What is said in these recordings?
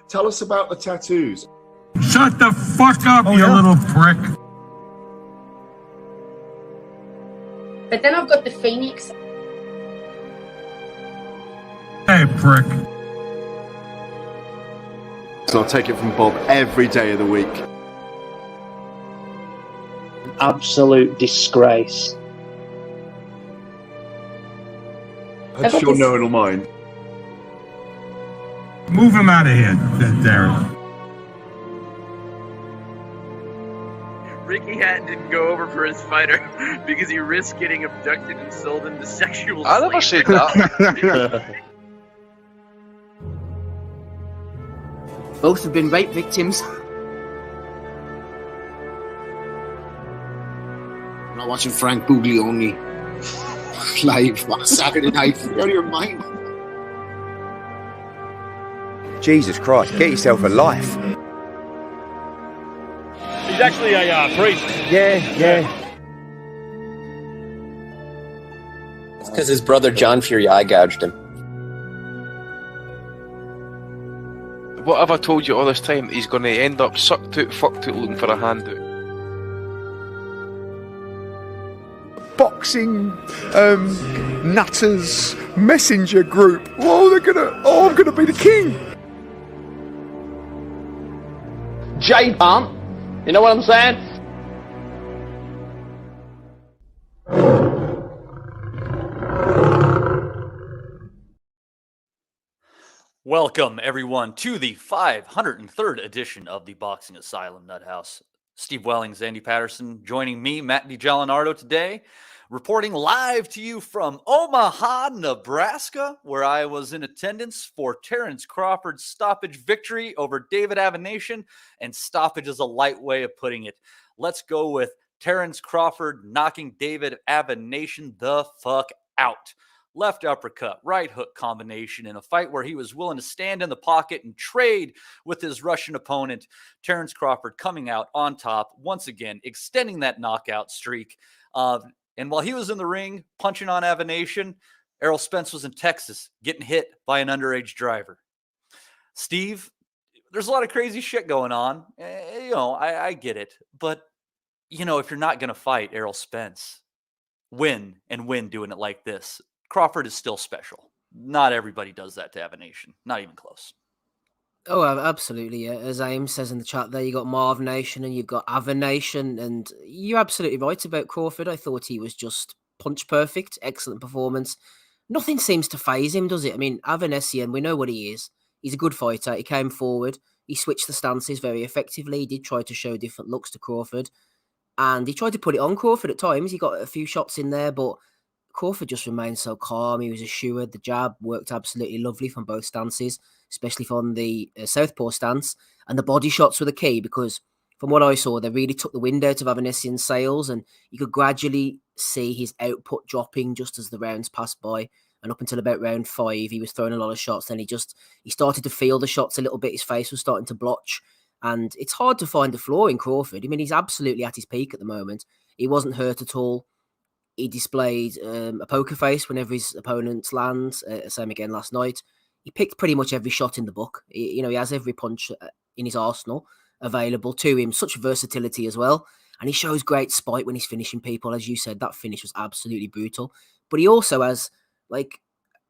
Tell us about the tattoos. Shut the fuck up, you little prick. But then I've got the Phoenix. Hey, prick. So I'll take it from Bob every day of the week. Absolute disgrace. I'm sure no one will mind. Move him out of here, Darren. Ricky Hatton didn't go over for his fighter because he risked getting abducted and sold into sexual I never said that. Both have been rape victims. I'm not watching Frank Buglioni live on Saturday night. You're out of your mind. Jesus Christ, get yourself a life. He's actually a priest. Yeah. It's because his brother John Fury eye gouged him. What have I told you all this time? He's going to end up sucked out, fucked out, looking for a handout. Boxing, nutters, messenger group. I'm gonna be the king. J-Pump, you know what I'm saying? Welcome, everyone, to the 503rd edition of the Boxing Asylum Nuthouse. Steve Wellings, Andy Patterson, joining me, Matt DiGianardo, today, reporting live to you from Omaha, Nebraska, where I was in attendance for Terence Crawford's stoppage victory over David Avenation, and stoppage is a light way of putting it. Let's go with Terence Crawford knocking David Avenation the fuck out. Left uppercut, right hook combination in a fight where he was willing to stand in the pocket and trade with his Russian opponent. Terence Crawford coming out on top, once again, extending that knockout streak. And while he was in the ring punching on Avenation, Errol Spence was in Texas getting hit by an underage driver. Steve, there's a lot of crazy shit going on. I get it. But, if you're not going to fight Errol Spence, win doing it like this. Crawford is still special. Not everybody does that to Avenation. Not even close. Oh, absolutely. Yeah. As Aim says in the chat there, you got Marv Nation and you've got Avenation, and you're absolutely right about Crawford. I thought he was just punch perfect. Excellent performance. Nothing seems to faze him, does it? I mean, Avenation, we know what he is. He's a good fighter. He came forward. He switched the stances very effectively. He did try to show different looks to Crawford. And he tried to put it on Crawford at times. He got a few shots in there, but Crawford just remained so calm. He was assured. The jab worked absolutely lovely from both stances, especially from the southpaw stance. And the body shots were the key because from what I saw, they really took the wind out of Avenesian's sails, and you could gradually see his output dropping just as the rounds passed by. And up until about round 5, he was throwing a lot of shots. Then he started to feel the shots a little bit. His face was starting to blotch. And it's hard to find a flaw in Crawford. I mean, he's absolutely at his peak at the moment. He wasn't hurt at all. He displayed a poker face whenever his opponents land. Same again last night. He picked pretty much every shot in the book. He has every punch in his arsenal available to him. Such versatility as well. And he shows great spite when he's finishing people. As you said, that finish was absolutely brutal. But he also has like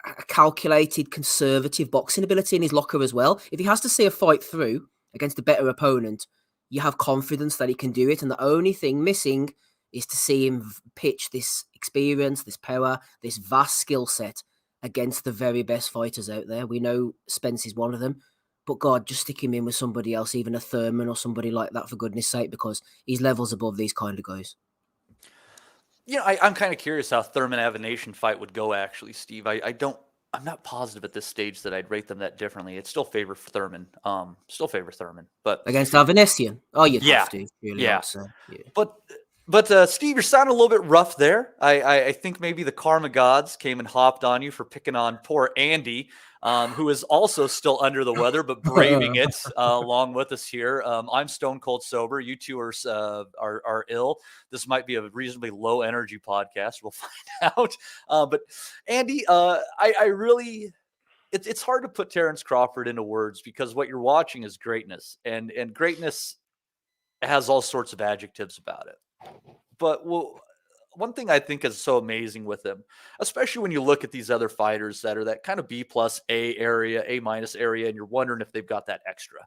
a calculated, conservative boxing ability in his locker as well. If he has to see a fight through against a better opponent, you have confidence that he can do it. And the only thing missing is to see him pitch this experience, this power, this vast skill set against the very best fighters out there. We know Spence is one of them, but God, just stick him in with somebody else, even a Thurman or somebody like that, for goodness sake, because he's levels above these kind of guys. I'm kind of curious how Thurman Avenation fight would go, actually, Steve. I'm not positive at this stage that I'd rate them that differently. It's still favor Thurman. But against Avenesian, you'd have to. Really, yeah. Yeah. But Steve, you're sounding a little bit rough there. I think maybe the karma gods came and hopped on you for picking on poor Andy, who is also still under the weather, but braving it along with us here. I'm stone cold sober. You two are ill. This might be a reasonably low energy podcast. We'll find out. But Andy, I really, it's hard to put Terence Crawford into words because what you're watching is greatness, and greatness has all sorts of adjectives about it. But one thing I think is so amazing with him, especially when you look at these other fighters that are that kind of B plus A area, A minus area, and you're wondering if they've got that extra.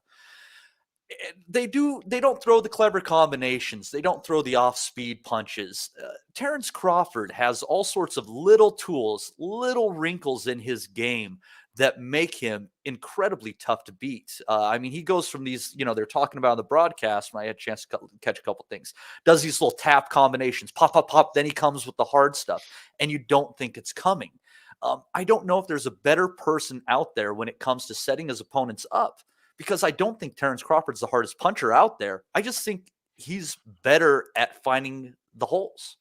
They don't throw the clever combinations. They don't throw the off-speed punches. Terence Crawford has all sorts of little tools, little wrinkles in his game that make him incredibly tough to beat. I mean, he goes from these, they're talking about on the broadcast when I had a chance to catch a couple things, does these little tap combinations, pop, pop, pop. Then he comes with the hard stuff and you don't think it's coming. I don't know if there's a better person out there when it comes to setting his opponents up, because I don't think Terence Crawford's the hardest puncher out there. I just think he's better at finding the holes.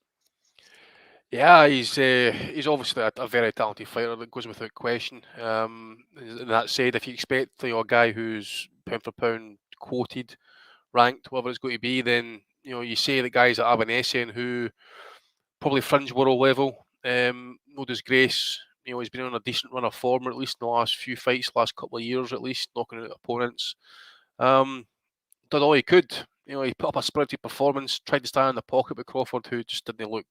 Yeah, he's obviously a very talented fighter. That goes without question. And that said, if you expect a guy who's pound for pound quoted, ranked, whatever it's going to be, then you say the guys at Avanesian who probably fringe world level, no disgrace. He's been on a decent run of form, or at least in the last few fights, last couple of years at least, knocking out opponents. Done all he could. He put up a spirited performance, tried to stand in the pocket with Crawford, who just didn't look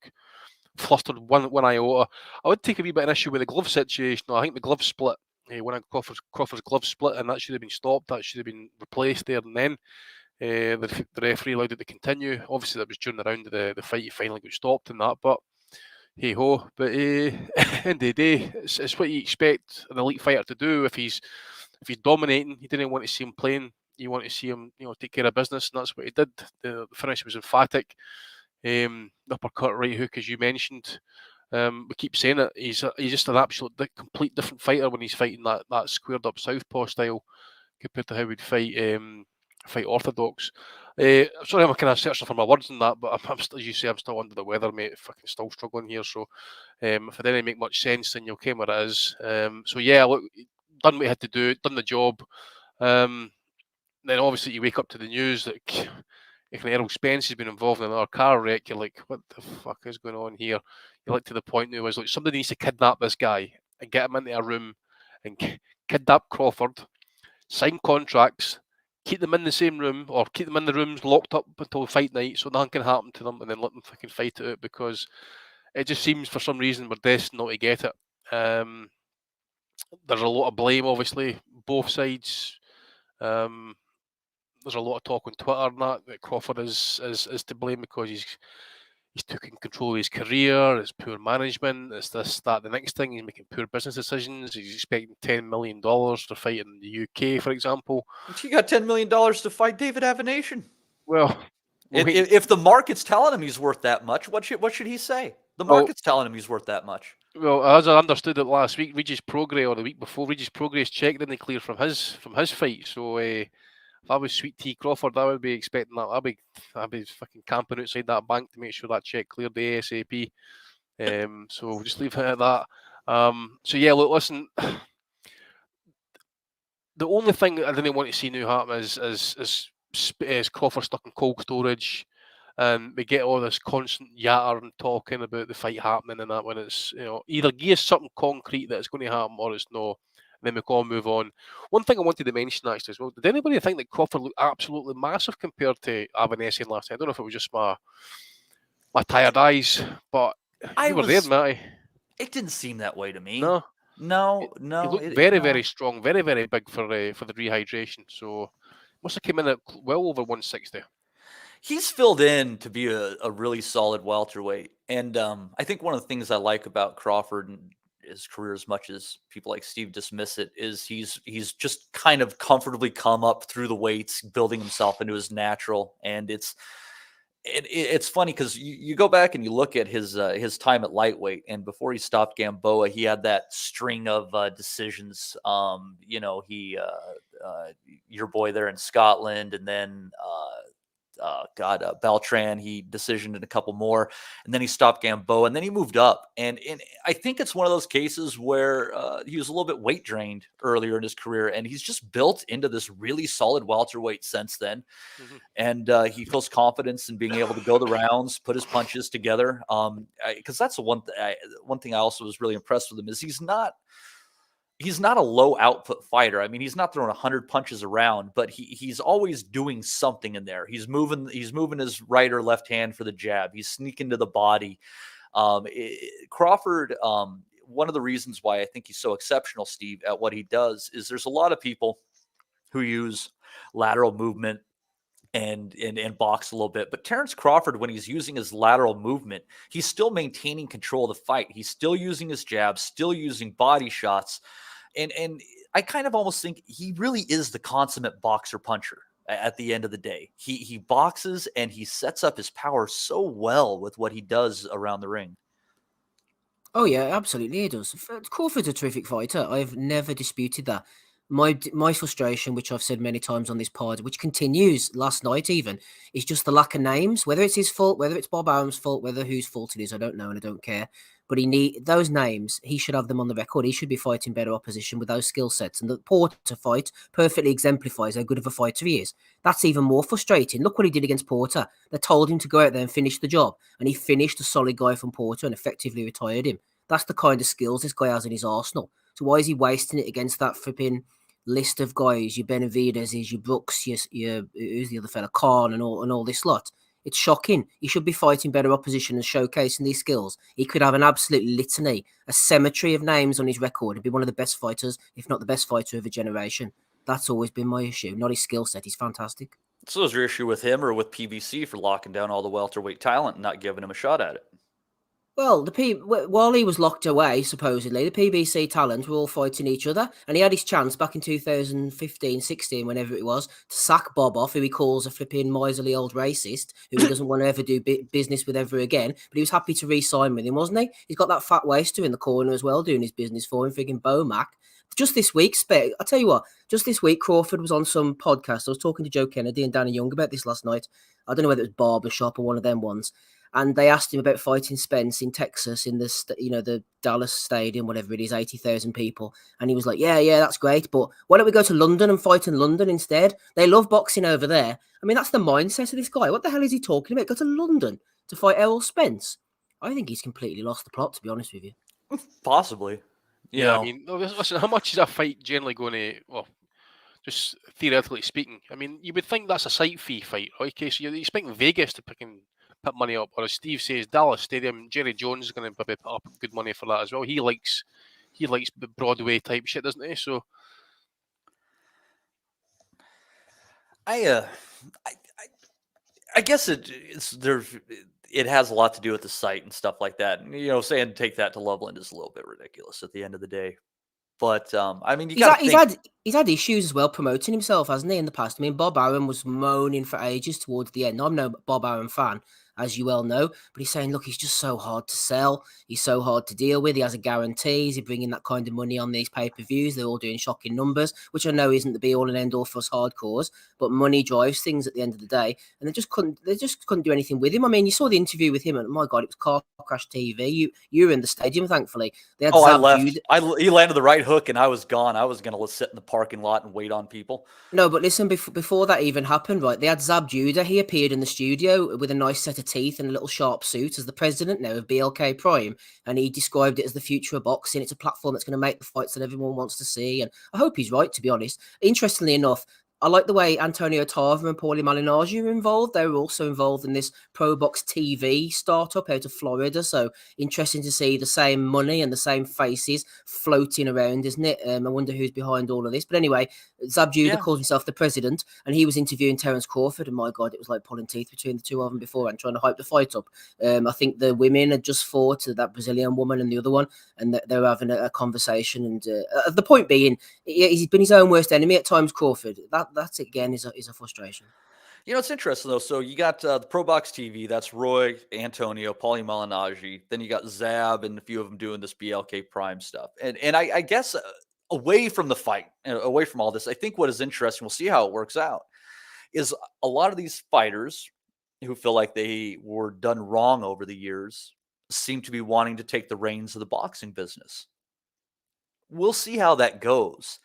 flustered one iota. I would take a wee bit of an issue with the glove situation. I think the glove split, when Crawford's glove split, and that should have been stopped. That should have been replaced there and then. The referee allowed it to continue. Obviously, that was during the round of the fight. He finally got stopped in that, but hey ho. But end of the day, it's what you expect an elite fighter to do. If he's dominating, you didn't want to see him playing. You want to see him, take care of business, and that's what he did. The finish was emphatic. Uppercut, right hook, as you mentioned. We keep saying it. He's just an absolute complete different fighter when he's fighting that squared up southpaw style compared to how we'd fight orthodox. Sorry, I'm kind of searching for my words in that, but I'm still, as you say, I'm still under the weather, mate. Fucking still struggling here. So if it didn't make much sense, then you'll care what it is. So yeah, look, done what he had to do, done the job. Then obviously you wake up to the news that if Errol Spence has been involved in another car wreck, you're like, what the fuck is going on here? You're like to the point now, is like somebody needs to kidnap this guy and get him into a room and kidnap Crawford, sign contracts, keep them in the same room or keep them in the rooms locked up until fight night so nothing can happen to them, and then let them fucking fight it out, because it just seems for some reason we're destined not to get it. There's a lot of blame, obviously, both sides. There's a lot of talk on Twitter and that Crawford is to blame because he's taken control of his career, it's poor management, it's this, that, the next thing, he's making poor business decisions, he's expecting $10 million to fight in the UK, for example. He got $10 million to fight David Avanesian. Well, if the market's telling him he's worth that much, what should he say? The market's telling him he's worth that much. Well, as I understood it last week, Regis Prograis, or the week before, Regis Prograis' check didn't clear from his fight, so if I was Sweet T Crawford, I would be expecting that. I'd be fucking camping outside that bank to make sure that check cleared the ASAP. So we'll just leave it at that. So yeah, look, listen. The only thing I didn't want to see now happen is Crawford stuck in cold storage, and we get all this constant yatter and talking about the fight happening and that, when it's either give us something concrete that it's going to happen or it's no. Then we can move on. One thing I wanted to mention actually as well, did anybody think that Crawford looked absolutely massive compared to Avanesian last night? I don't know if it was just my tired eyes, but you were there, Matty. It didn't seem that way to me. No. He looked very strong, very, very big for the rehydration. So must have come in at well over 160. He's filled in to be a really solid welterweight. And I think one of the things I like about Crawford and his career, as much as people like Steve dismiss it, is he's just kind of comfortably come up through the weights, building himself into his natural. And it's funny because you go back and you look at his time at lightweight, and before he stopped Gamboa, he had that string of decisions. Your boy there in Scotland, and then Beltran, he decisioned in a couple more, and then he stopped Gamboa, and then he moved up. And I think it's one of those cases where he was a little bit weight drained earlier in his career, and he's just built into this really solid welterweight since then. Mm-hmm. And he feels confidence in being able to go the rounds, put his punches together. Because that's one thing I also was really impressed with him, is he's not he's not a low output fighter. I mean, he's not throwing 100 punches around, but he's always doing something in there. He's moving his right or left hand for the jab. He's sneaking to the body. Crawford, one of the reasons why I think he's so exceptional, Steve, at what he does is there's a lot of people who use lateral movement and box a little bit. But Terence Crawford, when he's using his lateral movement, he's still maintaining control of the fight. He's still using his jabs, still using body shots. And I kind of almost think he really is the consummate boxer puncher at the end of the day. He boxes and he sets up his power so well with what he does around the ring. Oh yeah, absolutely he does. Crawford's a terrific fighter. I've never disputed that. My frustration, which I've said many times on this pod, which continues last night even, is just the lack of names. Whether it's his fault, whether it's Bob Arum's fault, whether whose fault it is, I don't know and I don't care. But those names. He should have them on the record. He should be fighting better opposition with those skill sets. And the Porter fight perfectly exemplifies how good of a fighter he is. That's even more frustrating. Look what he did against Porter. They told him to go out there and finish the job, and he finished a solid guy from Porter and effectively retired him. That's the kind of skills this guy has in his arsenal. So why is he wasting it against that flipping list of guys, your Benavidez, your Brooks, your who's the other fella, Khan, and all this lot? It's shocking. He should be fighting better opposition and showcasing these skills. He could have an absolute litany, a cemetery of names on his record and be one of the best fighters, if not the best fighter of a generation. That's always been my issue, not his skill set. He's fantastic. So is your issue with him or with PBC for locking down all the welterweight talent and not giving him a shot at it? Well, while he was locked away, supposedly, the PBC talent were all fighting each other, and he had his chance back in 2015, 16, whenever it was, to sack Bob off, who he calls a flipping miserly old racist, who he doesn't want to ever do business with ever again, but he was happy to re-sign with him, wasn't he? He's got that fat waster in the corner as well, doing his business for him, frigging Bomac. Just this week, I'll tell you what, just this week, Crawford was on some podcast. I was talking to Joe Kennedy and Danny Young about this last night. I don't know whether it was Barbershop or one of them ones. And they asked him about fighting Spence in Texas in the Dallas Stadium, whatever it is, 80,000 people. And he was like, yeah, that's great. But why don't we go to London and fight in London instead? They love boxing over there. I mean, that's the mindset of this guy. What the hell is he talking about? Go to London to fight Errol Spence? I think he's completely lost the plot, to be honest with you. Possibly. I mean, listen, how much is a fight generally going to, well, just theoretically speaking, I mean, you would think that's a site fee fight, right? Okay, so you're expecting Vegas to put money up, or as Steve says, Dallas Stadium, Jerry Jones is going to probably put up good money for that as well. He likes Broadway type shit, doesn't he? So I guess it has a lot to do with the site and stuff like that. And, saying take that to Loveland is a little bit ridiculous at the end of the day. But I mean, he's had issues as well promoting himself, hasn't he, in the past? I mean, Bob Arum was moaning for ages towards the end. I'm no Bob Arum fan, as you well know, but he's saying, look, he's just so hard to sell. He's so hard to deal with. He has a guarantee. He's bringing that kind of money on these pay-per-views. They're all doing shocking numbers, which I know isn't the be-all and end-all for us hardcores, but money drives things at the end of the day. And they just couldn't do anything with him. I mean, you saw the interview with him, and my God, it was Car Crash TV. You were in the stadium, thankfully. They had I left. He landed the right hook, and I was gone. I was going to sit in the parking lot and wait on people. No, but listen, before that even happened, right, they had Zab Judah. He appeared in the studio with a nice set of teeth and a little sharp suit as the president now of BLK Prime, and he described it as the future of boxing. It's a platform that's going to make the fights that everyone wants to see, and I hope he's right, to be honest. Interestingly enough, I like the way Antonio Tarver and Paulie Malignaggi are involved. They were also involved in this Pro Box TV startup out of Florida. So interesting to see the same money and the same faces floating around, isn't it? I wonder who's behind all of this. But anyway, Zab Judah calls himself the president, and he was interviewing Terence Crawford. And my God, it was like pulling teeth between the two of them before and trying to hype the fight up. I think the women had just fought, that Brazilian woman and the other one, and they were having a conversation. And the point being, he's been his own worst enemy at times, Crawford. That again is a frustration. It's interesting though. So you got the Pro Box TV. That's Roy, Antonio, Paulie Malignaggi. Then you got Zab and a few of them doing this BLK Prime stuff. And I guess away from the fight, away from all this, I think what is interesting, we'll see how it works out, is a lot of these fighters who feel like they were done wrong over the years seem to be wanting to take the reins of the boxing business. We'll see how that goes.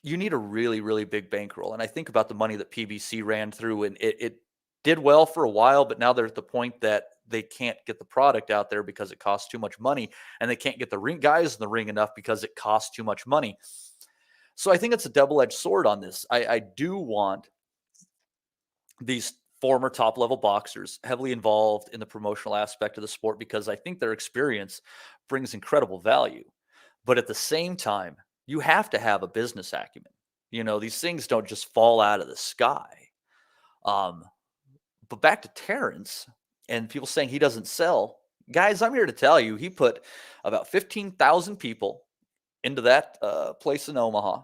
You need a really, really big bankroll. And I think about the money that PBC ran through, and it did well for a while, but now they're at the point that they can't get the product out there because it costs too much money, and they can't get the ring guys in the ring enough because it costs too much money. So I think it's a double-edged sword on this. I do want these former top-level boxers heavily involved in the promotional aspect of the sport because I think their experience brings incredible value. But at the same time, you have to have a business acumen. These things don't just fall out of the sky. But back to Terence and people saying he doesn't sell. Guys, I'm here to tell you, he put about 15,000 people into that place in Omaha.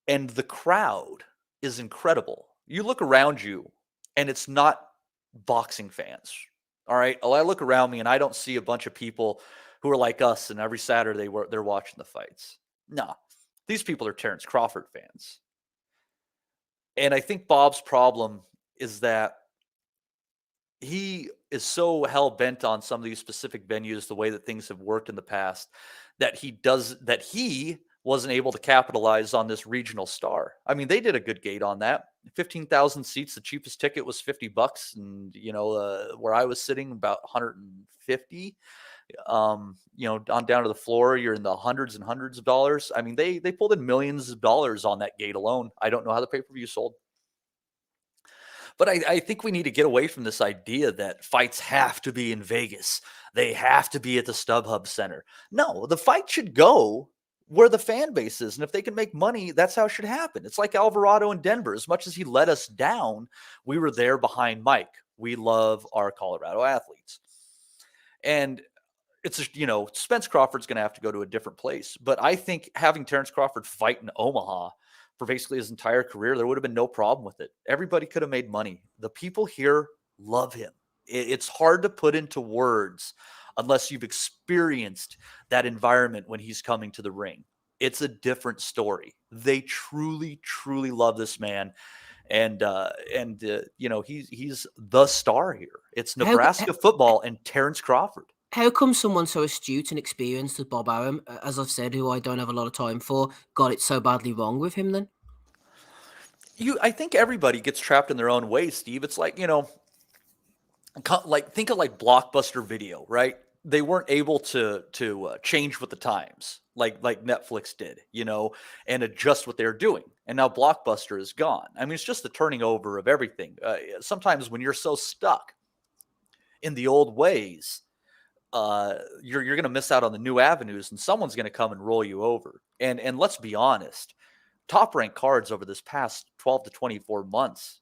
And the crowd is incredible. You look around you, and it's not boxing fans. All right? I look around me, and I don't see a bunch of people who are like us, and every Saturday they're watching the fights. No. These people are Terence Crawford fans. And I think Bob's problem is that he is so hell-bent on some of these specific venues, the way that things have worked in the past, that he wasn't able to capitalize on this regional star. I mean, they did a good gate on that. 15,000 seats. The cheapest ticket was $50, and where I was sitting, about 150. On down to the floor, you're in the hundreds and hundreds of dollars. I mean, they pulled in millions of dollars on that gate alone. I don't know how the pay-per-view sold. But I think we need to get away from this idea that fights have to be in Vegas. They have to be at the StubHub Center. No, the fight should go where the fan base is. And if they can make money, that's how it should happen. It's like Alvarado in Denver. As much as he let us down, we were there behind Mike. We love our Colorado athletes. And it's, Spence Crawford's going to have to go to a different place. But I think having Terence Crawford fight in Omaha for basically his entire career, there would have been no problem with it. Everybody could have made money. The people here love him. It's hard to put into words unless you've experienced that environment when he's coming to the ring. It's a different story. They truly, truly love this man. And he's the star here. It's Nebraska football and Terence Crawford. How come someone so astute and experienced as Bob Arum, as I've said, who I don't have a lot of time for, got it so badly wrong with him then? I think everybody gets trapped in their own way, Steve. It's like, think of like Blockbuster Video, right? They weren't able to change with the times like Netflix did, and adjust what they're doing. And now Blockbuster is gone. I mean, it's just the turning over of everything. Sometimes when you're so stuck in the old ways, you're going to miss out on the new avenues, and someone's going to come and roll you over. And let's be honest, top ranked cards over this past 12 to 24 months,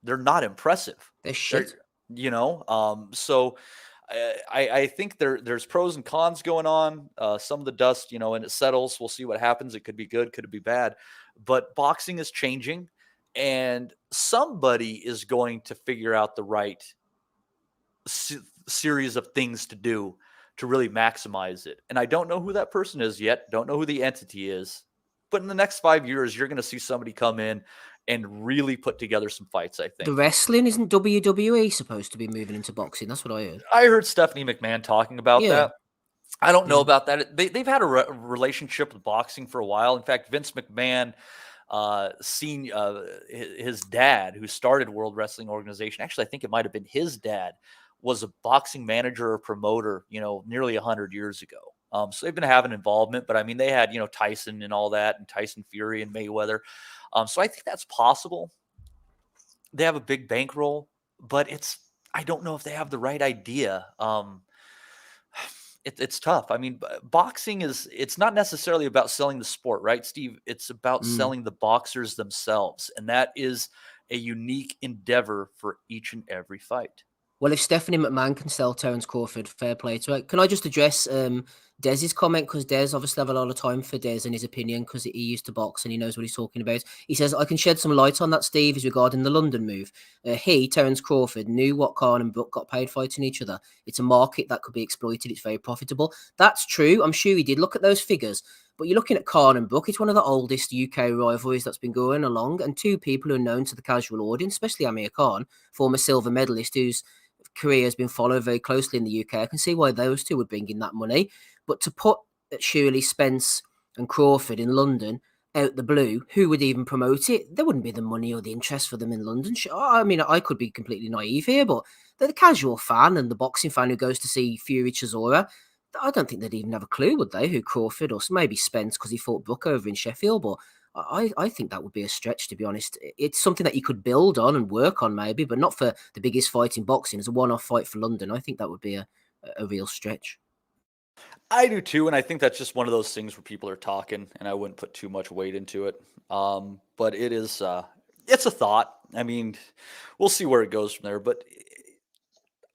they're not impressive. They're shit. So I think there's pros and cons going on. Some of the dust, and it settles. We'll see what happens. It could be good, could it be bad? But boxing is changing, and somebody is going to figure out the right series of things to do to really maximize it. And I don't know who that person is yet. Don't know who the entity is. But in the next 5 years, you're going to see somebody come in and really put together some fights, I think. The wrestling, isn't WWE supposed to be moving into boxing? That's what I heard. I heard Stephanie McMahon talking about that. I don't know about that. They've had a relationship with boxing for a while. In fact, Vince McMahon, seen his dad, who started World Wrestling Organization. Actually, I think it might have been his dad, was a boxing manager or promoter, nearly 100 years ago. So they've been having involvement, but I mean, they had, Tyson and all that, and Tyson Fury and Mayweather. So I think that's possible. They have a big bankroll, but I don't know if they have the right idea. It's tough. I mean, boxing it's not necessarily about selling the sport, right, Steve? It's about selling the boxers themselves. And that is a unique endeavor for each and every fight. Well, if Stephanie McMahon can sell Terence Crawford, fair play to her. Can I just address Dez's comment? Because Dez obviously have a lot of time for Dez and his opinion, because he used to box and he knows what he's talking about. He says, I can shed some light on that, Steve, is regarding the London move. Terence Crawford, knew what Khan and Brook got paid fighting each other. It's a market that could be exploited. It's very profitable. That's true. I'm sure he did. Look at those figures. But you're looking at Khan and Brook. It's one of the oldest UK rivalries that's been going along. And two people who are known to the casual audience, especially Amir Khan, former silver medalist, whose career has been followed very closely in the UK. I can see why those two would bring in that money. But to put surely Spence and Crawford in London, out the blue, who would even promote it? There wouldn't be the money or the interest for them in London. I mean, I could be completely naive here, but the casual fan and the boxing fan who goes to see Fury Chisora, I don't think they'd even have a clue, would they, who Crawford or maybe Spence because he fought Brook over in Sheffield. But I think that would be a stretch, to be honest. It's something that you could build on and work on maybe, but not for the biggest fight in boxing. As a one-off fight for London, I think that would be a real stretch. I do too, and I think that's just one of those things where people are talking, and I wouldn't put too much weight into it. But it is, it's a thought. I mean, we'll see where it goes from there. But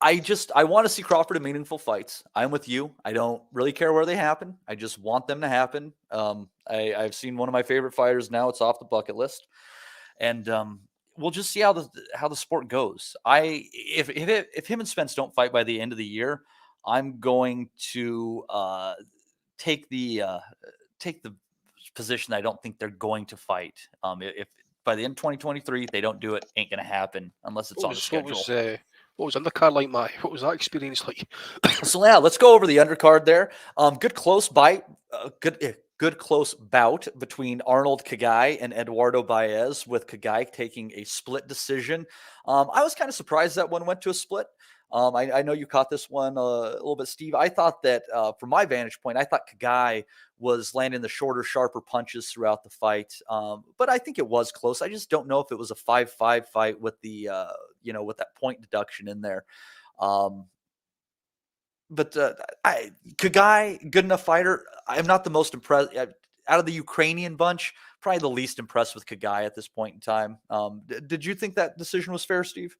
I want to see Crawford in meaningful fights. I'm with you. I don't really care where they happen. I just want them to happen. I've seen one of my favorite fighters now. It's off the bucket list, and we'll just see how the sport goes. If him and Spence don't fight by the end of the year, I'm going to take the position that I don't think they're going to fight. If by the end of 2023 they don't do it, ain't going to happen unless it's on the schedule. What was Undercard like, Matt? What was that experience like? So yeah, let's go over the Undercard there. Good close bite. Good close bout between Arnold Kagai and Eduardo Baez, with Kagai taking a split decision. I was kind of surprised that one went to a split. I know you caught this one a little bit, Steve. I thought that from my vantage point, I thought Kagai was landing the shorter, sharper punches throughout the fight. But I think it was close. I just don't know if it was a 5-5 fight with the, with that point deduction in there. But Kagai, good enough fighter. I'm not the most impressed out of the Ukrainian bunch. Probably the least impressed with Kagai at this point in time. Did you think that decision was fair, Steve?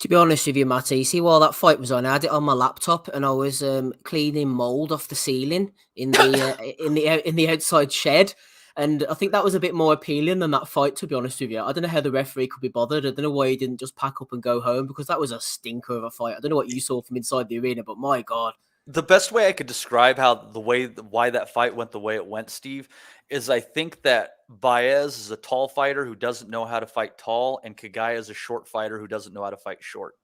To be honest with you, Matty, while that fight was on, I had it on my laptop and I was cleaning mold off the ceiling in the in the outside shed, and I think that was a bit more appealing than that fight. To be honest with you, I don't know how the referee could be bothered. I don't know why he didn't just pack up and go home, because that was a stinker of a fight. I don't know what you saw from inside the arena, but my God. The best way I could describe why that fight went the way it went, Steve, is I think that Baez is a tall fighter who doesn't know how to fight tall, and Kagai is a short fighter who doesn't know how to fight short.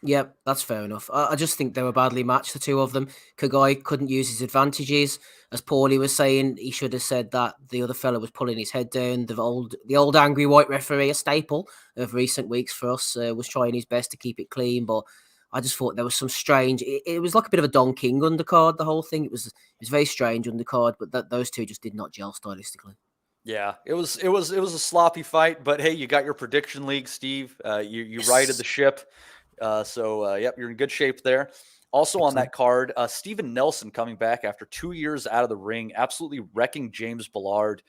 Yep, that's fair enough. I just think they were badly matched, the two of them. Kagai couldn't use his advantages. As Paulie was saying, he should have said that the other fella was pulling his head down. The old angry white referee, a staple of recent weeks for us, was trying his best to keep it clean, but I just thought there was some strange. It was like a bit of a Don King undercard. The whole thing. It was very strange undercard, but those two just did not gel stylistically. Yeah, it was a sloppy fight. But hey, you got your prediction league, Steve. You righted the ship. Yep, you're in good shape there. Also on that card, Steven Nelson coming back after 2 years out of the ring, absolutely wrecking James Ballard.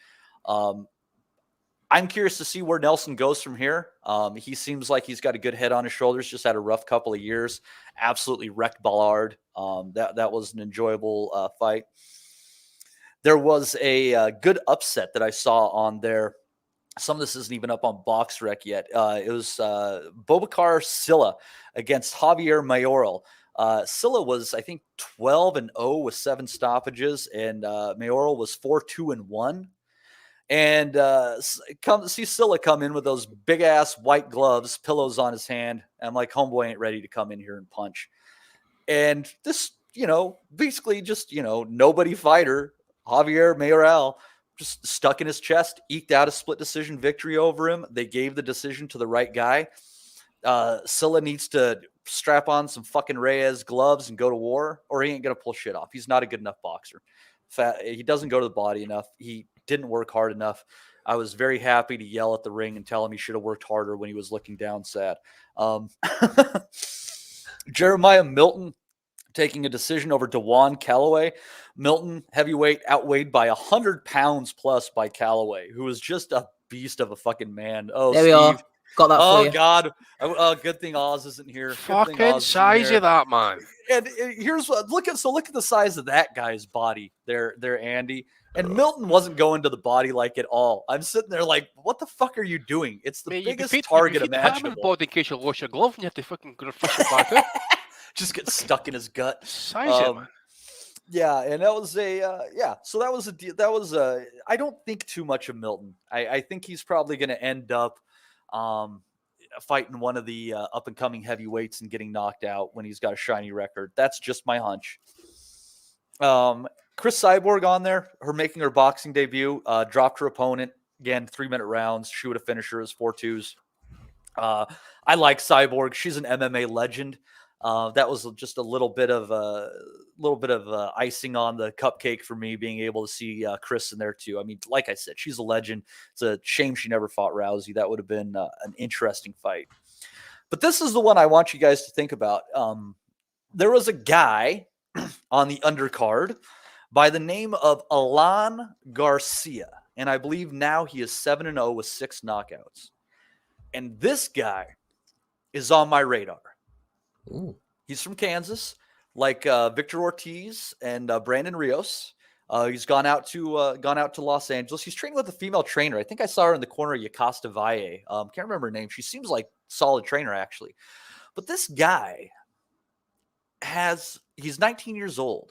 I'm curious to see where Nelson goes from here. He seems like he's got a good head on his shoulders, just had a rough couple of years. Absolutely wrecked Ballard. That was an enjoyable fight. There was a good upset that I saw on there. Some of this isn't even up on BoxRec yet. It was Bobakar Silla against Javier Mayoral. Silla was, I think, 12-0 with 7 stoppages, and Mayoral was 4-2-1. And see Silla come in with those big ass white gloves, pillows on his hand. And I'm like, homeboy ain't ready to come in here and punch. And this, basically just, nobody fighter, Javier Mayoral, just stuck in his chest, eked out a split decision victory over him. They gave the decision to the right guy. Silla needs to strap on some fucking Reyes gloves and go to war, or he ain't going to pull shit off. He's not a good enough boxer. He doesn't go to the body enough. He didn't work hard enough. I was very happy to yell at the ring and tell him he should have worked harder when he was looking down sad. Jeremiah Milton taking a decision over Dewan Calloway. Milton, heavyweight, outweighed by 100 pounds plus by Calloway, who was just a beast of a fucking man. Oh, there Steve. We are. Got that for you. Oh, God. Good thing Oz isn't here. Fucking size of that, man. And here's what, look at the size of that guy's body there, Andy. And Milton wasn't going to the body like at all. I'm sitting there like, what the fuck are you doing? It's the biggest target imaginable. Body in case you lost your glove and you have to fucking go fish it back out. Just get stuck in his gut. Size it, man. Yeah, and that was So that was I don't think too much of Milton. I think he's probably going to end up fighting one of the up and coming heavyweights and getting knocked out when he's got a shiny record. That's just my hunch. Chris Cyborg on there, her making her boxing debut, dropped her opponent. Again, 3-minute rounds. She would have finished her as 4-2s. I like Cyborg. She's an MMA legend. That was just a little bit of icing on the cupcake for me, being able to see Chris in there too. I mean, like I said, she's a legend. It's a shame she never fought Rousey. That would have been an interesting fight. But this is the one I want you guys to think about. There was a guy on the undercard by the name of Alan Garcia, and I believe now he is 7-0 with 6 knockouts. And this guy is on my radar. Ooh. He's from Kansas, like Victor Ortiz and Brandon Rios. He's gone out to Los Angeles. He's training with a female trainer. I think I saw her in the corner of Yocasta Valle. Can't remember her name. She seems like a solid trainer, actually. But this guy he's 19 years old.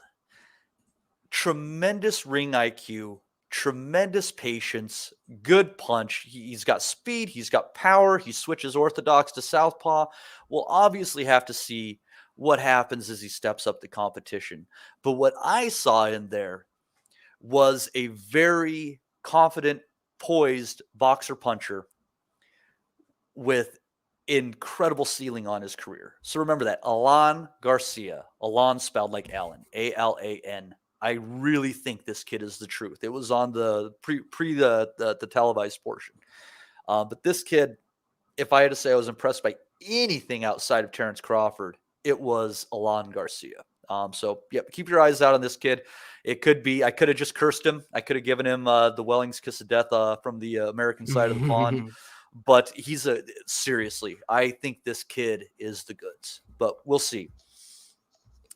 Tremendous ring IQ, tremendous patience, good punch. He's got speed. He's got power. He switches orthodox to southpaw. We'll obviously have to see what happens as he steps up the competition. But what I saw in there was a very confident, poised boxer puncher with incredible ceiling on his career. So remember that. Alan Garcia. Alan spelled like Alan. Alan. I really think this kid is the truth. It was on the the televised portion. But this kid, if I had to say I was impressed by anything outside of Terence Crawford, it was Alan Garcia. So, yeah, keep your eyes out on this kid. It could be, I could have just cursed him. I could have given him the Welling's kiss of death from the American side of the pond. But seriously, I think this kid is the goods. But we'll see.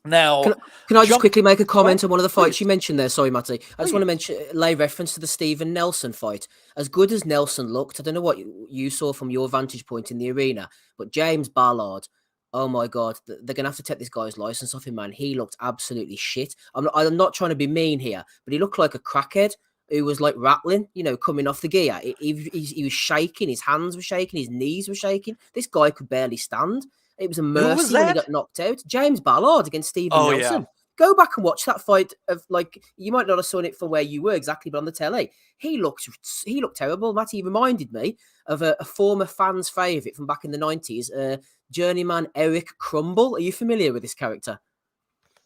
Now, can I just quickly make a comment on one of the fights you mentioned there? Sorry, Matty. I just want to lay reference to the Stephen Nelson fight. As good as Nelson looked, I don't know what you saw from your vantage point in the arena, but James Ballard, oh my God, they're going to have to take this guy's license off him, man. He looked absolutely shit. I'm not trying to be mean here, but he looked like a crackhead who was like rattling, coming off the gear. He was shaking, his hands were shaking, his knees were shaking. This guy could barely stand. It was a mercy when he got knocked out. James Ballard against Stephen Nelson. Yeah. Go back and watch that fight of you might not have seen it from where you were exactly, but on the telly. He looked terrible. Matty reminded me of a former fan's favourite from back in the 90s, journeyman Eric Crumble. Are you familiar with this character?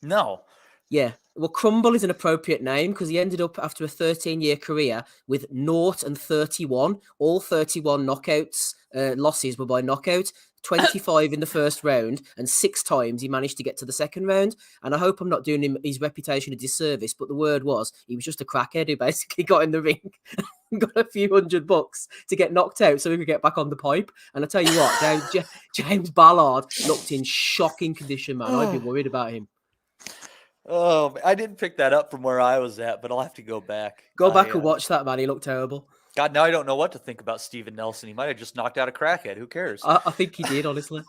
No. Yeah. Well, Crumble is an appropriate name because he ended up after a 13-year career with 0-31. All 31 knockouts, losses were by knockout. 25 in the first round, and 6 times he managed to get to the second round. And I hope I'm not doing him his reputation a disservice, but the word was he was just a crackhead who basically got in the ring and got a few $100 to get knocked out so he could get back on the pipe. And I tell you what, James Ballard looked in shocking condition, man. I'd be worried about him. Oh, I didn't pick that up from where I was at, but I'll have to go back. Go back and watch that, man. He looked terrible. God, now I don't know what to think about Stephen Nelson. He might have just knocked out a crackhead. Who cares? I think he did, honestly.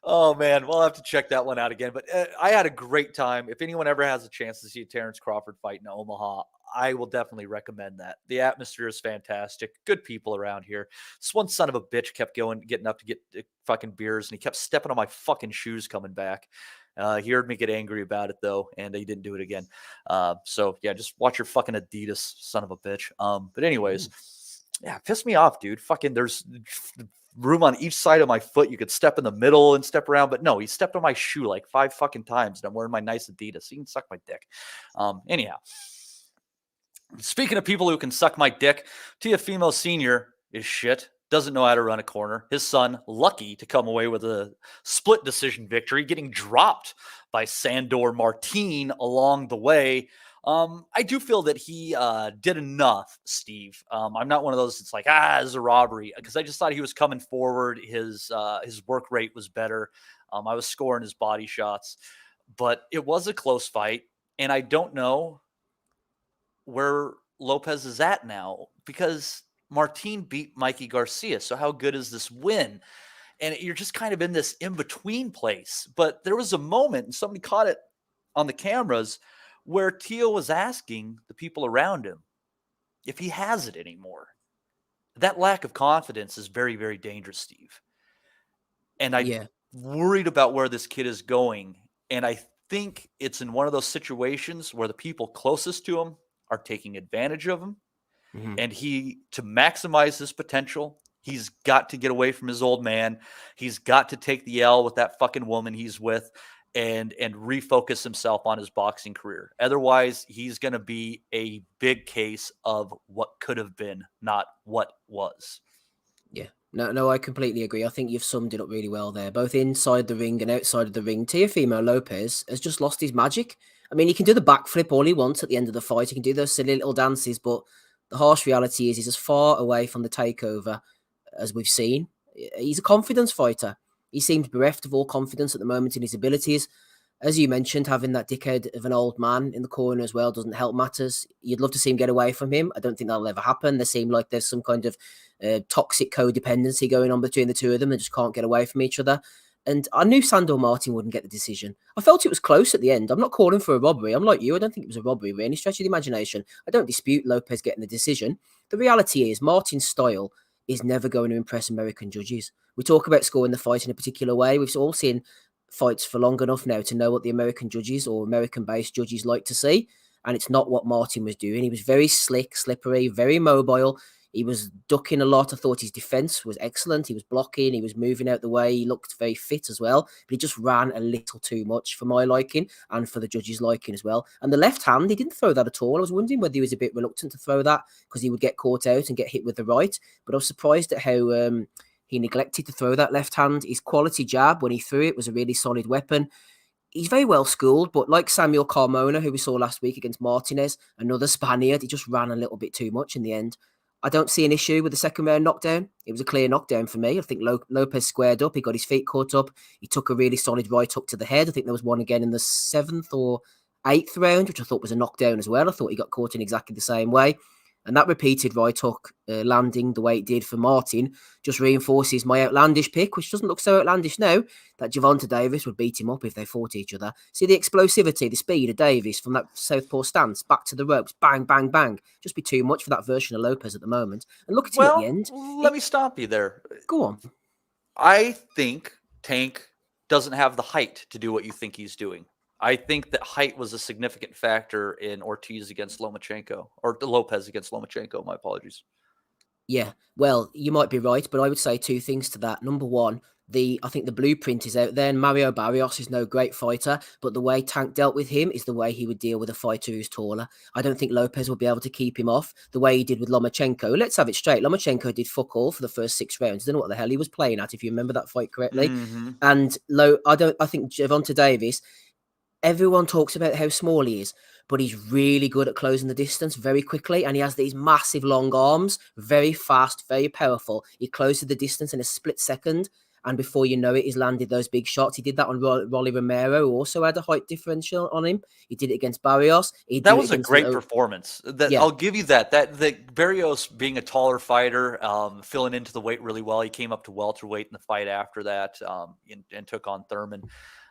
Oh, man. We'll have to check that one out again. But I had a great time. If anyone ever has a chance to see a Terence Crawford fight in Omaha, I will definitely recommend that. The atmosphere is fantastic. Good people around here. This one son of a bitch kept getting up to get fucking beers, and he kept stepping on my fucking shoes coming back. He heard me get angry about it, though, and he didn't do it again. So, yeah, just watch your fucking Adidas, son of a bitch. But anyways, yeah, piss me off, dude. Fucking there's room on each side of my foot. You could step in the middle and step around. But no, he stepped on my shoe like 5 fucking times, and I'm wearing my nice Adidas. He can suck my dick. Anyhow, speaking of people who can suck my dick, Teofimo Sr. is shit. Doesn't know how to run a corner. His son, lucky to come away with a split decision victory, getting dropped by Sandor Martin along the way. I do feel that he did enough, Steve. I'm not one of those that's like, it's a robbery, because I just thought he was coming forward. His work rate was better. I was scoring his body shots, but it was a close fight, and I don't know where Lopez is at now, because Martin beat Mikey Garcia. So how good is this win? And you're just kind of in this in-between place. But there was a moment, and somebody caught it on the cameras, where Teo was asking the people around him if he has it anymore. That lack of confidence is very, very dangerous, Steve. And I'm worried about where this kid is going. And I think it's in one of those situations where the people closest to him are taking advantage of him. And to maximize his potential, he's got to get away from his old man. He's got to take the L with that fucking woman he's with and refocus himself on his boxing career. Otherwise, he's going to be a big case of what could have been, not what was. Yeah. No, I completely agree. I think you've summed it up really well there. Both inside the ring and outside of the ring, Teofimo Lopez has just lost his magic. I mean, he can do the backflip all he wants at the end of the fight. He can do those silly little dances, but the harsh reality is he's as far away from the takeover as we've seen. He's a confidence fighter. He seems bereft of all confidence at the moment in his abilities. As you mentioned, having that dickhead of an old man in the corner as well doesn't help matters. You'd love to see him get away from him. I don't think that'll ever happen. They seem like there's some kind of toxic codependency going on between the two of them. They just can't get away from each other. And I knew Sandor Martin wouldn't get the decision. I felt it was close at the end. I'm not calling for a robbery. I'm like you. I don't think it was a robbery by any stretch of the imagination. I don't dispute Lopez getting the decision. The reality is Martin's style is never going to impress American judges. We talk about scoring the fight in a particular way. We've all seen fights for long enough now to know what the American judges or American-based judges like to see. And it's not what Martin was doing. He was very slick, slippery, very mobile. He was ducking a lot. I thought his defense was excellent. He was blocking. He was moving out the way. He looked very fit as well. But he just ran a little too much for my liking and for the judges' liking as well. And the left hand, he didn't throw that at all. I was wondering whether he was a bit reluctant to throw that because he would get caught out and get hit with the right. But I was surprised at how he neglected to throw that left hand. His quality jab, when he threw it, was a really solid weapon. He's very well schooled, but like Samuel Carmona, who we saw last week against Martinez, another Spaniard, he just ran a little bit too much in the end. I don't see an issue with the second round knockdown. It was a clear knockdown for me. I think Lopez squared up. He got his feet caught up. He took a really solid right hook to the head. I think there was one again in the 7th or 8th round, which I thought was a knockdown as well. I thought he got caught in exactly the same way. And that repeated right hook landing the way it did for Martin just reinforces my outlandish pick, which doesn't look so outlandish now, that Gervonta Davis would beat him up if they fought each other. See the explosivity, the speed of Davis from that southpaw stance, back to the ropes, bang, bang, bang. Just be too much for that version of Lopez at the moment. And look at him at the end. Let me stop you there. Go on. I think Tank doesn't have the height to do what you think he's doing. I think that height was a significant factor in Ortiz against Lomachenko, or Lopez against Lomachenko. My apologies. Yeah, well, you might be right, but I would say two things to that. Number one, I think the blueprint is out there. And Mario Barrios is no great fighter, but the way Tank dealt with him is the way he would deal with a fighter who's taller. I don't think Lopez will be able to keep him off the way he did with Lomachenko. Let's have it straight. Lomachenko did fuck all for the first 6 rounds. I don't know what the hell he was playing at, if you remember that fight correctly. And I think Gervonta Davis, everyone talks about how small he is, but he's really good at closing the distance very quickly. And he has these massive long arms, very fast, very powerful. He closes the distance in a split second. And before you know it, he's landed those big shots. He did that on Rolly Romero, who also had a height differential on him. He did it against Barrios. That was a great performance. I'll give you that. That Barrios being a taller fighter, filling into the weight really well. He came up to welterweight in the fight after that and took on Thurman.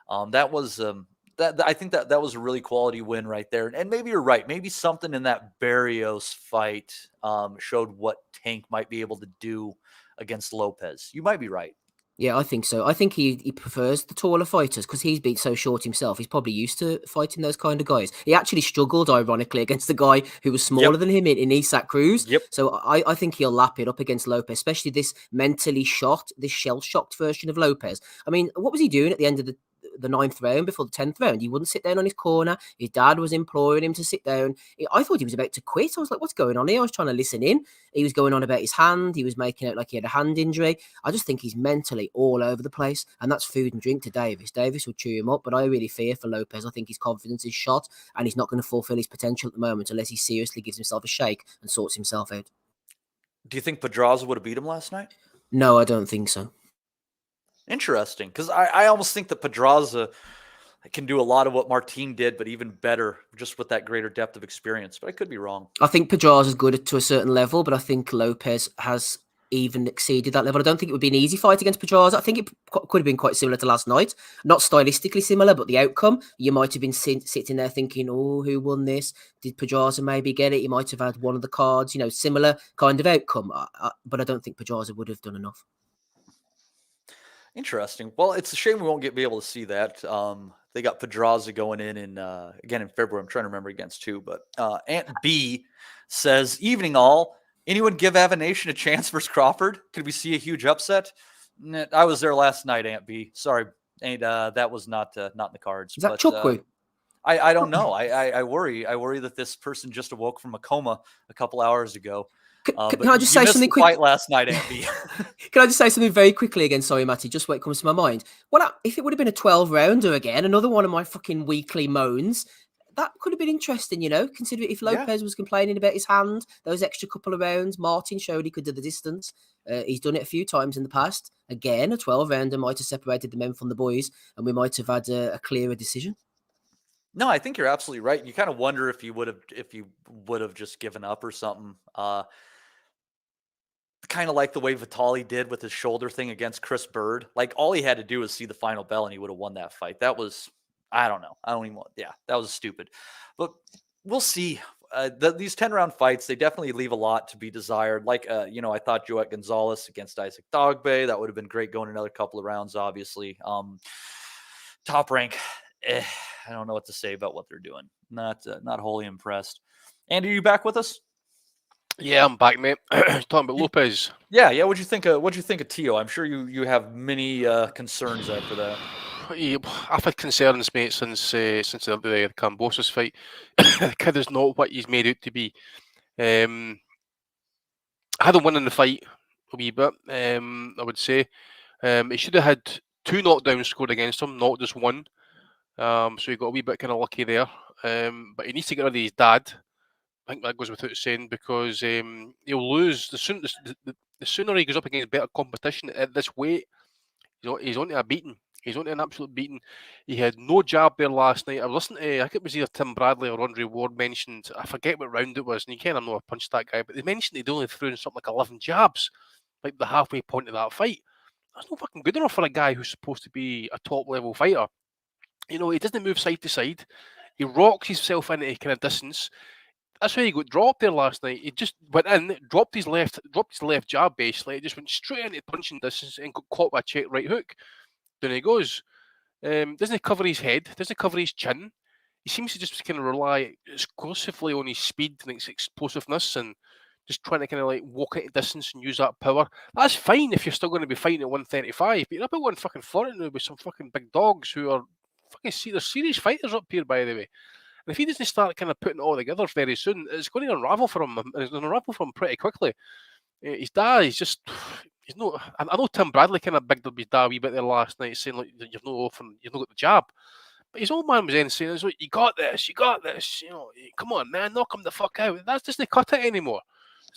I think that was a really quality win right there. And maybe you're right. Maybe something in that Barrios fight showed what Tank might be able to do against Lopez. You might be right. Yeah, I think so. I think he prefers the taller fighters because he's been so short himself. He's probably used to fighting those kind of guys. He actually struggled, ironically, against the guy who was smaller than him in Isak Cruz. So I think he'll lap it up against Lopez, especially this mentally shot, this shell-shocked version of Lopez. I mean, what was he doing at the end of the 9th round before the 10th round? He wouldn't sit down on his corner. His dad was imploring him to sit down. I thought he was about to quit. I was like, what's going on here? I was trying to listen in. He was going on about his hand. He was making out like he had a hand injury. I just think he's mentally all over the place, and that's food and drink to Davis. Davis will chew him up, but I really fear for Lopez. I think his confidence is shot, and he's not going to fulfill his potential at the moment unless he seriously gives himself a shake and sorts himself out. Do you think Pedraza would have beat him last night? No, I don't think so. Interesting, because I almost think that Pedraza can do a lot of what Martin did, but even better, just with that greater depth of experience. But I could be wrong. I think Pedraza is good to a certain level, but I think Lopez has even exceeded that level. I don't think it would be an easy fight against Pedraza. I think it could have been quite similar to last night. Not stylistically similar, but the outcome, you might have been sitting there thinking, oh, who won this? Did Pedraza maybe get it? He might have had one of the cards, similar kind of outcome. But I don't think Pedraza would have done enough. Interesting. Well, it's a shame we won't be able to see that. They got Pedraza going in again in February. I'm trying to remember against who, but Aunt B says, "Evening all. Anyone give Avenation a chance versus Crawford? Could we see a huge upset?" I was there last night, Aunt B. Sorry, and that was not in the cards. Is that Chukwu? I don't know. I worry. I worry that this person just awoke from a coma a couple hours ago. Can I just say something quick? Fight last night, Aunt B. Can I just say something very quickly again? Sorry, Matty, just what comes to my mind. Well, if it would have been a 12-rounder again, another one of my fucking weekly moans, that could have been interesting, you know, considering if Lopez was complaining about his hand, those extra couple of rounds, Martin showed he could do the distance. He's done it a few times in the past. Again, a 12-rounder might have separated the men from the boys, and we might have had a clearer decision. No, I think you're absolutely right. You kind of wonder if you would have just given up or something. Kind of like the way Vitali did with his shoulder thing against Chris Bird. Like, all he had to do was see the final bell and he would have won that fight. That was, I don't know. I don't even want, that was stupid. But we'll see. These 10-round fights, they definitely leave a lot to be desired. Like, I thought Joet Gonzalez against Isaac Dogbe, that would have been great going another couple of rounds, obviously. Top Rank, I don't know what to say about what they're doing. Not wholly impressed. Andy, are you back with us? Yeah, I'm back, mate. Talking about Lopez. Yeah. What'd you think of Teo? I'm sure you have many concerns after that. I've had concerns, mate, since the Kambosos fight. The kid is not what he's made out to be. I had him winning the fight a wee bit. I would say he should have had 2 knockdowns scored against him, not just 1. So he got a wee bit kind of lucky there. But he needs to get rid of his dad. I think that goes without saying, because he'll lose the sooner he goes up against better competition at this weight. He's on to a beating. He's on to an absolute beating. He had no jab there last night. I was listening to, I think it was either Tim Bradley or Andre Ward mentioned, I forget what round it was, and you kind of know I punched that guy, but they mentioned he'd only thrown something like 11 jabs, like the halfway point of that fight. That's not fucking good enough for a guy who's supposed to be a top level fighter. He doesn't move side to side. He rocks himself into kind of distance. That's why he got dropped there last night. He just went in, dropped his left jab basically. It just went straight into punching distance and got caught by a check right hook. Then he goes. Doesn't cover his head, doesn't cover his chin. He seems to just kind of rely exclusively on his speed and his explosiveness and just trying to kind of like walk into distance and use that power. That's fine if you're still going to be fighting at 135, but you're up at 140 now with some fucking big dogs who are fucking they're serious fighters up here, by the way. And if he doesn't start kind of putting it all together very soon, it's going to unravel for him. It's going to unravel for him pretty quickly. His dad, he's no. I know Tim Bradley kind of bigged up his dad a wee bit there last night, saying like you've not got the jab. But his old man was then saying, like, you got this. Come on, man, knock him the fuck out. That's just not cut it anymore.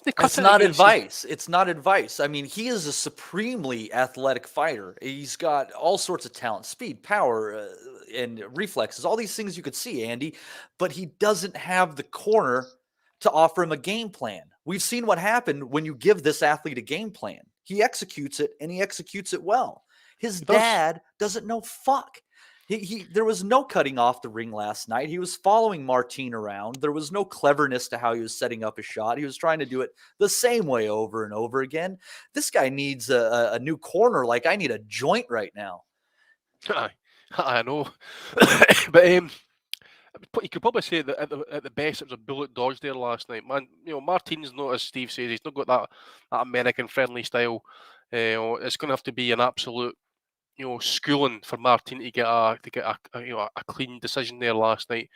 It's not advice. It's not advice. I mean, he is a supremely athletic fighter. He's got all sorts of talent, speed, power, and reflexes, all these things you could see, Andy, but he doesn't have the corner to offer him a game plan. We've seen what happened when you give this athlete a game plan. He executes it, and he executes it well. His dad doesn't know fuck. There was no cutting off the ring last night. He was following Martin around. There was no cleverness to how he was setting up his shot. He was trying to do it the same way over and over again. This guy needs a new corner. Like, I need a joint right now. I know. But you could probably say that at the best, it was a bullet dodge there last night. Man, Martin's not, as Steve says, he's not got that American-friendly style. It's going to have to be an absolute schooling for Martin to get a clean decision there last night.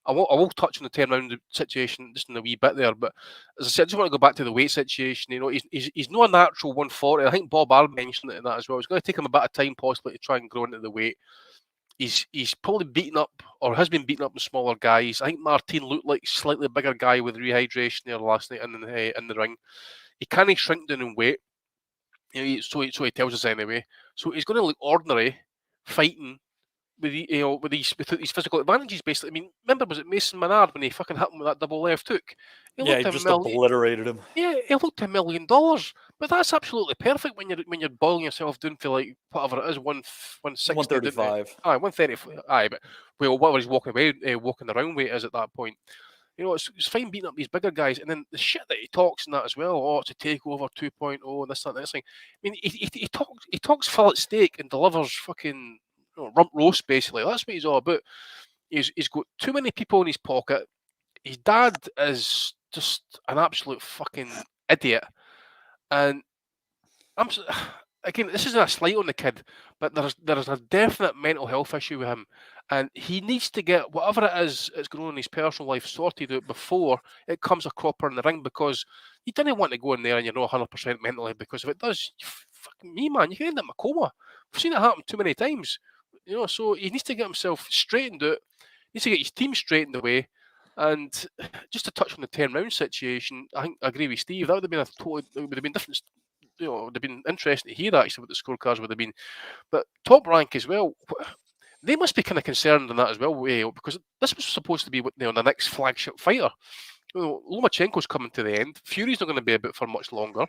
I will touch on the 10-round situation just in a wee bit there, but as I said, I just want to go back to the weight situation. He's not a natural 140. I think Bob Arm mentioned it in that as well. It's going to take him a bit of time possibly to try and grow into the weight. He's probably beaten up or has been beaten up with smaller guys. I think Martin looked like a slightly bigger guy with rehydration there last night in the ring. He can't shrink down in weight. So he tells us anyway. So he's going to look ordinary fighting with these physical advantages. Basically, I mean, remember, was it Mason Menard when he fucking hit him with that double left hook? He just obliterated him. Yeah, he looked $1 million. But that's absolutely perfect when you're boiling yourself down for like whatever it is, 160, 135. 135. But whatever he's walking around weight is at that point. It's fine beating up these bigger guys, and then the shit that he talks and that as well. Oh, it's a takeover 2.0 and this, that, and this thing. I mean, he talks full at stake and delivers fucking rump roast, basically. That's what he's all about. He's got too many people in his pocket. His dad is just an absolute fucking idiot. And again, this isn't a slight on the kid, but there's a definite mental health issue with him. And he needs to get whatever it is that's going on in his personal life sorted out before it comes a cropper in the ring, because you don't want to go in there and you're not 100% mentally, because if it does, fucking me, man, you can end up in a coma. We've seen it happen too many times. So he needs to get himself straightened out, needs to get his team straightened away. And just to touch on the 10-round situation, I think I agree with Steve. That would have been it would have been different. It would have been interesting to hear actually what the scorecards would have been. But Top Rank as well, they must be kind of concerned in that as well, because this was supposed to be the next flagship fighter. Lomachenko's coming to the end. Fury's not going to be about for much longer.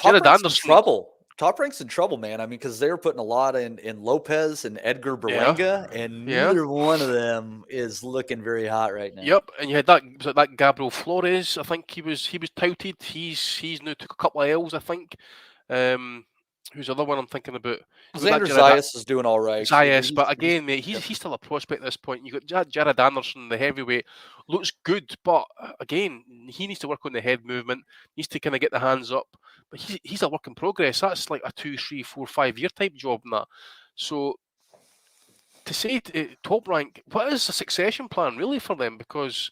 Jared Anderson, trouble. Top Rank's in trouble, man. I mean, because they were putting a lot in Lopez and Edgar Berlanga, and neither one of them is looking very hot right now. Yep, and you had that Gabriel Flores. I think he was touted. He's now took a couple of L's, I think. Who's the other one I'm thinking about? Xander Zayas is doing all right. Zayas, but again, mate, he's still a prospect at this point. You got Jared Anderson, the heavyweight, looks good, but again, he needs to work on the head movement. Needs to kind of get the hands up. But he's a work in progress. That's like a 2, 3, 4, 5 year type job and that. So to say Top Rank, what is the succession plan really for them? Because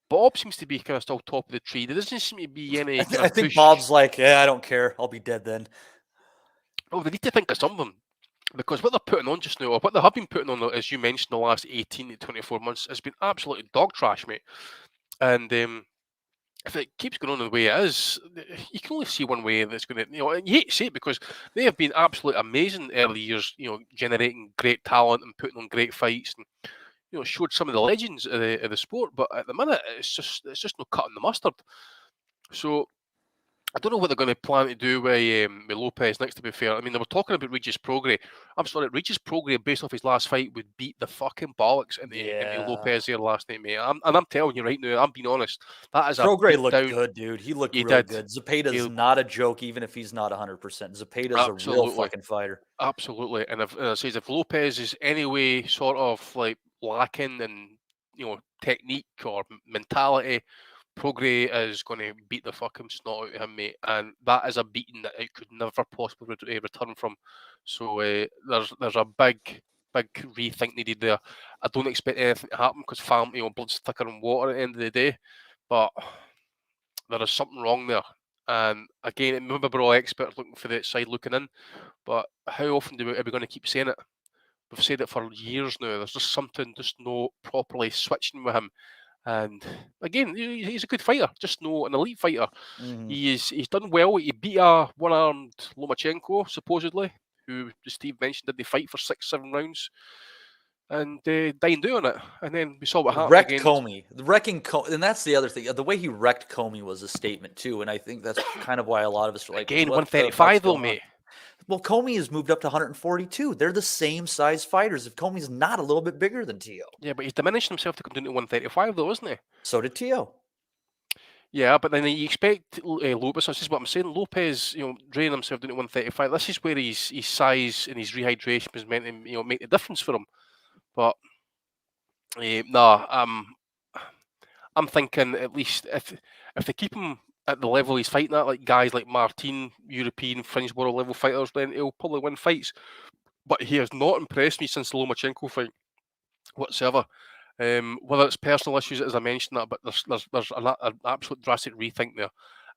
Bob seems to be kind of still top of the tree. There doesn't seem to be any. I think Bob's like, yeah, I don't care. I'll be dead then. Oh, they need to think of something, because what they're putting on just now, or what they have been putting on, as you mentioned, the last 18 to 24 months, has been absolutely dog trash, mate. And if it keeps going on the way it is, you can only see one way that's going to, and you hate to say it because they have been absolutely amazing early years, generating great talent and putting on great fights, and showed some of the legends of the sport. But at the minute, it's just no cutting the mustard. So I don't know what they're going to plan to do with Lopez next, to be fair. I mean, they were talking about Regis Prograis. I'm sorry, Regis Prograis, based off his last fight, would beat the fucking bollocks into Lopez here last night, mate. And I'm telling you right now, I'm being honest. That is Prograis looked good, dude. He looked really good. Zepeda's not a joke, even if he's not 100%. Zepeda's a real fucking fighter. Absolutely. And if Lopez is anyway sort of like lacking in, technique or mentality, Prograis is going to beat the fucking snot out of him, mate, and that is a beating that it could never possibly return from. So there's a big rethink needed there. I don't expect anything to happen because blood's thicker than water at the end of the day, but there is something wrong there. And again, maybe we're all experts looking for the outside looking in, but how often are we going to keep saying it? We've said it for years now. There's just something just not properly switching with him. And again, he's a good fighter, just no an elite fighter. Mm-hmm. He's done well. He beat a one-armed Lomachenko, supposedly, who Steve mentioned did they fight for 6-7 rounds, and dined out on it. And then we saw what happened. Wrecked Comey. And that's the other thing. The way he wrecked Comey was a statement too, and I think that's kind of why a lot of us are like, again, 135 though, mate. Well, Comey has moved up to 142. They're the same size fighters. If Comey's not a little bit bigger than Teo. Yeah, but he's diminished himself to come down to 135 though, isn't he? So did Teo. Yeah, but then you expect Lopez, this is what I'm saying, Lopez, draining himself down to 135. This is where his size and his rehydration was meant to, make the difference for him. But, I'm thinking at least if they keep him at the level he's fighting at, like guys like Martin, European, French world level fighters, then he'll probably win fights. But he has not impressed me since the Lomachenko fight whatsoever. Whether it's personal issues, as I mentioned that, but there's an absolute drastic rethink there.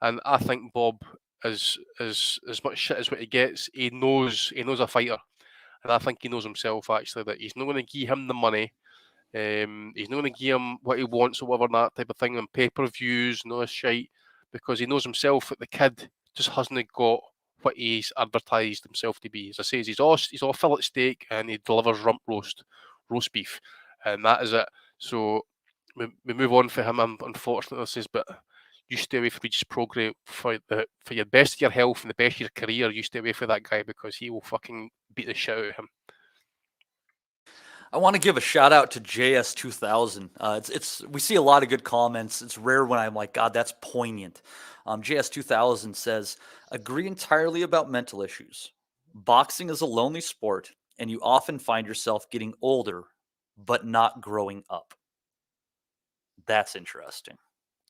And I think Bob is as much shit as what he gets. He knows a fighter. And I think he knows himself actually that he's not going to give him the money. He's not going to give him what he wants or whatever, that type of thing, and pay-per-views and all this shite. Because he knows himself that the kid just hasn't got what he's advertised himself to be. As I say, he's all fillet steak and he delivers rump roast beef, and that is it. So we move on for him. Unfortunately, this is, but you stay away from Regis Prograis for your best of your health and the best of your career. You stay away from that guy because he will fucking beat the shit out of him. I want to give a shout out to JS2000. We see a lot of good comments. It's rare when I'm like, God, that's poignant. JS2000 says, agree entirely about mental issues. Boxing is a lonely sport. and you often find yourself getting older, but not growing up. That's interesting.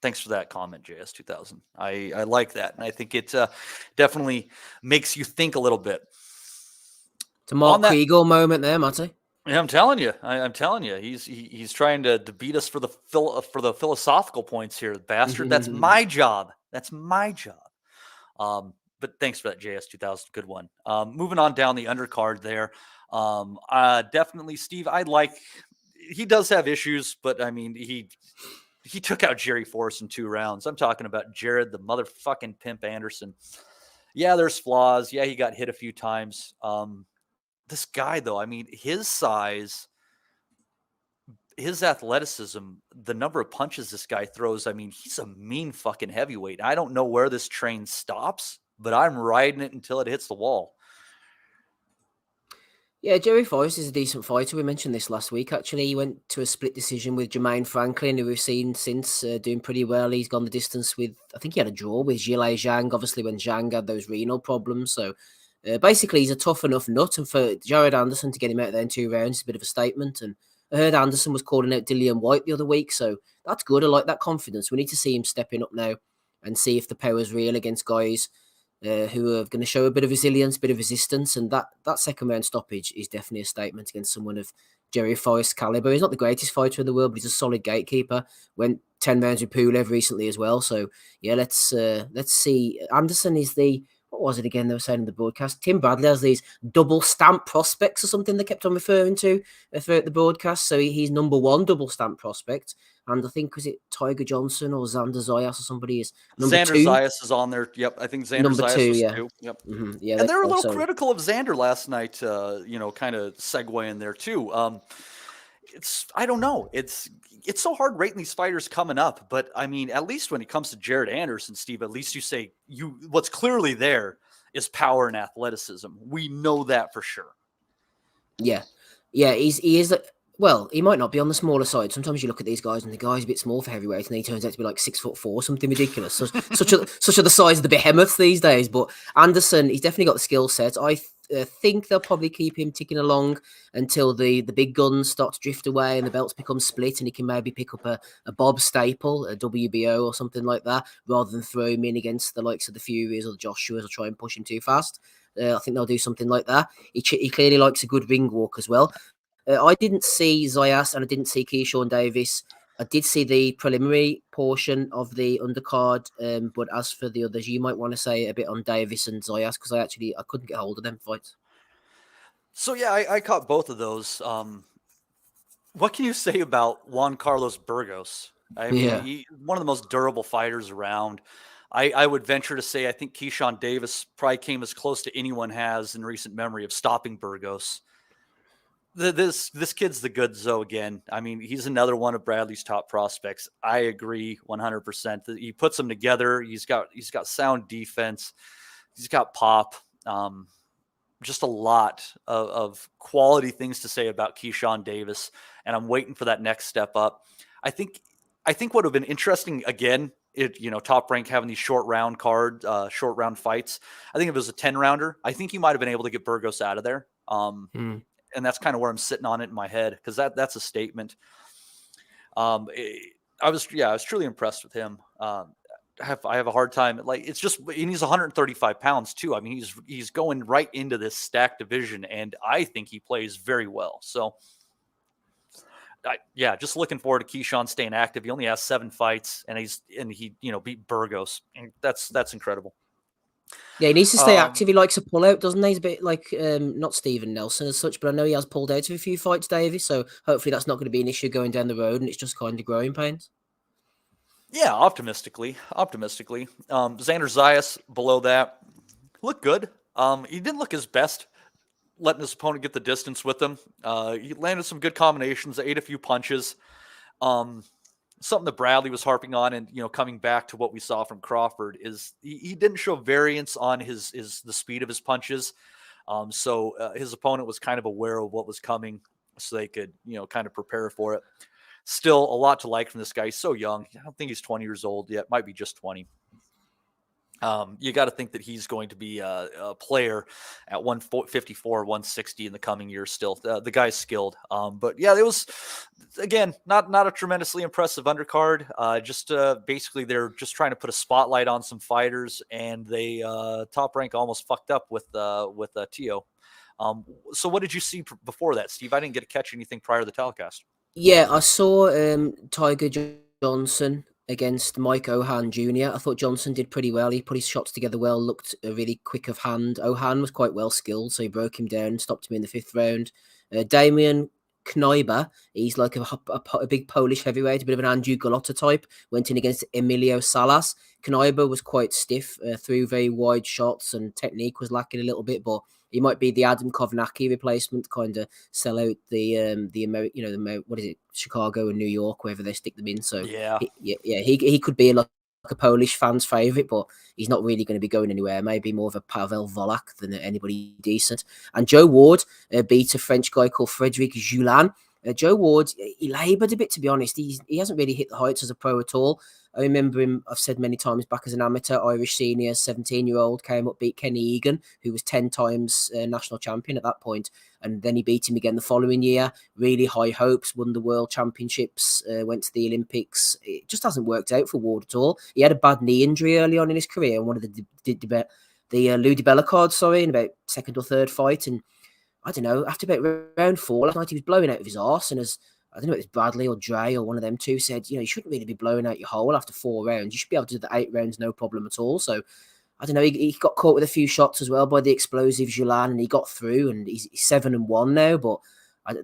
Thanks for that comment, JS2000. I like that, and I think it definitely makes you think a little bit. It's a Mark Kriegel moment there, Matty. Yeah, I'm telling you. I'm telling you. He's trying to beat us for the philosophical points here, bastard. That's my job. That's my job. But thanks for that, JS2000. Good one. Moving on down the undercard there. Definitely, Steve. He does have issues, but I mean, he took out Jerry Forrest in 2 rounds. I'm talking about Jared, the motherfucking pimp Anderson. Yeah, there's flaws. Yeah, he got hit a few times. This guy, though, I mean, his size, his athleticism, the number of punches this guy throws, I mean, he's a mean fucking heavyweight. I don't know where this train stops, but I'm riding it until it hits the wall. Yeah, Jerry Forrest is a decent fighter. We mentioned this last week, actually. He went to a split decision with Jermaine Franklin, who we've seen since doing pretty well. He's gone the distance with, I think he had a draw with Gilles Zhang, obviously, when Zhang had those renal problems. So basically, he's a tough enough nut. And for Jared Anderson to get him out there in 2 rounds is a bit of a statement. And I heard Anderson was calling out Dillian White the other week. So that's good. I like that confidence. We need to see him stepping up now and see if the power's real against guys who are going to show a bit of resilience, a bit of resistance, and that second round stoppage is definitely a statement against someone of Jerry Forrest's caliber. He's not the greatest fighter in the world, but he's a solid gatekeeper. Went 10 rounds with Pulev recently as well. So yeah, let's see. Anderson is what was it again they were saying in the broadcast? Tim Bradley has these double stamp prospects or something they kept on referring to throughout the broadcast. So he's number 1 double stamp prospect. And I think, was it Tiger Johnson or Xander Zayas or somebody is number Xander 2? Zayas is on there. Yep, I think Xander number Zayas 2, was yeah. 2. Yep. Mm-hmm. Yeah, and they were a little critical of Xander last night, kind of segue in there too. I don't know. It's so hard rating these fighters coming up, but I mean, at least when it comes to Jared Anderson, Steve, at least you say what's clearly there is power and athleticism. We know that for sure. Yeah. He is. Well, he might not be on the smaller side. Sometimes you look at these guys and the guy's a bit small for heavyweight, and he turns out to be like 6'4", something ridiculous. Such are the size of the behemoths these days. But Anderson, he's definitely got the skill set. I think they'll probably keep him ticking along until the big guns start to drift away and the belts become split, and he can maybe pick up a Bob Staple, a WBO or something like that, rather than throw him in against the likes of the Furies or the Joshuas or try and push him too fast. I think they'll do something like that. He clearly likes a good ring walk as well. I didn't see Zayas and I didn't see Keyshawn Davis. I did see the preliminary portion of the undercard, but as for the others, you might want to say a bit on Davis and Zayas because I couldn't get hold of them fights. So yeah, I caught both of those. What can you say about Juan Carlos Burgos? I mean, he's one of the most durable fighters around. I would venture to say I think Keyshawn Davis probably came as close to anyone has in recent memory of stopping Burgos. This kid's the goodzo again. I mean, he's another one of Bradley's top prospects. I agree 100%. He puts them together. He's got sound defense. He's got pop. Just a lot of quality things to say about Keyshawn Davis, and I'm waiting for that next step up. I think what would have been interesting again, Top Rank having these short round fights. I think if it was a 10-rounder, I think you might have been able to get Burgos out of there. And that's kind of where I'm sitting on it in my head because that's a statement. I was truly impressed with him. I have a hard time. It's just, and he's 135 pounds too. I mean, he's going right into this stacked division, and I think he plays very well. So, just looking forward to Keyshawn staying active. He only has 7 fights, and he beat Burgos, and that's incredible. Yeah, he needs to stay active. He likes a pull out, doesn't he? He's a bit like not Steven Nelson as such, but I know he has pulled out of a few fights, Davey. So hopefully that's not going to be an issue going down the road, and it's just kind of growing pains. Yeah, optimistically. Xander Zayas below that looked good. He didn't look his best, letting his opponent get the distance with him. He landed some good combinations, ate a few punches. Something that Bradley was harping on, and coming back to what we saw from Crawford, is he didn't show variance on the speed of his punches. So his opponent was kind of aware of what was coming, so they could kind of prepare for it. Still a lot to like from this guy. He's so young. I don't think he's 20 years old yet. Might be just 20. You got to think that he's going to be a player at 154, 160 in the coming years still. The guy's skilled. But yeah, it was, again, not a tremendously impressive undercard. Just basically they're just trying to put a spotlight on some fighters, and they Top Rank almost fucked up with Teo. So what did you see before that, Steve? I didn't get to catch anything prior to the telecast. Yeah, I saw Tiger Johnson against Mike Ohan Jr. I thought Johnson did pretty well. He put his shots together well, looked really quick of hand. Ohan was quite well skilled, so he broke him down, stopped him in the 5th round. Damian Kneiber, he's like a big Polish heavyweight, a bit of an Andrew Galotta type, went in against Emilio Salas. Kneiber was quite stiff, threw very wide shots, and technique was lacking a little bit, but he might be the Adam Kovnacki replacement, kind of sell out the American, what is it, Chicago and New York, wherever they stick them in. So yeah, he could be like a Polish fan's favorite, but he's not really going to be going anywhere. Maybe more of a Pavel Volak than anybody decent. And Joe Ward beat a French guy called Frederic Julan. Joe Ward, he laboured a bit, to be honest. He hasn't really hit the heights as a pro at all. I remember him, I've said many times, back as an amateur, Irish senior, 17-year-old, came up, beat Kenny Egan, who was 10 times national champion at that point. And then he beat him again the following year. Really high hopes, won the World Championships, went to the Olympics. It just hasn't worked out for Ward at all. He had a bad knee injury early on in his career, and one of the Lou DiBella cards, in about 2nd or 3rd fight. And I don't know, after about round 4 last night, he was blowing out of his arse, and as I don't know if it was Bradley or Dre or one of them two said, you shouldn't really be blowing out your hole after 4 rounds. You should be able to do the 8 rounds, no problem at all. So, I don't know, he got caught with a few shots as well by the explosive Julan, and he got through, and he's 7-1 now, but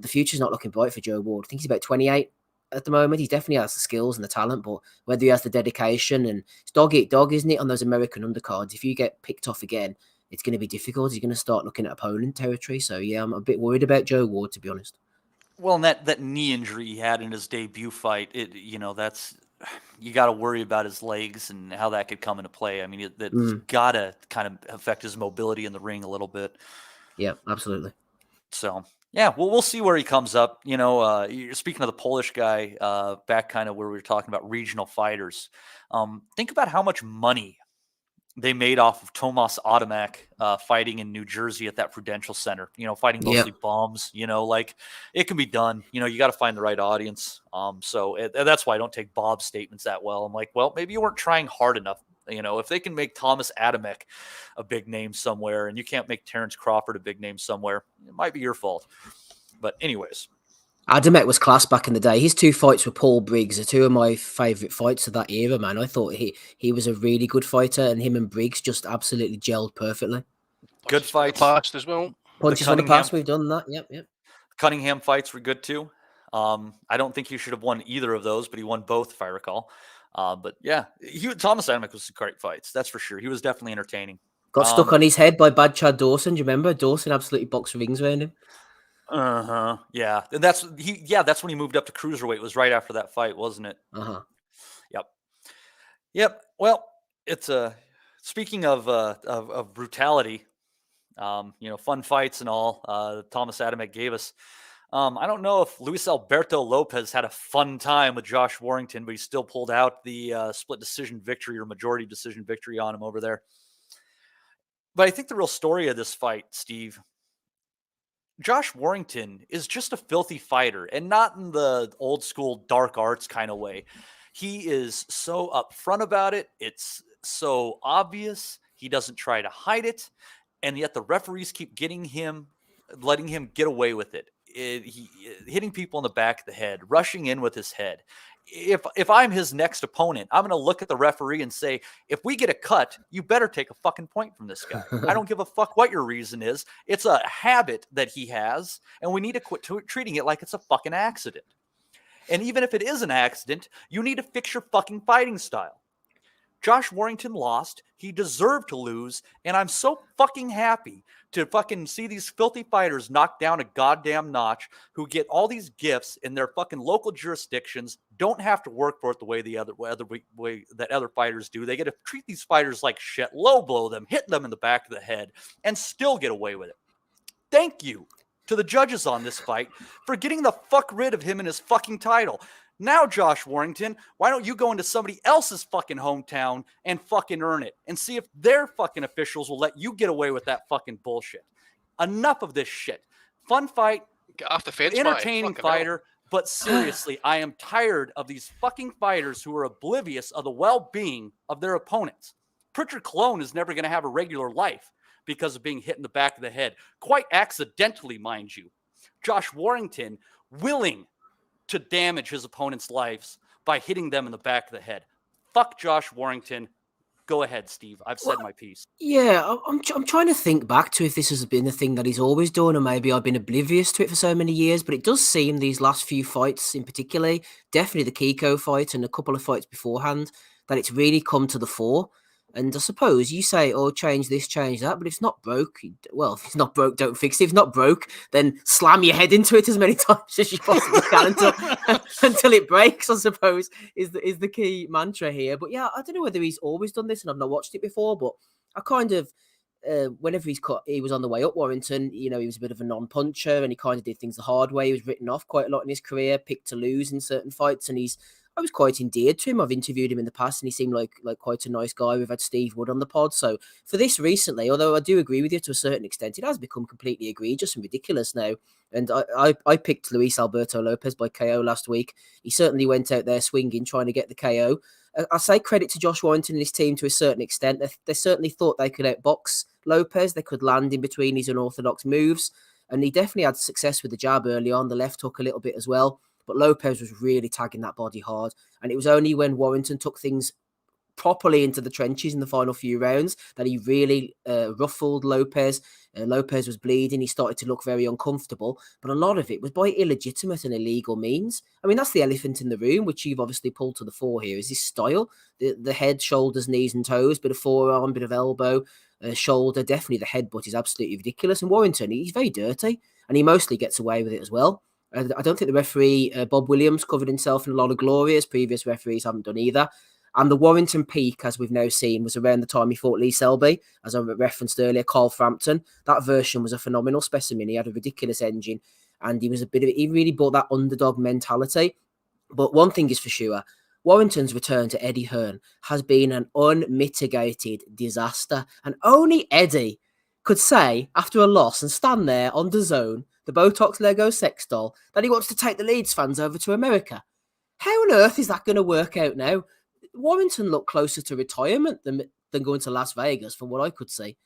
the future's not looking bright for Joe Ward. I think he's about 28 at the moment. He definitely has the skills and the talent, but whether he has the dedication, and it's dog eat dog, isn't it, on those American undercards? If you get picked off again, it's going to be difficult. He's going to start looking at opponent territory. So, yeah, I'm a bit worried about Joe Ward, to be honest. Well, and that knee injury he had in his debut fight, that's, you got to worry about his legs and how that could come into play. I mean, that's got to kind of affect his mobility in the ring a little bit. Yeah, absolutely. So, yeah, well, we'll see where he comes up. You're speaking of the Polish guy, back kind of where we were talking about regional fighters. Think about how much money they made off of Tomas Adamek fighting in New Jersey at that Prudential Center, fighting mostly bums, like it can be done. You got to find the right audience. So that's why I don't take Bob's statements that well. I'm like, well, maybe you weren't trying hard enough. If they can make Thomas Adamek a big name somewhere and you can't make Terence Crawford a big name somewhere, it might be your fault. But anyways. Adamek was class back in the day. His 2 fights with Paul Briggs are 2 of my favourite fights of that era, man. I thought he was a really good fighter, and him and Briggs just absolutely gelled perfectly. Good fights. Past as well. Punches on the past, we've done that. Yep. Cunningham fights were good too. I don't think he should have won either of those, but he won both, if I recall. But yeah, Thomas Adamek was great fights. That's for sure. He was definitely entertaining. Got stuck on his head by Bad Chad Dawson. Do you remember? Dawson absolutely boxed rings around him. Yeah. And that's when he moved up to cruiserweight. It was right after that fight, wasn't it? Yep. Well, it's speaking of brutality, fun fights and all, Thomas Adamek gave us. I don't know if Luis Alberto Lopez had a fun time with Josh Warrington, but he still pulled out the split decision victory or majority decision victory on him over there. But I think the real story of this fight, Steve, Josh Warrington is just a filthy fighter, and not in the old school dark arts kind of way. He is so upfront about it. It's so obvious. He doesn't try to hide it. And yet the referees keep letting him get away with it. Hitting people in the back of the head, rushing in with his head. If I'm his next opponent, I'm going to look at the referee and say, if we get a cut, you better take a fucking point from this guy. I don't give a fuck what your reason is. It's a habit that he has, and we need to quit treating it like it's a fucking accident. And even if it is an accident, you need to fix your fucking fighting style. Josh Warrington lost. He deserved to lose. And I'm so fucking happy to fucking see these filthy fighters knock down a goddamn notch who get all these gifts in their fucking local jurisdictions, don't have to work for it the way way that other fighters do. They get to treat these fighters like shit, low blow them, hit them in the back of the head, and still get away with it. Thank you to the judges on this fight for getting the fuck rid of him and his fucking title. Now, Josh Warrington, why don't you go into somebody else's fucking hometown and fucking earn it and see if their fucking officials will let you get away with that fucking bullshit. Enough of this shit. Fun fight, Get off the fence, entertaining Fucking hell. fighter, but seriously, I am tired of these fucking fighters who are oblivious of the well-being of their opponents. Pritchard Colon is never going to have a regular life because of being hit in the back of the head, quite accidentally, mind you. Josh Warrington willing to damage his opponent's lives by hitting them in the back of the head. Fuck Josh Warrington. Go ahead, Steve. I've said my piece. Yeah, I'm trying to think back to if this has been the thing that he's always done, or maybe I've been oblivious to it for so many years. But it does seem these last few fights, in particular, definitely the Kiko fight and a couple of fights beforehand, that it's really come to the fore. And I suppose you say, "Oh, change this, change that," but if it's not broke, well, if it's not broke, don't fix it. If it's not broke, then slam your head into it as many times as you possibly can until it breaks, I suppose, is the key mantra here. But yeah, I don't know whether he's always done this, and I've not watched it before, but I kind of, whenever he was on the way up Warrington, he was a bit of a non-puncher, and he kind of did things the hard way. He was written off quite a lot in his career, picked to lose in certain fights, and I was quite endeared to him. I've interviewed him in the past, and he seemed like quite a nice guy. We've had Steve Wood on the pod. So for this recently, although I do agree with you to a certain extent, it has become completely egregious and ridiculous now. And I picked Luis Alberto Lopez by KO last week. He certainly went out there swinging, trying to get the KO. I say credit to Josh Warrington and his team to a certain extent. They certainly thought they could outbox Lopez. They could land in between his unorthodox moves. And he definitely had success with the jab early on, the left hook a little bit as well. But Lopez was really tagging that body hard. And it was only when Warrington took things properly into the trenches in the final few rounds that he really ruffled Lopez. Lopez was bleeding. He started to look very uncomfortable. But a lot of it was by illegitimate and illegal means. I mean, that's the elephant in the room, which you've obviously pulled to the fore here, is his style. The head, shoulders, knees and toes, bit of forearm, bit of elbow, shoulder. Definitely the headbutt is absolutely ridiculous. And Warrington, he's very dirty. And he mostly gets away with it as well. I don't think the referee, Bob Williams, covered himself in a lot of glory, as previous referees haven't done either. And the Warrington peak, as we've now seen, was around the time he fought Lee Selby, as I referenced earlier, Carl Frampton. That version was a phenomenal specimen. He had a ridiculous engine, and he really brought that underdog mentality. But one thing is for sure, Warrington's return to Eddie Hearn has been an unmitigated disaster. And only Eddie could say, after a loss, and stand there on DAZN, the Botox Lego sex doll, that he wants to take the Leeds fans over to America. How on earth is that going to work out now? Warrington looked closer to retirement than going to Las Vegas, from what I could see.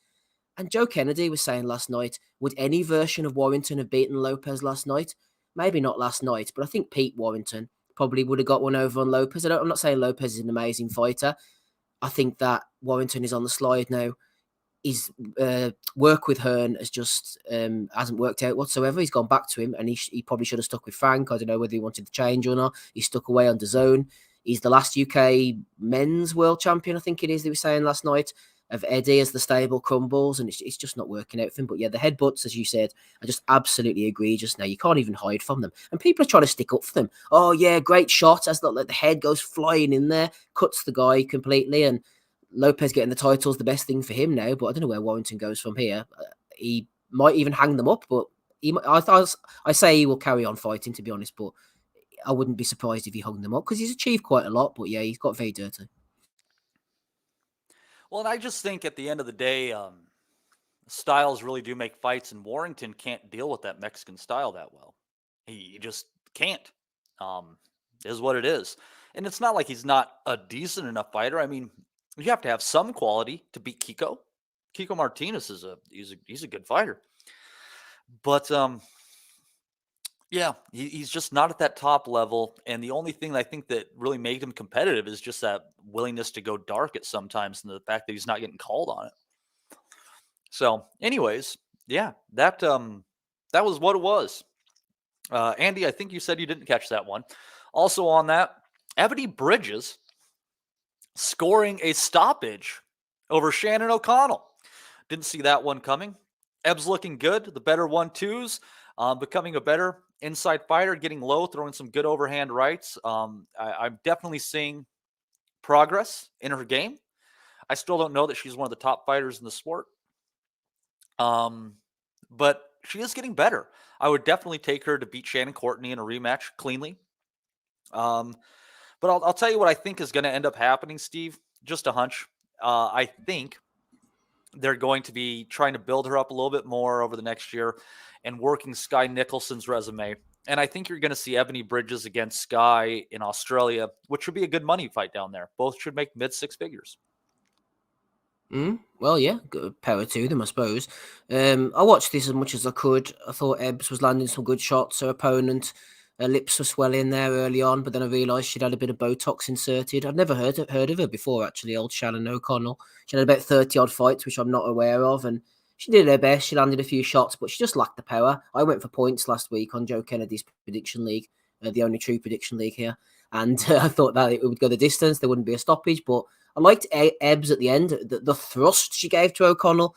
And Joe Kennedy was saying last night, would any version of Warrington have beaten Lopez last night? Maybe not last night, but I think Pete Warrington probably would have got one over on Lopez. I'm not saying Lopez is an amazing fighter. I think that Warrington is on the slide now. His work with Hearn has just hasn't worked out whatsoever. He's gone back to him, and he probably should have stuck with Frank. I don't know whether he wanted to change or not. He stuck away on DAZN. He's the last UK men's world champion, I think it is, they were saying last night, of Eddie as the stable crumbles, and it's just not working out for him. But yeah, the headbutts, as you said, are just absolutely egregious now. You can't even hide from them. And people are trying to stick up for them. Oh yeah, great shot, as the head goes flying in there, cuts the guy completely, and Lopez getting the title is the best thing for him now, but I don't know where Warrington goes from here. He might even hang them up, but I say he will carry on fighting, to be honest, but I wouldn't be surprised if he hung them up, because he's achieved quite a lot, but yeah, he's got very dirty. Well, and I just think at the end of the day, styles really do make fights, and Warrington can't deal with that Mexican style that well. He just can't. Is what it is. And it's not like he's not a decent enough fighter. I mean, you have to have some quality to beat Kiko. Kiko Martinez he's a good fighter. But yeah, he's just not at that top level. And the only thing I think that really made him competitive is just that willingness to go dark at sometimes, and the fact that he's not getting called on it. So anyways, yeah, that was what it was. Andy, I think you said you didn't catch that one. Also on that, Ebony Bridges scoring a stoppage over Shannon O'Connell. Didn't see that one coming. Eb's looking good. The better 1-2s, becoming a better inside fighter, getting low, throwing some good overhand rights. I'm definitely seeing progress in her game. I still don't know that she's one of the top fighters in the sport. But she is getting better. I would definitely take her to beat Shannon Courtney in a rematch cleanly. But I'll tell you what I think is going to end up happening, Steve. Just a hunch. I think they're going to be trying to build her up a little bit more over the next year and working Sky Nicholson's resume. And I think you're going to see Ebony Bridges against Sky in Australia, which would be a good money fight down there. Both should make mid six figures. Well, yeah, good power to them, I suppose. I watched this as much as I could. I thought Ebbs was landing some good shots. Her opponent, her lips were swelling there early on, but then I realised she'd had a bit of Botox inserted. I'd never heard of her before, actually, old Shannon O'Connell. She had about 30-odd fights, which I'm not aware of, and she did her best. She landed a few shots, but she just lacked the power. I went for points last week on Joe Kennedy's prediction league, the only true prediction league here, and I thought that it would go the distance. There wouldn't be a stoppage, but I liked Ebbs at the end. The thrust she gave to O'Connell,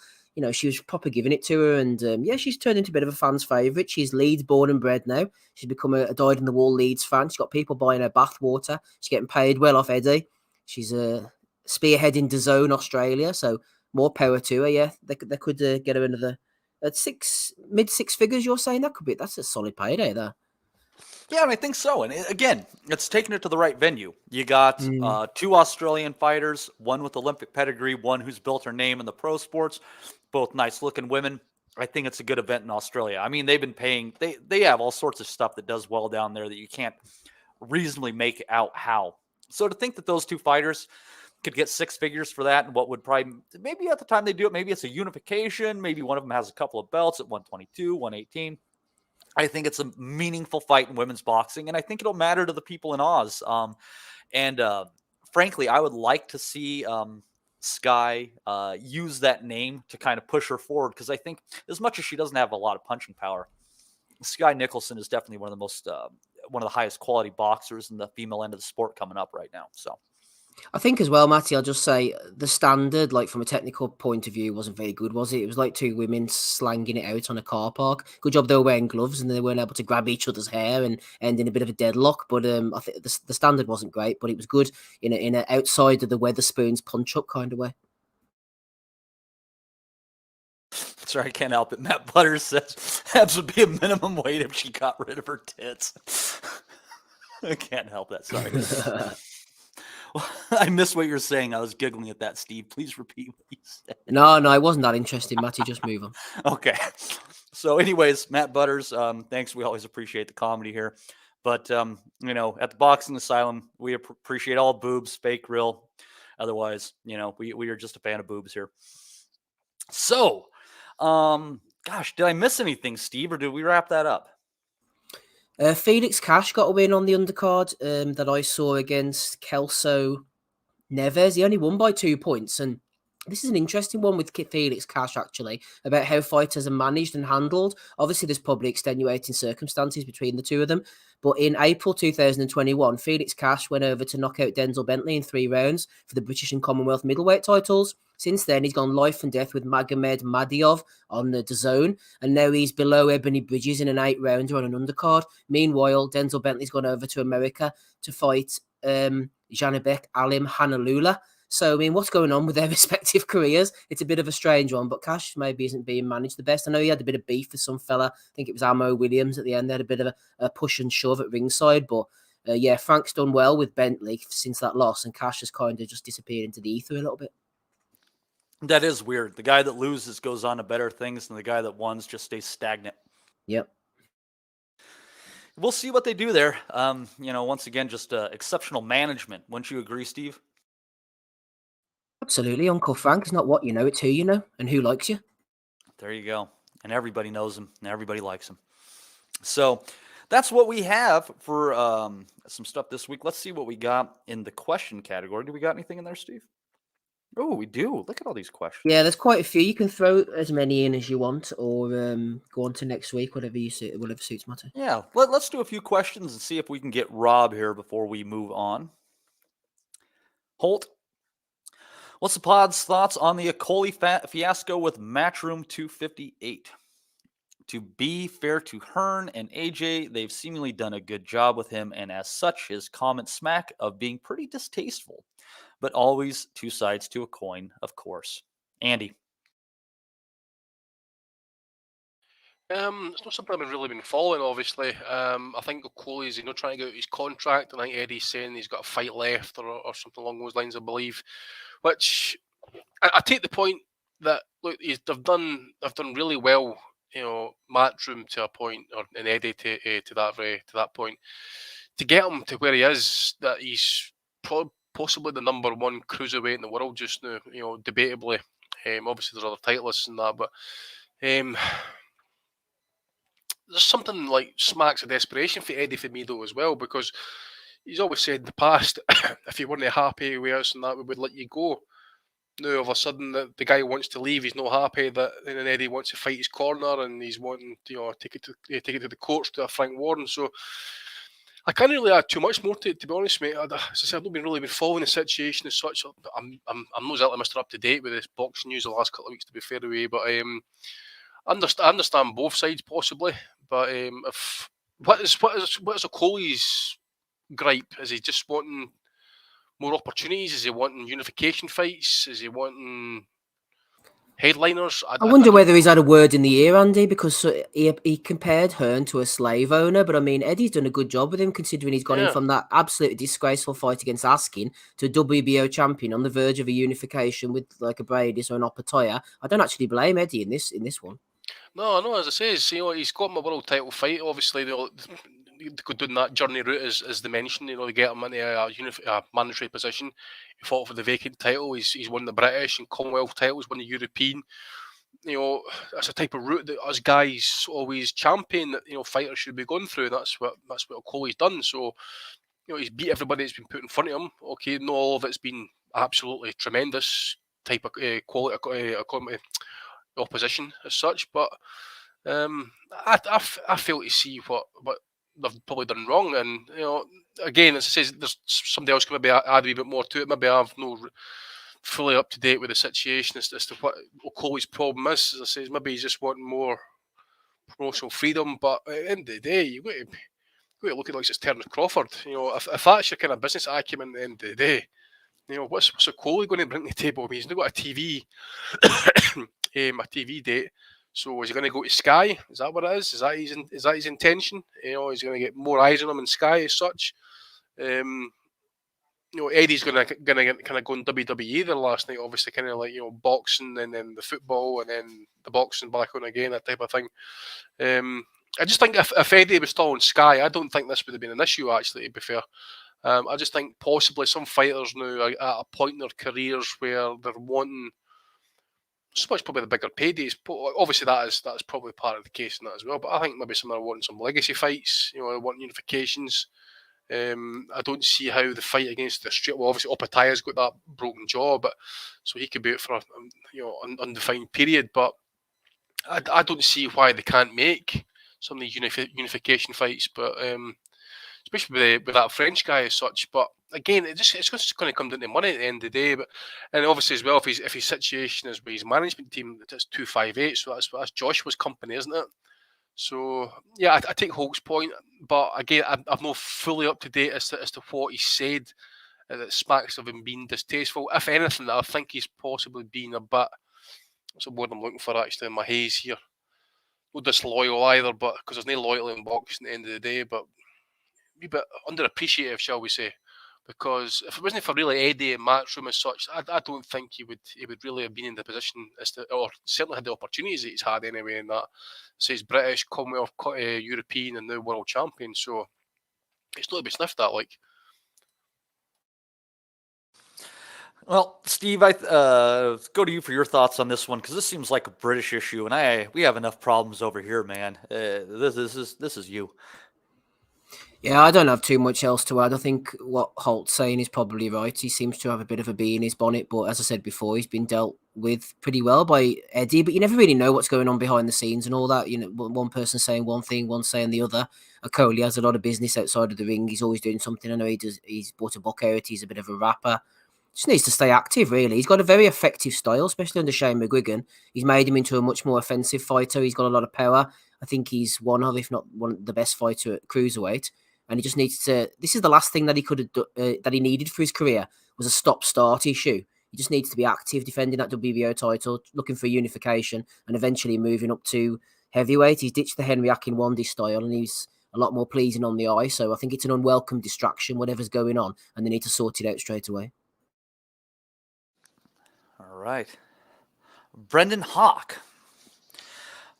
she was proper giving it to her. And she's turned into a bit of a fan's favourite. She's Leeds born and bred now. She's become a dyed-in-the-wool Leeds fan. She's got people buying her bath water. She's getting paid well off Eddie. She's spearheading DAZN Australia. So more power to her. Yeah, they could get her another at mid six figures. You're saying that's a solid payday there. Yeah, and I think so. And again, it's taking it to the right venue. You got 2 Australian fighters, one with Olympic pedigree, one who's built her name in the pro sports, both nice-looking women. I think it's a good event in Australia. I mean, they've been paying – they have all sorts of stuff that does well down there that you can't reasonably make out how. So to think that those 2 fighters could get 6 figures for that and what would probably – maybe at the time they do it, maybe it's a unification. Maybe one of them has a couple of belts at 122, 118. I think it's a meaningful fight in women's boxing, and I think it'll matter to the people in Oz. Frankly, I would like to see Sky use that name to kind of push her forward, because I think as much as she doesn't have a lot of punching power, Sky Nicholson is definitely one of the highest quality boxers in the female end of the sport coming up right now. So I think as well, Matty, I'll just say the standard, like from a technical point of view, wasn't very good, was it? It was like 2 women slanging it out on a car park. Good job they were wearing gloves and they weren't able to grab each other's hair and end in a bit of a deadlock. But I think the standard wasn't great, but it was good in a outside of the Weatherspoons punch-up kind of way. Sorry, I can't help it. Matt Butters says abs would be a minimum weight if she got rid of her tits. I can't help that. Sorry. I missed what you're saying. I was giggling at that, Steve. Please repeat what you said. No, it wasn't that interesting, Matty. Just move on. Okay. So anyways, Matt Butters, thanks. We always appreciate the comedy here. But, at the Boxing Asylum, we appreciate all boobs, fake, real. Otherwise, we are just a fan of boobs here. So, did I miss anything, Steve, or did we wrap that up? Felix Cash got a win on the undercard that I saw against Kelso Neves. He only won by 2 points. And this is an interesting one with Felix Cash, actually, about how fighters are managed and handled. Obviously, there's probably extenuating circumstances between the two of them. But in April 2021, Felix Cash went over to knock out Denzel Bentley in 3 rounds for the British and Commonwealth middleweight titles. Since then, he's gone life and death with Magomed Madiov on the DAZN, and now he's below Ebony Bridges in an 8-rounder on an undercard. Meanwhile, Denzel Bentley's gone over to America to fight Janibek Alim Hanalula. So, I mean, what's going on with their respective careers? It's a bit of a strange one, but Cash maybe isn't being managed the best. I know he had a bit of beef with some fella. I think it was Amo Williams at the end. They had a bit of a push and shove at ringside, but Frank's done well with Bentley since that loss, and Cash has kind of just disappeared into the ether a little bit. That is weird. The guy that loses goes on to better things, and the guy that wins just stays stagnant. Yep. We'll see what they do there. Once again, just exceptional management. Wouldn't you agree, Steve? Absolutely. Uncle Frank is not what you know, it's who you know and who likes you. There you go. And everybody knows him and everybody likes him. So that's what we have for some stuff this week. Let's see what we got in the question category. Do we got anything in there, Steve? Oh, we do. Look at all these questions. Yeah, there's quite a few. You can throw as many in as you want, or go on to next week, whatever suits Matty. Yeah, let's do a few questions and see if we can get Rob here before we move on. Holt, what's the pod's thoughts on the Akoli fiasco with Matchroom 258? To be fair to Hearn and AJ, they've seemingly done a good job with him, and as such, his comments smack of being pretty distasteful. But always 2 sides to a coin, of course. Andy. It's not something I've really been following, obviously. I think Okolie's, trying to get out his contract, and I think Eddie's saying he's got a fight left or something along those lines, I believe. Which I take the point that look, they've done really well, Matchroom to a point, and Eddie to that point, to get him to where he is. That he's possibly the number one cruiserweight in the world just now. Debatably. Obviously, there's other titleists and that, but there's something like smacks of desperation for Eddie for me though as well, because he's always said in the past, if you weren't happy with us and that, we would let you go. Now all of a sudden the guy wants to leave, he's not happy that, and Eddie wants to fight his corner, and he's wanting take it to the courts to a Frank Warren. So I can't really add too much more to it, to be honest, mate. As I said, I've not been following the situation as such. I'm not exactly Mr. Up to date with this boxing news the last couple of weeks, to be fair away, but I understand both sides possibly. But what is Okolie's gripe? Is he just wanting more opportunities? Is he wanting unification fights? Is he wanting headliners? I wonder whether he's had a word in the ear, Andy, because he compared Hearn to a slave owner. But I mean, Eddie's done a good job with him, considering he's gone in from that absolutely disgraceful fight against Askin to a WBO champion on the verge of a unification with like a Bradis or an Opatoya. I don't actually blame Eddie in this one. No, as I say, he's got him a world title fight. Obviously, they go down that journey route as they mentioned. They get him into a mandatory position. He fought for the vacant title. He's won the British and Commonwealth titles, won the European. That's a type of route that us guys always champion that fighters should be going through. And that's what Okolie's done. So he's beat everybody that's been put in front of him. Okay, not all of it's been absolutely tremendous type of quality opposition as such, but I fail to see what they've probably done wrong. And again, as I say, there's somebody else can maybe add a wee bit more to it. Maybe I'm not fully up to date with the situation as to what Okolie's problem is. As I say, maybe he's just wanting more promotional freedom. But at the end of the day, you got to look at like it's Terence Crawford. If that's your kind of business acumen at the end of the day, what's Okolie going to bring to the table? I mean, he's not got a TV. A TV date, so is he going to go to Sky? Is that what it is? Is that his intention? He's going to get more eyes on him in Sky as such. Eddie's going to kind of go in WWE there last night, obviously, kind of like boxing and then the football and then the boxing back on again, that type of thing. I just think if Eddie was still on Sky, I don't think this would have been an issue. Actually, to be fair, I just think possibly some fighters now are at a point in their careers where they're wanting. So much probably the bigger paydays. Obviously, that's probably part of the case in that as well. But I think maybe some are wanting some legacy fights. Wanting unifications. I don't see how the fight against the street. Well, obviously, Opataya's got that broken jaw, but so he could be out for an undefined period. But I don't see why they can't make some of these unification fights. But especially with that French guy as such. But again, it's just going to come down to money at the end of the day. But and obviously as well, if his situation is with his management team, it's 258. So that's Joshua's company, isn't it? So yeah, I take Hulk's point, but again, I'm not fully up to date as to what he said. That smacks of him being distasteful. If anything, I think he's possibly been a bit. What's the word I'm looking for actually in my haze here? Not disloyal either, but because there's no loyalty in boxing at the end of the day, but a bit underappreciative, shall we say? Because if it wasn't for really Eddie and Matchroom as such, I don't think he would really have been in the position or certainly had the opportunities that he's had anyway. In that, so he's British, Commonwealth, European, and now world champion. So it's not to be sniffed at, like. Well, Steve, I go to you for your thoughts on this one, because this seems like a British issue, and we have enough problems over here, man. This is you. Yeah, I don't have too much else to add. I think what Holt's saying is probably right. He seems to have a bit of a bee in his bonnet, but as I said before, he's been dealt with pretty well by Eddie, but you never really know what's going on behind the scenes and all that. One person saying one thing, one saying the other. Okolie has a lot of business outside of the ring. He's always doing something. I know he's bought a book out. He's a bit of a rapper. Just needs to stay active, really. He's got a very effective style, especially under Shane McGuigan. He's made him into a much more offensive fighter. He's got a lot of power. I think he's one of, if not one of the best fighter at cruiserweight. And he just needs to. This is the last thing that he could have that he needed for his career was a stop-start issue. He just needs to be active, defending that WBO title, looking for unification, and eventually moving up to heavyweight. He's ditched the Henry Akinwande style, and he's a lot more pleasing on the eye. So I think it's an unwelcome distraction, whatever's going on, and they need to sort it out straight away. All right. Brendan Hawk.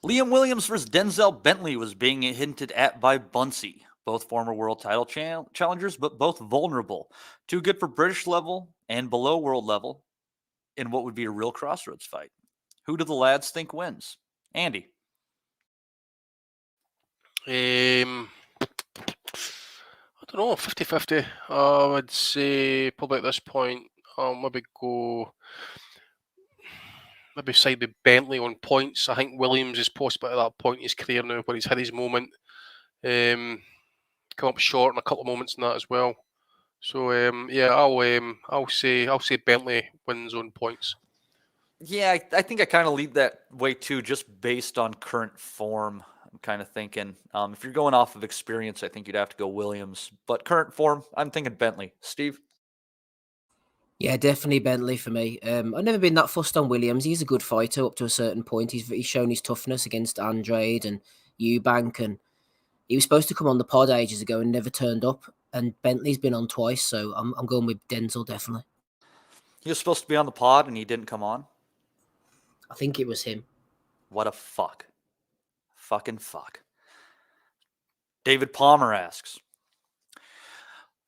Liam Williams versus Denzel Bentley was being hinted at by Bunsey. Both former world title challengers, but both vulnerable. Too good for British level and below world level in what would be a real crossroads fight. Who do the lads think wins? Andy. I don't know, 50-50. I would say probably at this point, I'll maybe side with Bentley on points. I think Williams is possibly at that point in his career now where he's had his moment. Come up short in a couple of moments in that as well. So I'll say Bentley wins on points. Yeah, I think I kind of lead that way too, just based on current form. I'm kind of thinking if you're going off of experience, I think you'd have to go Williams. But current form, I'm thinking Bentley. Steve? Yeah, definitely Bentley for me. I've never been that fussed on Williams. He's a good fighter up to a certain point. He's shown his toughness against Andrade and Eubank, and he was supposed to come on the pod ages ago and never turned up. And Bentley's been on twice, so I'm going with Denzel, definitely. He was supposed to be on the pod and he didn't come on? I think it was him. What a fuck. Fucking fuck. David Palmer asks,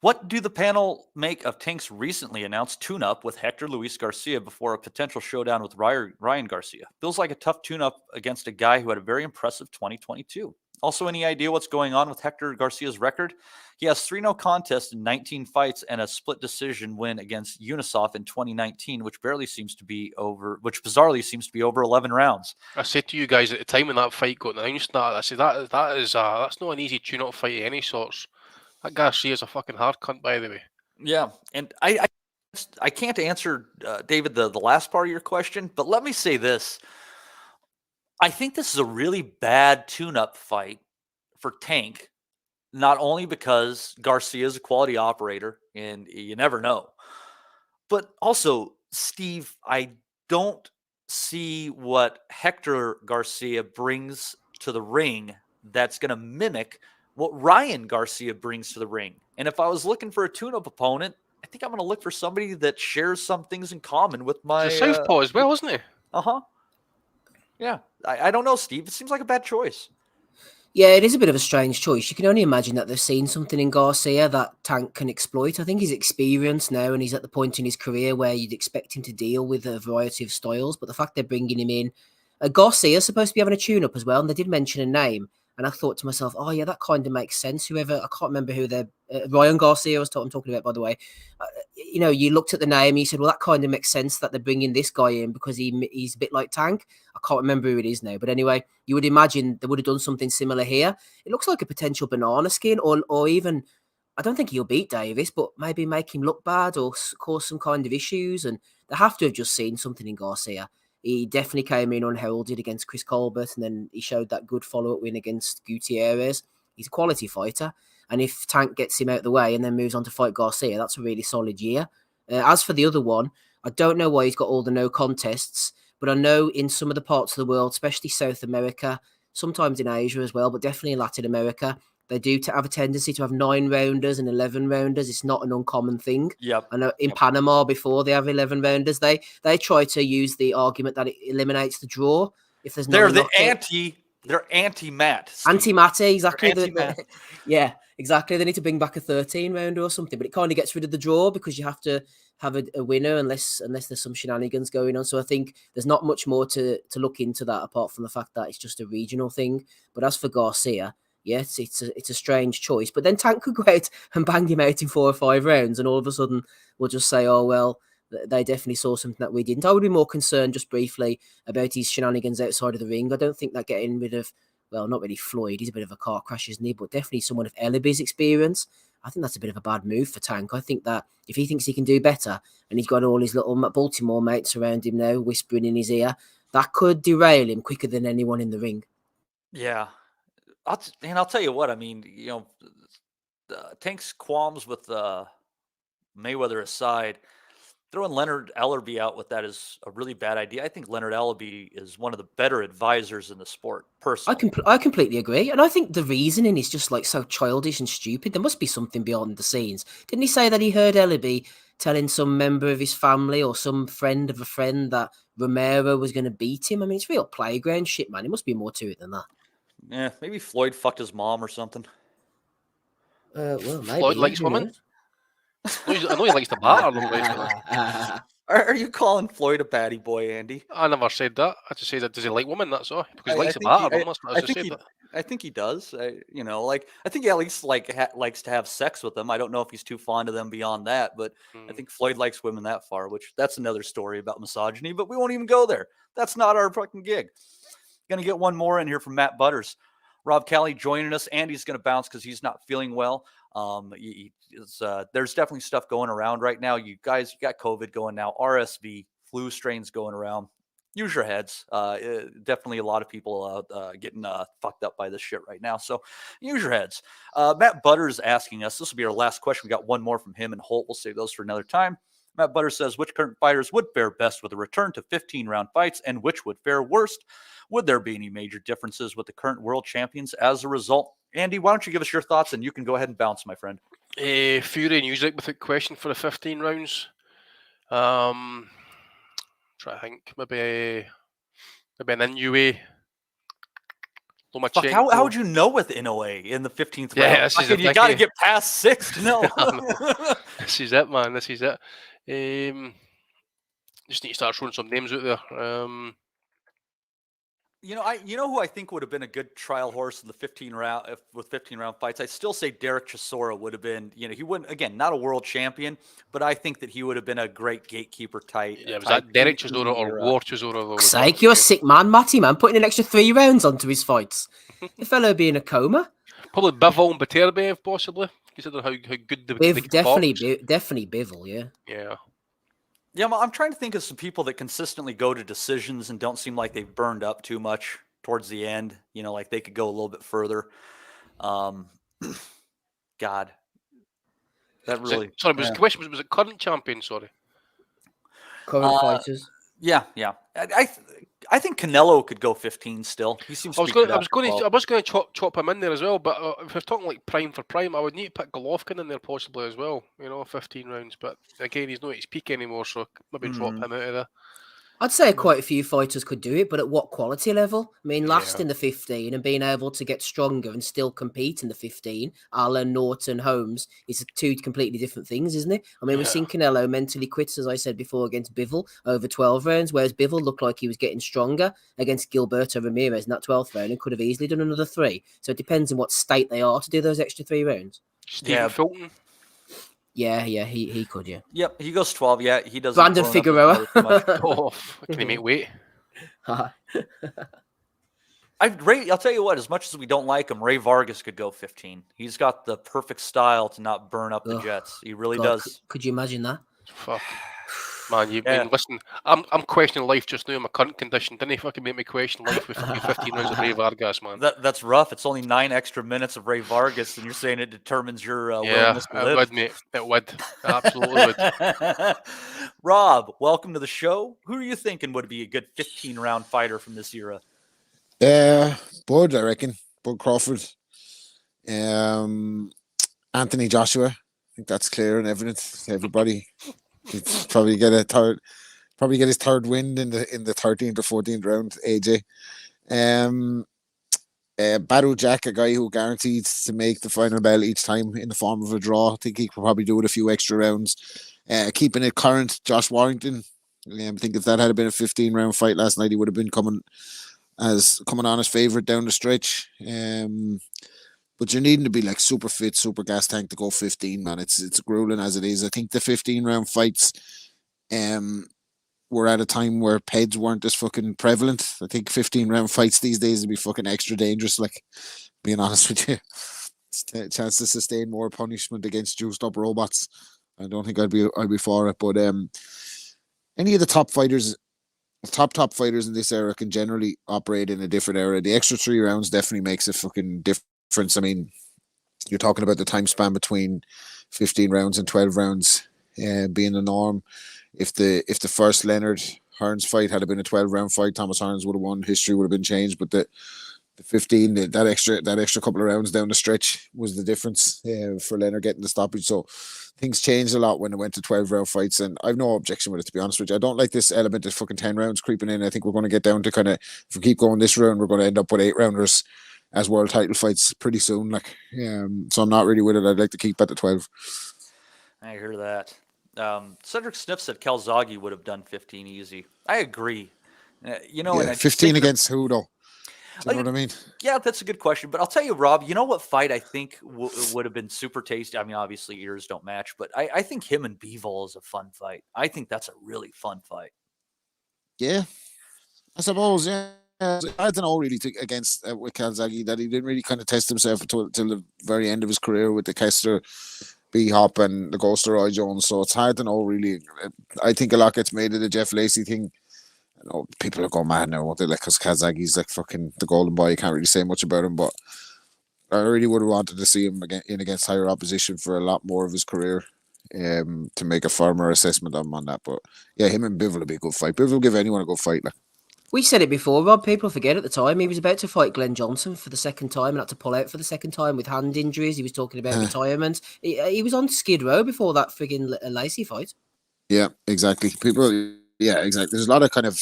what do the panel make of Tank's recently announced tune-up with Hector Luis Garcia before a potential showdown with Ryan Garcia? Feels like a tough tune-up against a guy who had a very impressive 2022. Also, any idea what's going on with Hector Garcia's record? He has 3-0 contests in 19 fights and a split decision win against Unisov in 2019, which bizarrely seems to be over 11 rounds. I said to you guys at the time when that fight got announced, I said that's not an easy tune-up fight of any sorts. That Garcia's a fucking hard cunt, by the way. Yeah, and I can't answer, David, the last part of your question, but let me say this. I think this is a really bad tune-up fight for Tank, not only because Garcia is a quality operator, and you never know, but also, Steve, I don't see what Hector Garcia brings to the ring that's going to mimic what Ryan Garcia brings to the ring. And if I was looking for a tune-up opponent, I think I'm going to look for somebody that shares some things in common with my... He's a southpaw as well, isn't he? Uh-huh. Yeah. I don't know, Steve. It seems like a bad choice. Yeah, it is a bit of a strange choice. You can only imagine that they've seen something in Garcia that Tank can exploit. I think he's experienced now and he's at the point in his career where you'd expect him to deal with a variety of styles. But the fact they're bringing him in... Garcia's supposed to be having a tune-up as well, and they did mention a name. And I thought to myself, oh, yeah, that kind of makes sense. I can't remember who they're... Ryan Garcia I'm talking about, by the way. You looked at the name and you said, well, that kind of makes sense that they're bringing this guy in because he's a bit like Tank. I can't remember who it is now. But anyway, you would imagine they would have done something similar here. It looks like a potential banana skin or even... I don't think he'll beat Davis, but maybe make him look bad or cause some kind of issues. And they have to have just seen something in Garcia. He definitely came in unheralded against Chris Colbert, and then he showed that good follow-up win against Gutierrez. He's a quality fighter, and if Tank gets him out of the way and then moves on to fight Garcia, that's a really solid year. As for the other one, I don't know why he's got all the no contests, but I know in some of the parts of the world, especially South America, sometimes in Asia as well, but definitely in Latin America, they do have a tendency to have 9-rounders and 11-rounders. It's not an uncommon thing. Yep. I know in Panama before they have 11-rounders, they try to use the argument that it eliminates the draw. If there's they're anti-mat. Anti-mat, exactly. Anti-mat. Yeah, exactly. They need to bring back a 13-rounder or something, but it kind of gets rid of the draw because you have to have a winner unless there's some shenanigans going on. So I think there's not much more to look into that apart from the fact that it's just a regional thing. But as for Garcia, yes, it's a strange choice. But then Tank could go out and bang him out in 4 or 5 rounds, and all of a sudden we'll just say, oh, well, they definitely saw something that we didn't. I would be more concerned just briefly about his shenanigans outside of the ring. I don't think that getting rid of, well, not really Floyd, he's a bit of a car crash, isn't he? But definitely someone of Ellaby's experience. I think that's a bit of a bad move for Tank. I think that if he thinks he can do better, and he's got all his little Baltimore mates around him now, whispering in his ear, that could derail him quicker than anyone in the ring. Yeah. I'll tell you what, I mean, Tank's qualms with Mayweather aside, throwing Leonard Ellerby out with that is a really bad idea. I think Leonard Ellerby is one of the better advisors in the sport, personally. I completely agree. And I think the reasoning is just like so childish and stupid. There must be something beyond the scenes. Didn't he say that he heard Ellerby telling some member of his family or some friend of a friend that Romero was going to beat him? I mean, it's real playground shit, man. There must be more to it than that. Yeah, maybe Floyd fucked his mom or something. Well, maybe. Floyd likes women. I know he likes the batter. Are you calling Floyd a batty boy, Andy? I never said that. I just said that does he like women? That's all. Because he likes the batter. I think he does. I think he at least likes to have sex with them. I don't know if he's too fond of them beyond that, but I think Floyd likes women that far, which that's another story about misogyny, but we won't even go there. That's not our fucking gig. Gonna get one more in here from Matt Butters. Rob Kelly joining us. Andy's gonna bounce because he's not feeling well. There's definitely stuff going around right now. You guys, you got COVID going now, RSV, flu strains going around. Use your heads. Definitely a lot of people getting fucked up by this shit right now. So use your heads. Matt Butters asking us, this will be our last question. We got one more from him and Holt. We'll save those for another time. Matt Butters says, which current fighters would fare best with a return to 15-round fights and which would fare worst? Would there be any major differences with the current world champions as a result? Andy, why don't you give us your thoughts and you can go ahead and bounce, my friend. Fury and Usyk without question for the 15 rounds. Try to think. Maybe an Inoue. Fuck, how would you know with Inoue in the 15th round? Yeah, you got to get past 6 to know. This is it, man. This is it. Just need to start throwing some names out there. You know who I think would have been a good trial horse in the 15-round fights. I still say Derek Chisora would have been. He wouldn't, again, not a world champion, but I think that he would have been a great gatekeeper type. Yeah, was that Derek Chisora or War Chisora? Sake, you're a sick man, Matty, man, putting an extra 3 rounds onto his fights. The fellow be in a coma. Probably Bivol and Baterbev, possibly. Consider how good they definitely Bivol, yeah. Yeah. Yeah, I'm trying to think of some people that consistently go to decisions and don't seem like they've burned up too much towards the end. Like they could go a little bit further. God, that really. The question was it current champion? Sorry, current fighters. Yeah. I think Canelo could go 15 still. He seems. I was going to chop him in there as well, but if we're talking like prime for prime, I would need to put Golovkin in there possibly as well. 15 rounds, but again, he's not at his peak anymore, so maybe drop him out of there. I'd say quite a few fighters could do it, but at what quality level? I mean, last in the 15 and being able to get stronger and still compete in the 15, Allen, Norton, Holmes, is 2 completely different things, isn't it? I mean, we've seen Canelo mentally quit, as I said before, against Bivol over 12 rounds, whereas Bivol looked like he was getting stronger against Gilberto Ramirez in that 12th round and could have easily done another 3. So it depends on what state they are to do those extra 3 rounds. Stephen Fulton. Yeah, he could, yeah. Yep, he goes 12. Yeah, he doesn't. Brandon Figueroa. Can he make weight? I'll tell you what. As much as we don't like him, Ray Vargas could go 15. He's got the perfect style to not burn up the Jets. He really does. Could you imagine that? Fuck. Man, listen, I'm questioning life just now in my current condition. Didn't he fucking make me question life with 15 rounds of Ray Vargas, man? That's rough. It's only 9 extra minutes of Ray Vargas, and you're saying it determines your willingness to live. It would, mate. It would. Absolutely would. Rob, welcome to the show. Who are you thinking would be a good 15-round fighter from this era? Bud, I reckon. Bud Crawford. Anthony Joshua. I think that's clear and evident to everybody. He'd probably get his third win in the 13th or 14th round. AJ, Badu Jack, a guy who guaranteed to make the final bell each time in the form of a draw. I think he could probably do it a few extra rounds. Keeping it current, Josh Warrington. I think if that had been a 15-round fight last night, he would have been coming on as favourite down the stretch. But you're needing to be like super fit, super gas tank to go 15, man. It's grueling as it is. I think the 15-round fights were at a time where PEDs weren't as fucking prevalent. I think 15-round fights these days would be fucking extra dangerous, like, being honest with you. Chance to sustain more punishment against juiced up robots. I don't think I'd be for it. But any of the top fighters in this era can generally operate in a different era. The extra 3 rounds definitely makes a fucking difference. I mean, you're talking about the time span between 15 rounds and 12 rounds. being the norm. If the first Leonard Hearns fight had been a 12-round fight, Thomas Hearns would have won. History would have been changed. But the 15, that extra couple of rounds down the stretch was the difference for Leonard getting the stoppage. So things changed a lot when it went to 12-round fights, and I've no objection with it, to be honest with you. I don't like this element of fucking 10 rounds creeping in. I think we're going to get down to kind of, if we keep going this round, we're going to end up with 8-rounders as world title fights pretty soon. Like, so I'm not really with it. I'd like to keep at the 12. I hear that. Cedric Sniff said Calzaghe would have done 15 easy. I agree. And I 15 against who though? Do you know what I mean? Yeah, that's a good question. But I'll tell you, Rob, you know what fight I think would have been super tasty? I mean, obviously ears don't match, but I think him and Bivol is a fun fight. I think that's a really fun fight. Yeah, I suppose, yeah. I don't know really against with Calzaghe that he didn't really kind of test himself until the very end of his career with the Kessler, B-Hop and the Ghost of Roy Jones. So it's hard to know really. I think a lot gets made of the Jeff Lacey thing. People are going mad now, won't they? Like, because Calzaghe's like fucking the golden boy. You can't really say much about him, but I really would have wanted to see him against higher opposition for a lot more of his career, to make a firmer assessment on that. But yeah, him and Bivol will be a good fight. Bivol will give anyone a good fight. Like, we said it before, Rob. People forget at the time he was about to fight Glenn Johnson for the second time and had to pull out for the second time with hand injuries. He was talking about retirement. He was on Skid Row before that frigging Lacey fight. Yeah, exactly. Yeah, exactly. There's a lot of kind of,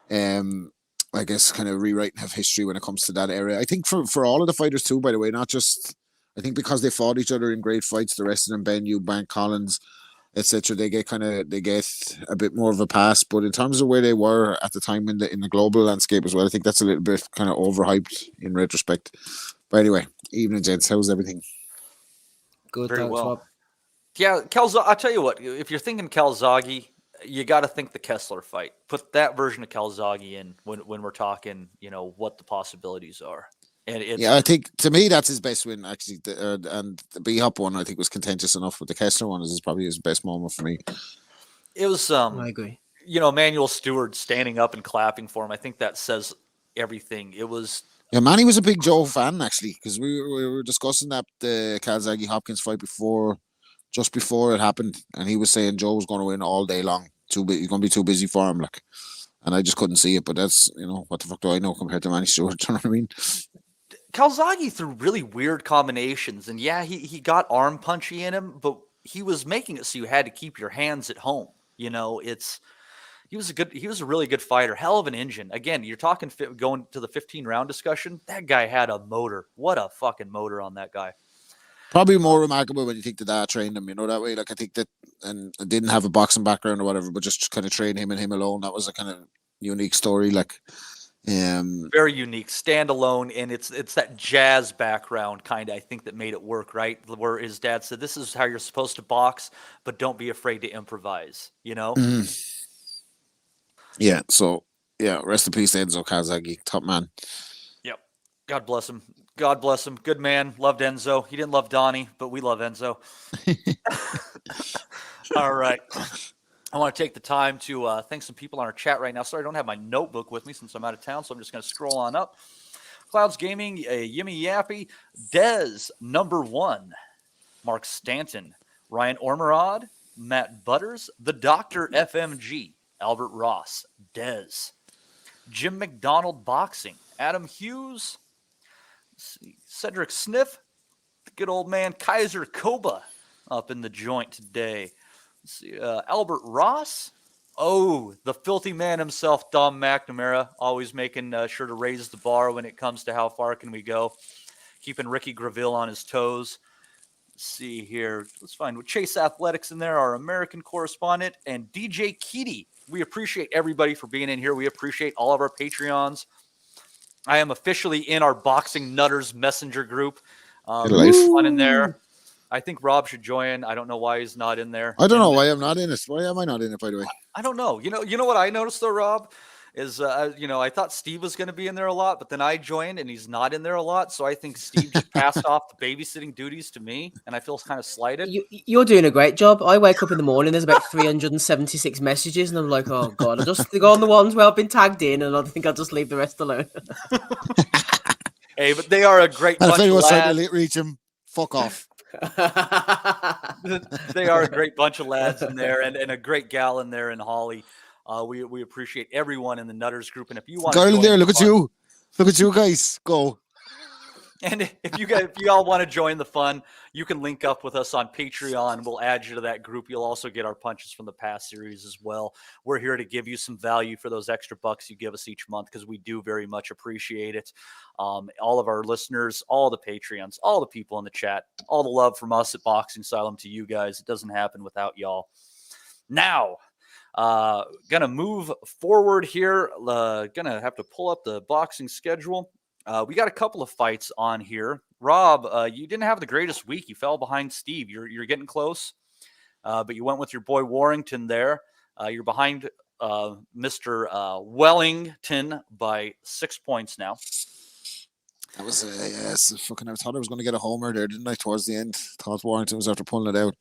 I guess, kind of rewriting of history when it comes to that area. I think for all of the fighters too, by the way, not just, I think because they fought each other in great fights, the rest of them, Ben Eubank, Collins, etc., they get a bit more of a pass. But in terms of where they were at the time in the global landscape as well, I think that's a little bit kind of overhyped in retrospect. But anyway, evening, gents. How's everything? Good. Very thanks, well. Rob. Yeah, Calzaghe. I'll tell you what. If you're thinking Calzaghe, you got to think the Kessler fight. Put that version of Calzaghe in when we're talking, what the possibilities are. And I think to me that's his best win actually. And the B-Hop one I think was contentious enough, but the Kessler one is probably his best moment for me. It was. I agree. Manuel Stewart standing up and clapping for him. I think that says everything. It was. Yeah, Manny was a big Joe fan actually, because we were discussing that the Calzaghe Hopkins fight just before it happened, and he was saying Joe was going to win all day long. He's going to be too busy for him, like, and I just couldn't see it. But that's what the fuck do I know compared to Manny Stewart? You know what I mean? Calzaghe threw really weird combinations, and yeah, he got arm punchy in him, but he was making it so you had to keep your hands at home. He was a really good fighter, hell of an engine. Again, you're talking going to the 15-round discussion. That guy had a motor. What a fucking motor on that guy. Probably more remarkable when you think that trained him, that way. Like, I think that, and didn't have a boxing background or whatever, but just kind of trained him and him alone. That was a kind of unique story. Like, very unique, standalone, and it's that jazz background kind of, I think, that made it work, right? Where his dad said, "This is how you're supposed to box, but don't be afraid to improvise." Yeah. So yeah, rest in peace, Enzo Calzaghe, top man. Yep. God bless him. God bless him. Good man. Loved Enzo. He didn't love Donnie, but we love Enzo. All right. I want to take the time to thank some people on our chat right now. Sorry, I don't have my notebook with me since I'm out of town, so I'm just going to scroll on up. Clouds Gaming, Yimmy Yappy, Dez, number 1, Mark Stanton, Ryan Ormerod, Matt Butters, The Doctor FMG, Albert Ross, Dez, Jim McDonald Boxing, Adam Hughes, Cedric Sniff, the good old man Kaiser Koba up in the joint today. Let's see, Albert Ross. Oh, the filthy man himself, Dom McNamara, always making sure to raise the bar when it comes to how far can we go. Keeping Ricky Graville on his toes. Let's see here. Let's find Chase Athletics in there, our American correspondent, and DJ Keaty. We appreciate everybody for being in here. We appreciate all of our Patreons. I am officially in our Boxing Nutters Messenger group. Fun in there. I think Rob should join. I don't know why he's not in there. I don't know why I'm not in it. Why am I not in it, by the way? I don't know. You know what I noticed though, Rob, is I thought Steve was going to be in there a lot, but then I joined and he's not in there a lot. So I think Steve just passed off the babysitting duties to me, and I feel kind of slighted. You're doing a great job. I wake up in the morning, there's about 376 messages, and I'm like, oh god, I'll just go on the ones where I've been tagged in, and I think I'll just leave the rest alone. Hey, but they are a great bunch of lads. If anyone trying to reach him, fuck off. They are a great bunch of lads in there, and a great gal in there in Holly. We appreciate everyone in the Nutters group, and if you want to Girl in join there, the look at fun- you. Look at you guys. Go. And if you all want to join the fun, you can link up with us on Patreon. We'll add you to that group. You'll also get our punches from the past series as well. We're here to give you some value for those extra bucks you give us each month because we do very much appreciate it. All of our listeners, all the Patreons, all the people in the chat, all the love from us at Boxing Asylum to you guys. It doesn't happen without y'all. Now, gonna move forward here. Gonna have to pull up the boxing schedule. We got a couple of fights on here. Rob, you didn't have the greatest week. You fell behind Steve. You're getting close, but you went with your boy Warrington there. You're behind Mr. Wellington by 6 points now. That was fucking. I thought I was going to get a homer there, didn't I? Towards the end, thought Warrington was after pulling it out.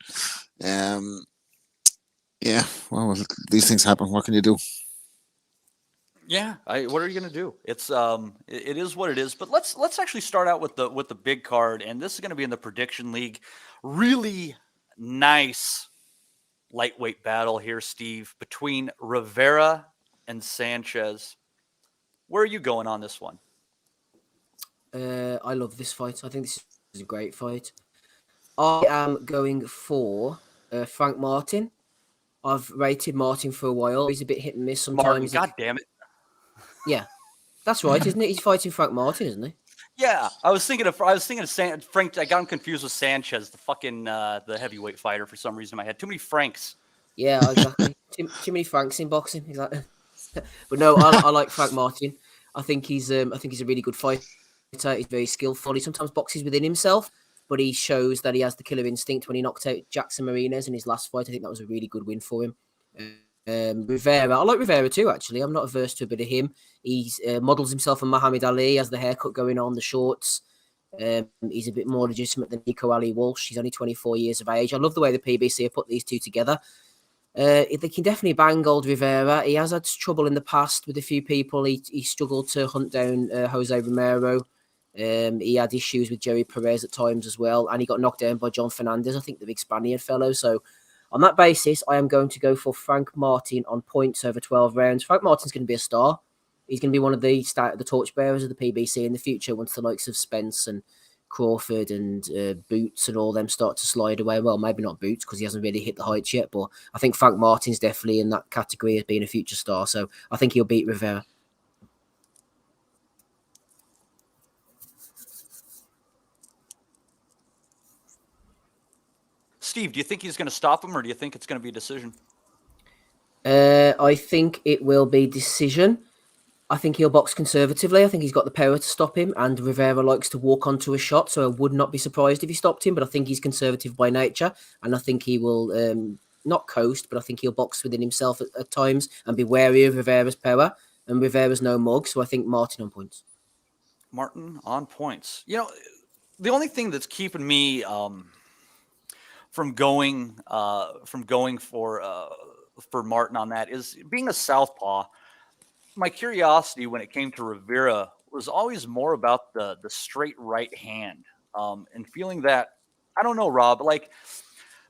Yeah. Well, these things happen. What can you do? Yeah, what are you gonna do? It's it is what it is. But let's actually start out with the big card, and this is gonna be in the prediction league. Really nice lightweight battle here, Steve, between Rivera and Sanchez. Where are you going on this one? I love this fight. I think this is a great fight. I am going for Frank Martin. I've rated Martin for a while. He's a bit hit and miss sometimes. Martin, God damn it. Yeah, that's right, isn't it? He's fighting Frank Martin, isn't he? Yeah, I was thinking of Frank. I got him confused with Sanchez, the fucking the heavyweight fighter. For some reason, in my head too many Franks. Yeah, exactly. too many Franks in boxing, exactly. But no, I like Frank Martin. I think he's a really good fighter. He's very skillful. He sometimes boxes within himself, but he shows that he has the killer instinct when he knocked out Jackson Martinez in his last fight. I think that was a really good win for him. Rivera, I like Rivera too, actually. I'm not averse to a bit of him. He models himself on Muhammad Ali, has the haircut going on, the shorts. He's a bit more legitimate than Nico Ali Walsh. He's only 24 years of age. I love the way the PBC have put these two together. They can definitely bang old Rivera. He has had trouble in the past with a few people. He struggled to hunt down Jose Romero. He had issues with Jerry Perez at times as well, and he got knocked down by John Fernandez, I think the big Spaniard fellow. So on that basis, I am going to go for Frank Martin on points over 12 rounds. Frank Martin's going to be a star. He's going to be one of the torchbearers of the PBC in the future once the likes of Spence and Crawford and Boots and all them start to slide away. Well, maybe not Boots because he hasn't really hit the heights yet, but I think Frank Martin's definitely in that category as being a future star. So I think he'll beat Rivera. Steve, do you think he's going to stop him, or do you think it's going to be a decision? I think it will be decision. I think he'll box conservatively. I think he's got the power to stop him, and Rivera likes to walk onto a shot, so I would not be surprised if he stopped him, but I think he's conservative by nature, and I think he will not coast, but I think he'll box within himself at times and be wary of Rivera's power, and Rivera's no mug, so I think Martin on points. Martin on points. You know, the only thing that's keeping me from going for Martin on that is being a southpaw. My curiosity when it came to Rivera was always more about the straight right hand, and feeling that, I don't know, Rob, like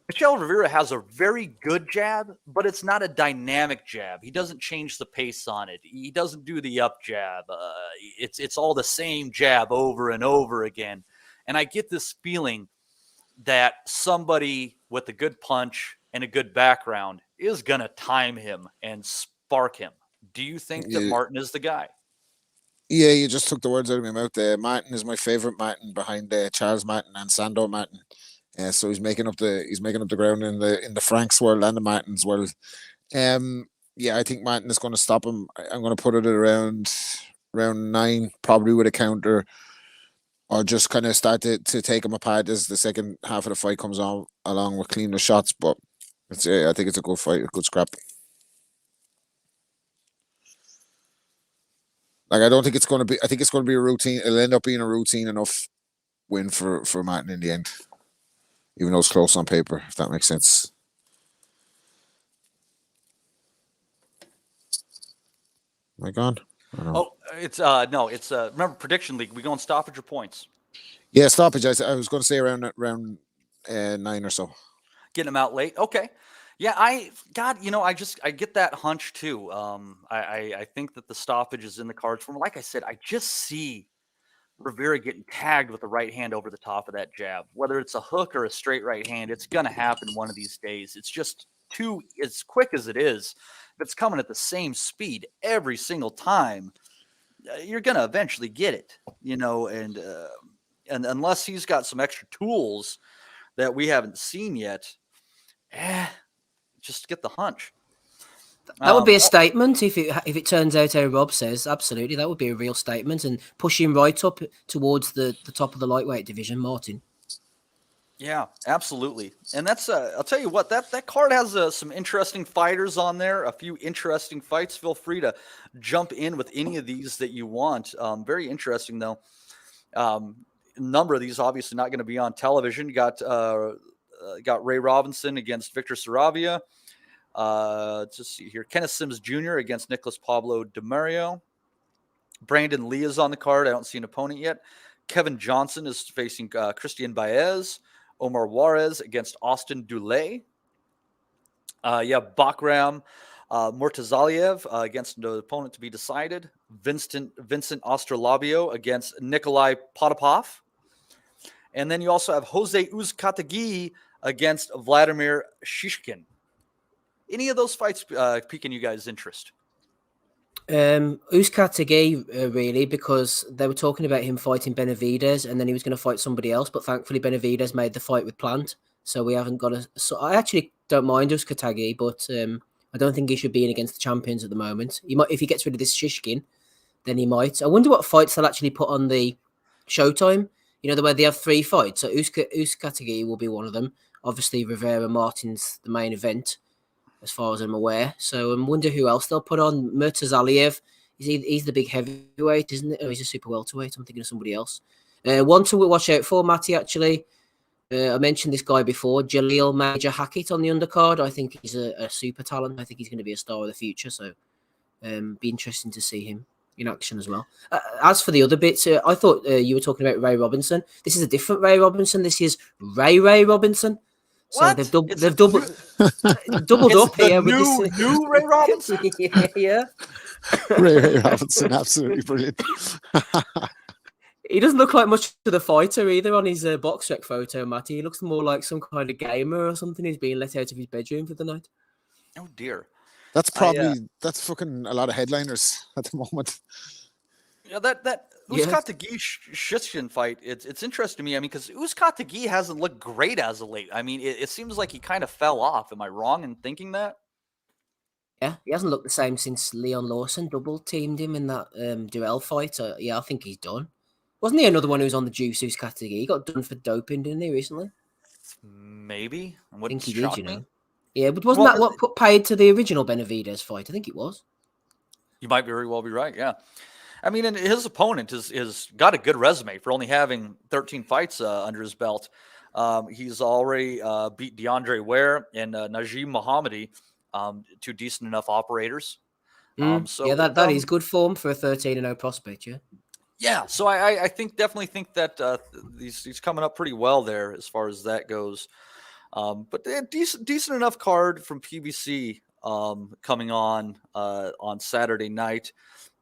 Michel Rivera has a very good jab, but it's not a dynamic jab. He doesn't change the pace on it. He doesn't do the up jab. It's all the same jab over and over again. And I get this feeling that somebody with a good punch and a good background is going to time him and spark him. Do you think that Martin is the guy? Yeah, you just took the words out of my mouth there. Martin is my favorite Martin behind Charles Martin and Sandor Martin. So he's making up the ground in the Franks world and the Martins world. I think Martin is going to stop him. I'm going to put it at around 9, probably with a counter, or just kind of start to take him apart as the second half of the fight comes on, along with cleaner shots. But I think it's a good fight, a good scrap. Like, I don't think it's going to be. I think it's going to be a routine. It'll end up being a routine enough win for Martin in the end, even though it's close on paper. If that makes sense. Am I gone? Oh, it's no, it's remember prediction league. We go on stoppage or points. Yeah, stoppage. I was going to say around 9 or so. Getting him out late. Okay. Yeah, I get that hunch too. I think that the stoppage is in the cards for him. Like I said, I just see Rivera getting tagged with the right hand over the top of that jab. Whether it's a hook or a straight right hand, it's going to happen one of these days. It's just too, as quick as it is, if it's coming at the same speed every single time, you're going to eventually get it, and unless he's got some extra tools that we haven't seen yet, just get the hunch. That would be a statement if it turns out how Rob says. Absolutely, that would be a real statement and push him right up towards the top of the lightweight division, Martin. Yeah, absolutely. And that's I'll tell you what, that card has some interesting fighters on there, a few interesting fights. Feel free to jump in with any of these that you want. Very interesting though. A number of these obviously not going to be on television. You got Ray Robinson against Victor Saravia. Let's see here. Kenneth Sims Jr. against Nicholas Pablo De Mario. Brandon Lee is on the card. I don't see an opponent yet. Kevin Johnson is facing Christian Baez. Omar Juarez against Austin Dulé. Bakram Murtazaliev against the opponent to be decided. Vincent Ostrolabio against Nikolai Potapov. And then you also have Jose Uzcategui against Vladimir Shishkin. Any of those fights piquing you guys' interest? Uzcategui, really, because they were talking about him fighting Benavidez and then he was going to fight somebody else, but thankfully Benavidez made the fight with Plant, so we haven't got a... So I actually don't mind Uzcategui, but I don't think he should be in against the champions at the moment. He might, if he gets rid of this Shishkin, then he might. I wonder what fights they'll actually put on the Showtime. The way they have 3 fights. So Uzcategui will be one of them. Obviously, Rivera Martin's the main event, as far as I'm aware. So I wonder who else they'll put on. Murtazaliev, he's the big heavyweight, isn't it? Oh, he's a super welterweight. I'm thinking of somebody else. One to watch out for, Matty, actually. I mentioned this guy before, Jaleel Major Hackett on the undercard. I think he's a super talent. I think he's going to be a star of the future. So be interesting to see him in action as well. As for the other bits, I thought you were talking about Ray Robinson. This is a different Ray Robinson. This is Ray Robinson. So what? they've doubled up here with this new Ray Robinson. Yeah. Ray Robinson, absolutely brilliant. He doesn't look like much of the fighter either on his box rec photo, Matty. He looks more like some kind of gamer or something. He's being let out of his bedroom for the night. Oh dear. That's probably that's fucking a lot of headliners at the moment. Yeah, that Uzcategui Shishkin fight, it's interesting to me. I mean, because Uzcategui hasn't looked great as of late. I mean, it seems like he kind of fell off. Am I wrong in thinking that? Yeah, he hasn't looked the same since Leon Lawson double teamed him in that duel fight. I think he's done. Wasn't he another one who was on the juice, Uzcategui? He got done for doping, didn't he, recently? Maybe. I think he did, Yeah, but wasn't that what paid to the original Benavidez fight? I think it was. You might very well be right, yeah. I mean, and his opponent is got a good resume for only having 13 fights under his belt. He's already beat DeAndre Ware and Najim Mohammadi, 2 decent enough operators. So that is good form for a 13-0 prospect, yeah. Yeah, so I definitely think that he's coming up pretty well there as far as that goes. But decent enough card from PBC coming on Saturday night.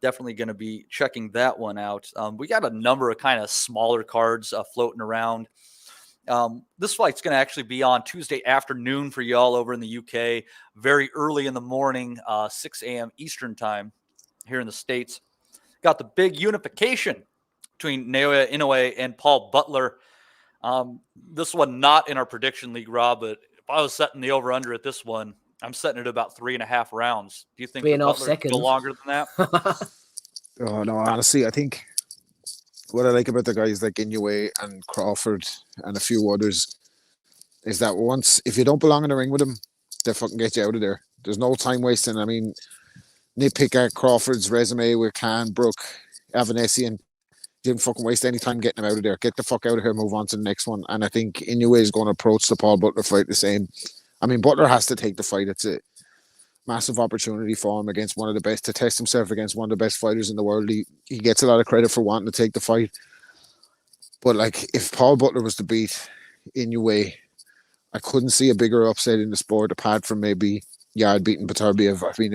Definitely going to be checking that one out. We got a number of kind of smaller cards floating around. This fight's going to actually be on Tuesday afternoon for y'all over in the UK, very early in the morning, 6 a.m. Eastern time here in the States. Got the big unification between Inoue and Paul Butler. This one not in our prediction league, Rob, but if I was setting the over-under at this one, I'm setting it about 3.5 rounds. Do you think 3.5 seconds go longer than that? Oh no, honestly, I think what I like about the guys like Inoue and Crawford and a few others is that if you don't belong in the ring with them, they fucking get you out of there. There's no time wasting. I mean, nitpick at Crawford's resume with Khan, Brook, Avanesian. Didn't fucking waste any time getting him out of there. Get the fuck out of here, move on to the next one. And I think Inoue is going to approach the Paul Butler fight the same. I mean, Butler has to take the fight. It's a massive opportunity for him against one of the best, to test himself against one of the best fighters in the world. He gets a lot of credit for wanting to take the fight. But like, if Paul Butler was to beat Inoue I couldn't see a bigger upset in the sport apart from maybe Yard beating Beterbiev. I mean,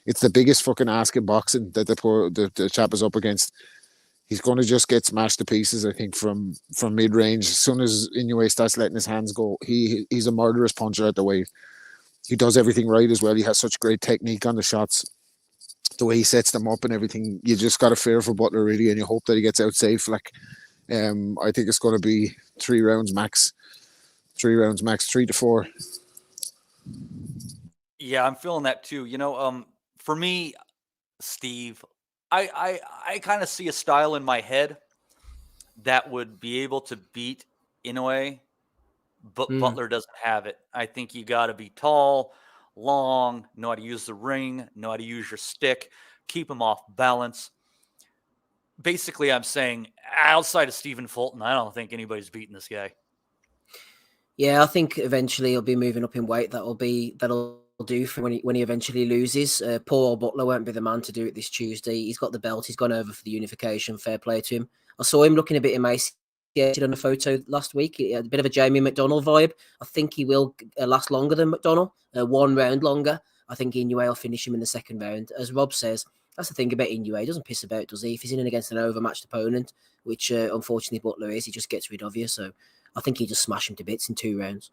it's the biggest fucking ask in boxing that the chap is up against. He's going to just get smashed to pieces, I think, from mid range. As soon as Inoue starts letting his hands go, he's a murderous puncher at the weight. He does everything right as well. He has such great technique on the shots. The way he sets them up and everything, you just got to fear for Butler really, and you hope that he gets out safe. Like, I think it's going to be 3 rounds max. 3 rounds max, 3 to 4. Yeah, I'm feeling that too. For me, Steve, I kind of see a style in my head that would be able to beat Inoue, but Butler doesn't have it. I think you got to be tall, long, know how to use the ring, know how to use your stick, keep him off balance. Basically, I'm saying outside of Stephen Fulton, I don't think anybody's beating this guy. Yeah, I think eventually he'll be moving up in weight. That'll do for when he eventually loses. Poor old Butler won't be the man to do it this Tuesday. He's got the belt. He's gone over for the unification. Fair play to him. I saw him looking a bit emaciated on a photo last week. He had a bit of a Jamie McDonnell vibe. I think he will last longer than McDonnell. 1 round longer. I think Inoue will finish him in the second round. As Rob says, that's the thing about Inoue. He doesn't piss about, does he? If he's in against an overmatched opponent, which unfortunately Butler is, he just gets rid of you. So I think he just smash him to bits in 2 rounds.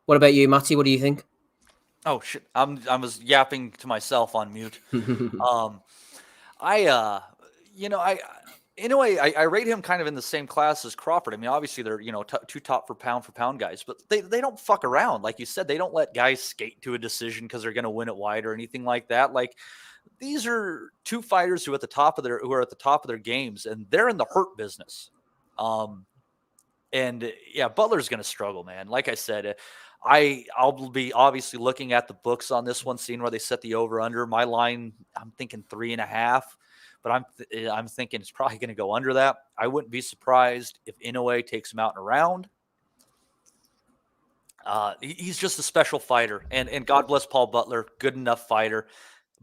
What about you, Matty? What do you think? Oh shit! I was yapping to myself on mute. In a way, I rate him kind of in the same class as Crawford. I mean, obviously they're 2 top for pound guys, but they don't fuck around. Like you said, they don't let guys skate to a decision because they're going to win it wide or anything like that. Like these are 2 fighters who are at the top of their games, and they're in the hurt business. And yeah, Butler's going to struggle, man. Like I said, I'll be obviously looking at the books on this one, seeing where they set the over under. My line, I'm thinking 3.5. But I'm thinking it's probably going to go under that. I wouldn't be surprised if Inoue takes him out in a round. He's just a special fighter, and God bless Paul Butler, good enough fighter.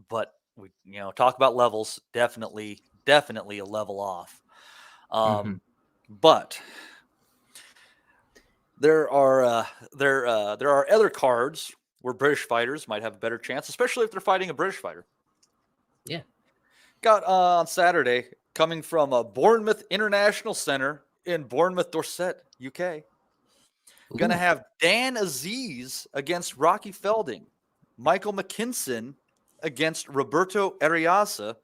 But we talk about levels, definitely a level off. But there are other cards where British fighters might have a better chance, especially if they're fighting a British fighter. Yeah. Got on Saturday, coming from Bournemouth International Centre in Bournemouth, Dorset, UK. Going to have Dan Aziz against Rocky Felding, Michael McKinson against Roberto Ariasa,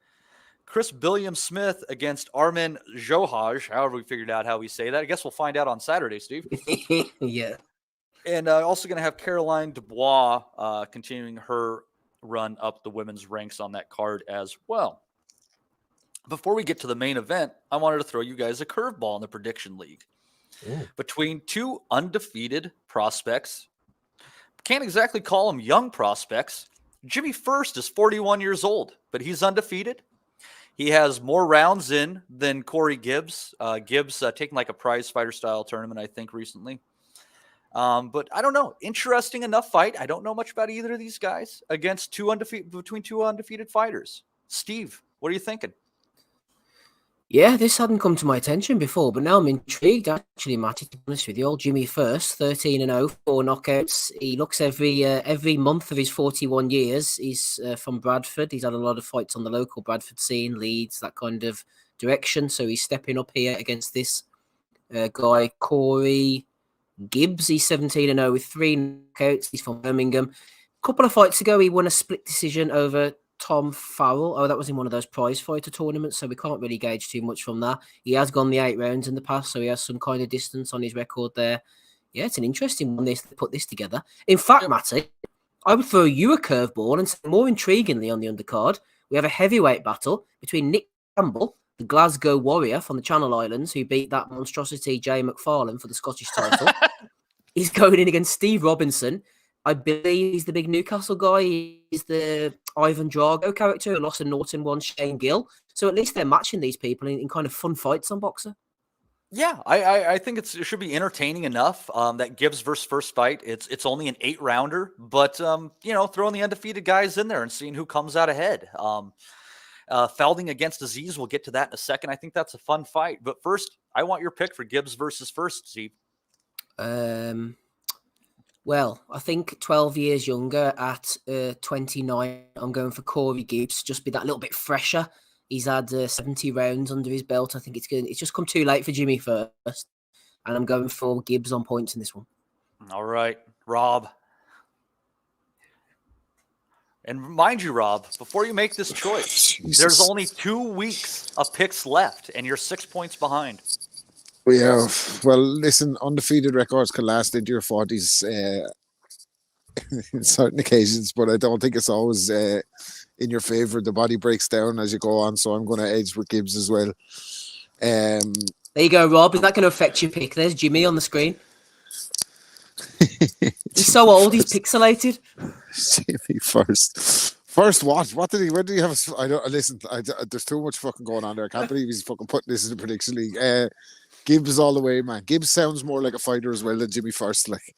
Chris Billiam-Smith against Armin Johaj, however we figured out how we say that. I guess we'll find out on Saturday, Steve. Yeah. And also going to have Caroline Dubois continuing her run up the women's ranks on that card as well. Before we get to the main event, I wanted to throw you guys a curveball in the prediction league. Ooh. Between 2 undefeated prospects. Can't exactly call them young prospects. Jimmy First is 41 years old, but he's undefeated. He has more rounds in than Corey Gibbs. Gibbs taking like a prize fighter style tournament, I think, recently. But I don't know. Interesting enough fight. I don't know much about either of these guys against between 2 undefeated fighters. Steve, what are you thinking? Yeah, this hadn't come to my attention before, but now I'm intrigued, actually, Matty, to be honest with you. Old Jimmy First, 13-0, 4 knockouts. He looks every month of his 41 years. He's from Bradford. He's had a lot of fights on the local Bradford scene, Leeds, that kind of direction. So he's stepping up here against this guy, Corey Gibbs. He's 17-0 with 3 knockouts. He's from Birmingham. A couple of fights ago, he won a split decision over Tom Farrell. Oh, that was in one of those prize fighter tournaments, so we can't really gauge too much from that. He has gone the 8 rounds in the past, so he has some kind of distance on his record there. Yeah, it's an interesting one, they put this together. In fact, Matty, I would throw you a curveball and say more intriguingly on the undercard, we have a heavyweight battle between Nick Campbell, the Glasgow Warrior from the Channel Islands, who beat that monstrosity Jay McFarlane for the Scottish title. He's going in against Steve Robinson. I believe he's the big Newcastle guy. He's the Ivan Drago character who lost a Norton one, Shane Gill. So at least they're matching these people in kind of fun fights on Boxer. Yeah, I think it should be entertaining enough. That Gibbs versus First fight, it's only an 8-rounder, but throwing the undefeated guys in there and seeing who comes out ahead. Felding against Aziz, we'll get to that in a second. I think that's a fun fight. But first, I want your pick for Gibbs versus First, Steve. Well, I think 12 years younger at 29, I'm going for Corey Gibbs. Just be that little bit fresher. He's had 70 rounds under his belt. I think it's just come too late for Jimmy first. And I'm going for Gibbs on points in this one. All right, Rob. And mind you, Rob, before you make this choice, there's only 2 weeks of picks left, and you're 6 points behind. Yeah, well, listen, undefeated records can last into your 40s in certain occasions, but I don't think it's always in your favour. The body breaks down as you go on, so I'm going to edge with Gibbs as well. There you go, Rob. Is that going to affect your pick? There's Jimmy on the screen. He's so old, he's pixelated. Jimmy first. First what? What did he? Where did he have? I don't listen. There's too much fucking going on there. I can't believe he's fucking putting this in the prediction league. Gibbs all the way, man. Gibbs sounds more like a fighter as well than Jimmy First. Like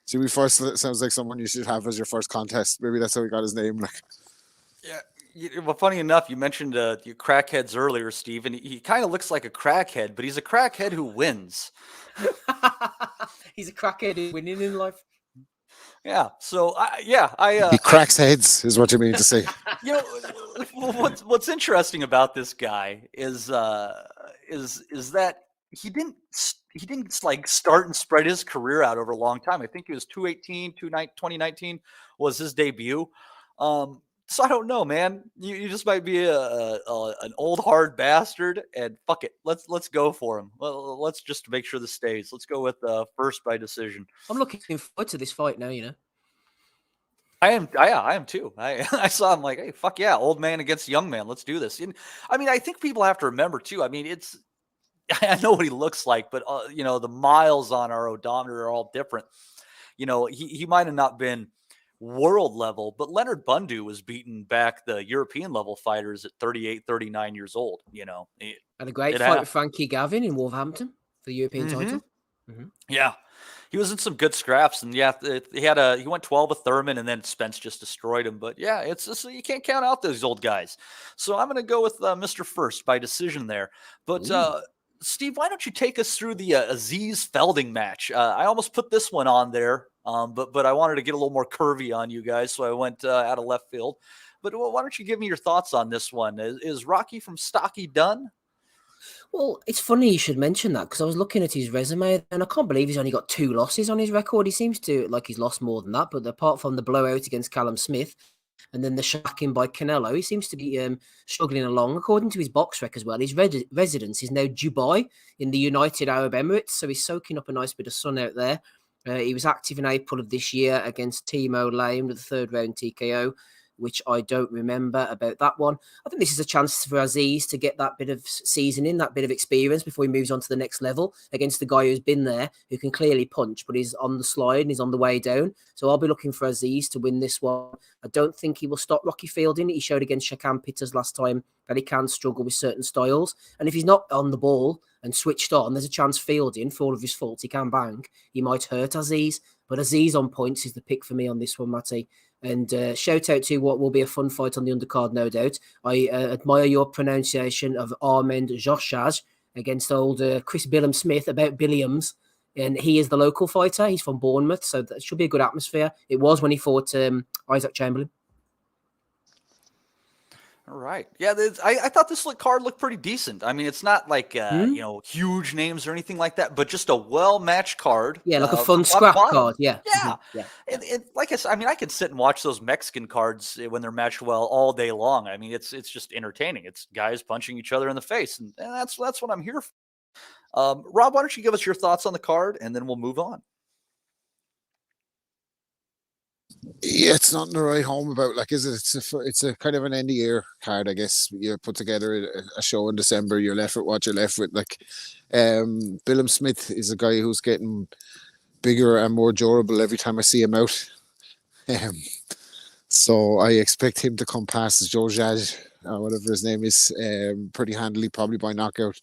Jimmy First sounds like someone you should have as your first contest. Maybe that's how he got his name. Like, yeah. Well, funny enough, you mentioned your crackheads earlier, Steve, and he kind of looks like a crackhead, but he's a crackhead who wins. He's a crackhead who's winning in life. Yeah. So he cracks heads, is what you mean to say. You know, what's interesting about this guy is that he didn't like start and spread his career out over a long time. I think he was 2019 was his debut. So I don't know, man. You just might be an old hard bastard, and fuck it. Let's go for him. Well, let's just make sure this stays. Let's go with First by decision. I'm looking forward to this fight now. You know, I am too. I saw him like, hey, fuck yeah, old man against young man. Let's do this. And, I mean, I think people have to remember too. I mean, I know what he looks like, but the miles on our odometer are all different. You know, he might have not been world level, but Leonard Bundu was beating back the European level fighters at 38, 39 years old. You know, had a great fight with Frankie Gavin in Wolverhampton for the European title. Mm-hmm. Yeah, he was in some good scraps, and he went 12 with Thurman, and then Spence just destroyed him. But yeah, it's just, you can't count out those old guys. So I'm going to go with Mr. First by decision there. But Steve, why don't you take us through the Aziz Felding match? I almost put this one on there, but I wanted to get a little more curvy on you guys, so I went out of left field. But why don't you give me your thoughts on this one? Is Rocky from Stocky done? Well, it's funny you should mention that, because I was looking at his resume, and I can't believe he's only got 2 losses on his record. He seems to like he's lost more than that, but apart from the blowout against Callum Smith, and then the shacking by Canelo, he seems to be struggling along. According to his box rec as well, his residence is now Dubai in the United Arab Emirates, so he's soaking up a nice bit of sun out there. He was active in April of this year against Teofimo Lopez with the 3rd round TKO, which I don't remember about that one. I think this is a chance for Aziz to get that bit of seasoning, that bit of experience before he moves on to the next level against the guy who's been there, who can clearly punch, but he's on the slide and he's on the way down. So I'll be looking for Aziz to win this one. I don't think he will stop Rocky Fielding. He showed against Shakan Pitters last time that he can struggle with certain styles. And if he's not on the ball and switched on, there's a chance Fielding, for all of his faults, he can bang. He might hurt Aziz. But Aziz on points is the pick for me on this one, Matty. And shout out to what will be a fun fight on the undercard, no doubt. I admire your pronunciation of Armand Joshaj against old Chris Billam Smith about Billiams. And he is the local fighter. He's from Bournemouth, so that should be a good atmosphere. It was when he fought Isaac Chamberlain. All right. Yeah, I thought this card looked pretty decent. I mean, it's not like, huge names or anything like that, but just a well-matched card. Yeah, like a fun scrap card. Yeah. Yeah. Yeah. And like I said, I mean, I can sit and watch those Mexican cards when they're matched well all day long. I mean, it's just entertaining. It's guys punching each other in the face, and that's what I'm here for. Rob, why don't you give us your thoughts on the card, and then we'll move on. Yeah, it's nothing to write home about. Like, is it? It's a kind of an end of year card, I guess. You put together a show in December. You're left with what you're left with. Like, Billam Smith is a guy who's getting bigger and more durable every time I see him out. So I expect him to come past Jojaj, or whatever his name is, pretty handily, probably by knockout.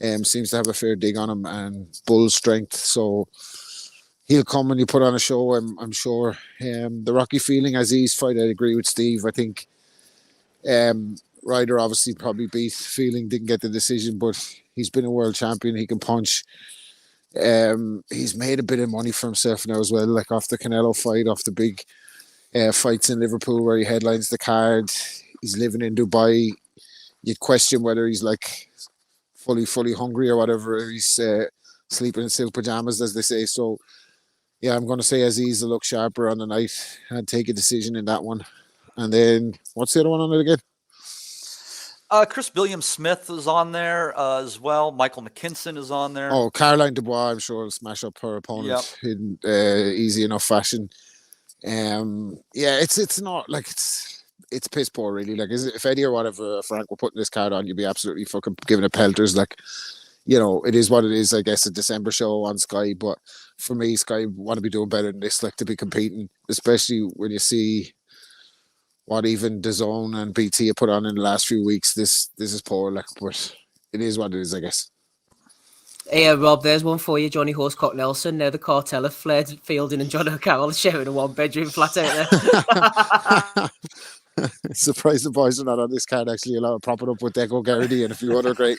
Seems to have a fair dig on him and bull strength. So he'll come when you put on a show, I'm sure. The Rocky Feeling Aziz fight, I agree with Steve. I think Ryder obviously probably beat Feeling, didn't get the decision, but he's been a world champion. He can punch. He's made a bit of money for himself now as well, like off the Canelo fight, off the big fights in Liverpool where he headlines the card. He's living in Dubai. You'd question whether he's like fully hungry or whatever. He's sleeping in silk pajamas, as they say. So, yeah, I'm going to say Aziz will look sharper on the night and take a decision in that one. And then, what's the other one on it again? Chris Billiam-Smith is on there as well. Michael McKinson is on there. Oh, Caroline Dubois, I'm sure, will smash up her opponent in easy enough fashion. It's not like it's piss poor, really. Like, if Eddie or whatever, Frank, were putting this card on, you'd be absolutely fucking giving it pelters. Like, it is what it is. I guess a December show on Sky, but for me, Sky want to be doing better than this. Like, to be competing, especially when you see what even DAZN and BT have put on in the last few weeks. This is poor, like, but it is what it is, I guess. Hey, Rob, there's one for you. Johnny Horsecock Nelson. Now the cartel have fled Fielding and John O'Carroll sharing a one-bedroom flat out there. Surprised the boys are not on this card, actually. A lot of propping up with Deco Garrity and a few other great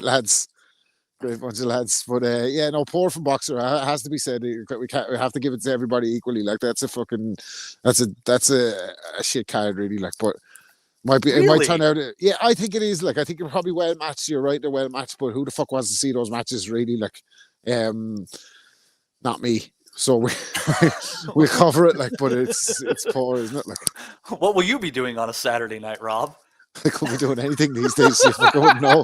lads. Great bunch of lads. But poor from Boxer. It has to be said. We have to give it to everybody equally. Like, that's a shit card, really. Like, but it might turn out. Yeah, I think it is. Like, I think you're probably well matched. You're right, they're well matched. But who the fuck wants to see those matches, really? Like, not me. So we cover it, like, but it's poor, isn't it? Like, what will you be doing on a Saturday night, Rob? I could be doing anything these days. If I don't know.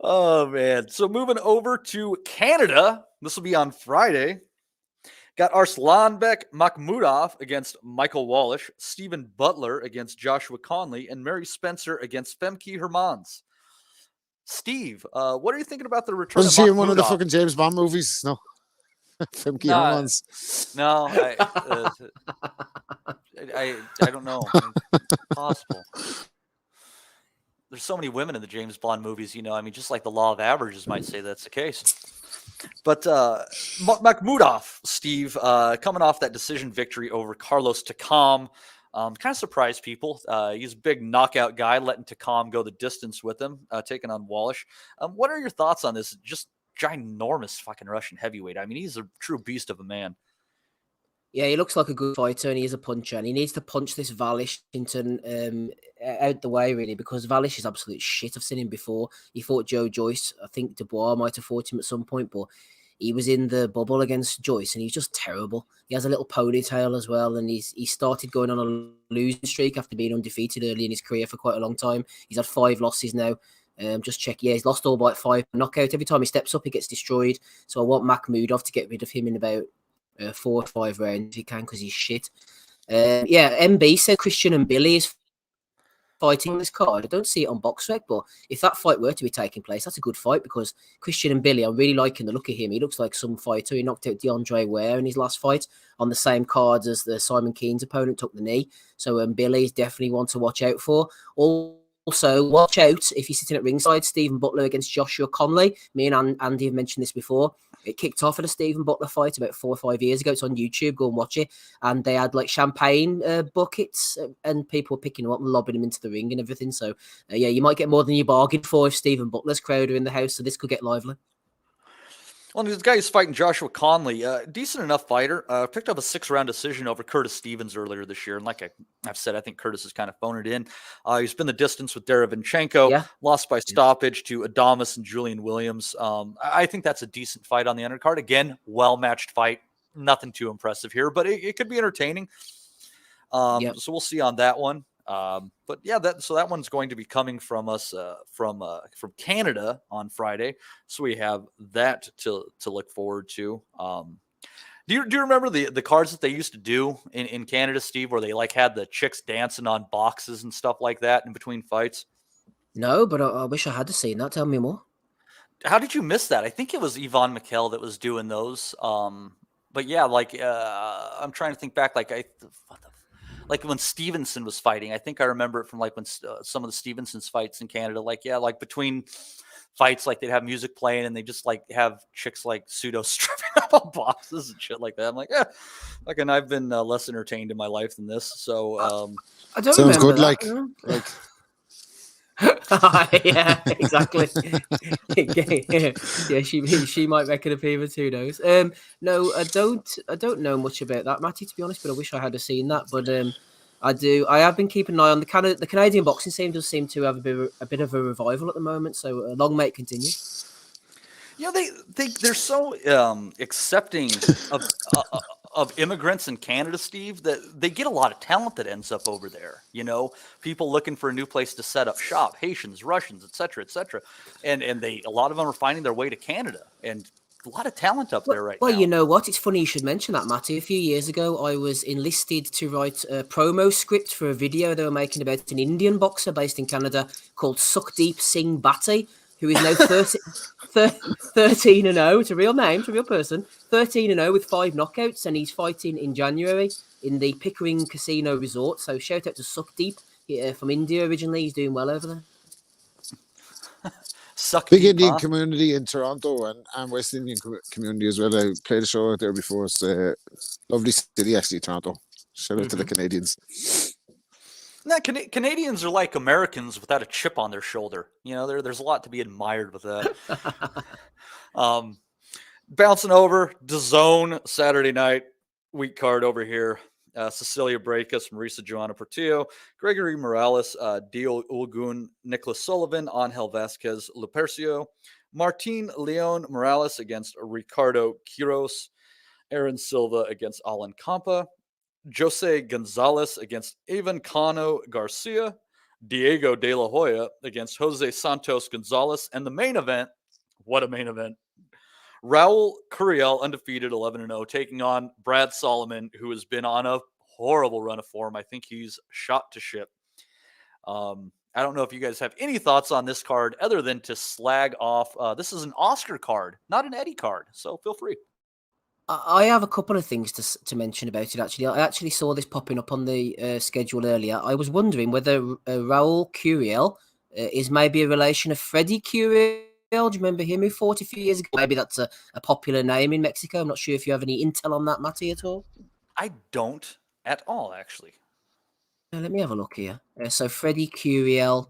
Oh man! So moving over to Canada, this will be on Friday. Got Arslanbek Makhmudov against Michael Wallish, Stephen Butler against Joshua Conley, and Mary Spencer against Femke Hermans. Steve, what are you thinking about the return? Wasn't she in one of the fucking James Bond movies? No. Femke Hermans. No, I don't know. Possible. There's so many women in the James Bond movies, just like the law of averages might say that's the case. But Makhmudov, Steve, coming off that decision victory over Carlos Takam, kind of surprised people. He's a big knockout guy, letting Takam go the distance with him, taking on Wallish. What are your thoughts on this? Just ginormous fucking Russian heavyweight. I mean, he's a true beast of a man. Yeah, he looks like a good fighter, and he is a puncher, and he needs to punch this Wallish out the way, really, because Wallish is absolute shit. I've seen him before. He fought Joe Joyce. I think Dubois might have fought him at some point, but he was in the bubble against Joyce, and he's just terrible. He has a little ponytail as well, and he started going on a losing streak after being undefeated early in his career for quite a long time. He's had 5 losses now. Just check. Yeah, he's lost all but 5 knockout. Every time he steps up, he gets destroyed. So I want Makhmudov to get rid of him in about 4 or 5 rounds if he can, because he's shit. MB said Christian and Billy is fighting this card. I don't see it on BoxRec, but if that fight were to be taking place, that's a good fight, because Christian and Billy, I'm really liking the look of him. He looks like some fighter. He knocked out DeAndre Ware in his last fight on the same cards as the Simon Keen's opponent took the knee. So Billy is definitely one to watch out for. Also, watch out if you're sitting at ringside, Stephen Butler against Joshua Conley. Me and Andy have mentioned this before. It kicked off at a Stephen Butler fight about 4 or 5 years ago. It's on YouTube. Go and watch it. And they had like champagne buckets, and people were picking them up and lobbing them into the ring and everything. So, you might get more than you bargained for if Stephen Butler's crowd are in the house. So this could get lively. Well, this guy who's fighting Joshua Conley, decent enough fighter. Picked up a 6-round decision over Curtis Stevens earlier this year. And like I've said, I think Curtis has kind of phoned it in. He's been the distance with Derevyanchenko, lost by stoppage to Adamas and Julian Williams. I think that's a decent fight on the undercard. Again, well-matched fight. Nothing too impressive here, but it could be entertaining. So we'll see on that one. But yeah, that one's going to be coming from us from Canada on Friday, so we have that to look forward to. Do you remember the cards that they used to do in Canada, Steve, where they like had the chicks dancing on boxes and stuff like that in between fights? No, but I wish I had seen that. Tell me more. How did you miss that? I think it was Yvonne McKell that was doing those. But yeah, like I'm trying to think back. like when Stevenson was fighting. I think I remember it from like when some of the Stevenson's fights in Canada. Like like between fights, like they'd have music playing and they just like have chicks like pseudo stripping up on boxes and shit like that. I'm like, and I've been less entertained in my life than this. So I don't Sounds remember good. that, Like yeah, exactly. yeah, she might make an appearance. Who knows? No, I don't know much about that, Matty. To be honest, but I wish I had seen that. But I do. I have been keeping an eye on the Canadian boxing scene. Does seem to have a bit of a revival at the moment. So long may it continue. They're so accepting of immigrants in Canada, Steve, that they get a lot of talent that ends up over there. People looking for a new place to set up shop, Haitians, Russians, et cetera, and a lot of them are finding their way to Canada, and a lot of talent up there right now. Well, you know what? It's funny you should mention that, Matty. A few years ago, I was enlisted to write a promo script for a video they were making about an Indian boxer based in Canada called Sukhdeep Singh Bhatti, who is now 13-0. It's a real name, it's a real person. 13-0 with 5 knockouts, and he's fighting in January in the Pickering Casino Resort. So shout out to Sukhdeep from India originally. He's doing well over there. Big Indian community in Toronto and West Indian community as well. I played a show out there before. It's a lovely city, actually, Toronto. Shout out to the Canadians. No, Canadians are like Americans without a chip on their shoulder. There's a lot to be admired with that. Bouncing over, DAZN, Saturday night, week card over here. Cecilia Breakus, Marisa Joana Portillo, Gregory Morales, Dio Ulgun, Nicholas Sullivan, Angel Vasquez Lupercio, Martin Leon Morales against Ricardo Quiros, Aaron Silva against Alan Campa, Jose Gonzalez against Ivan Cano Garcia, Diego De La Hoya against Jose Santos Gonzalez, and the main event, what a main event, Raul Curiel, undefeated 11-0, taking on Brad Solomon, who has been on a horrible run of form. I think he's shot to shit. I don't know if you guys have any thoughts on this card other than to slag off. This is an Oscar card, not an Eddie card, so feel free. I have a couple of things to mention about it, actually. I actually saw this popping up on the schedule earlier. I was wondering whether Raul Curiel is maybe a relation of Freddie Curiel. Do you remember him who fought a few years ago? Maybe that's a popular name in Mexico. I'm not sure if you have any intel on that, Matty, at all. I don't at all, actually. Let me have a look here. So Freddie Curiel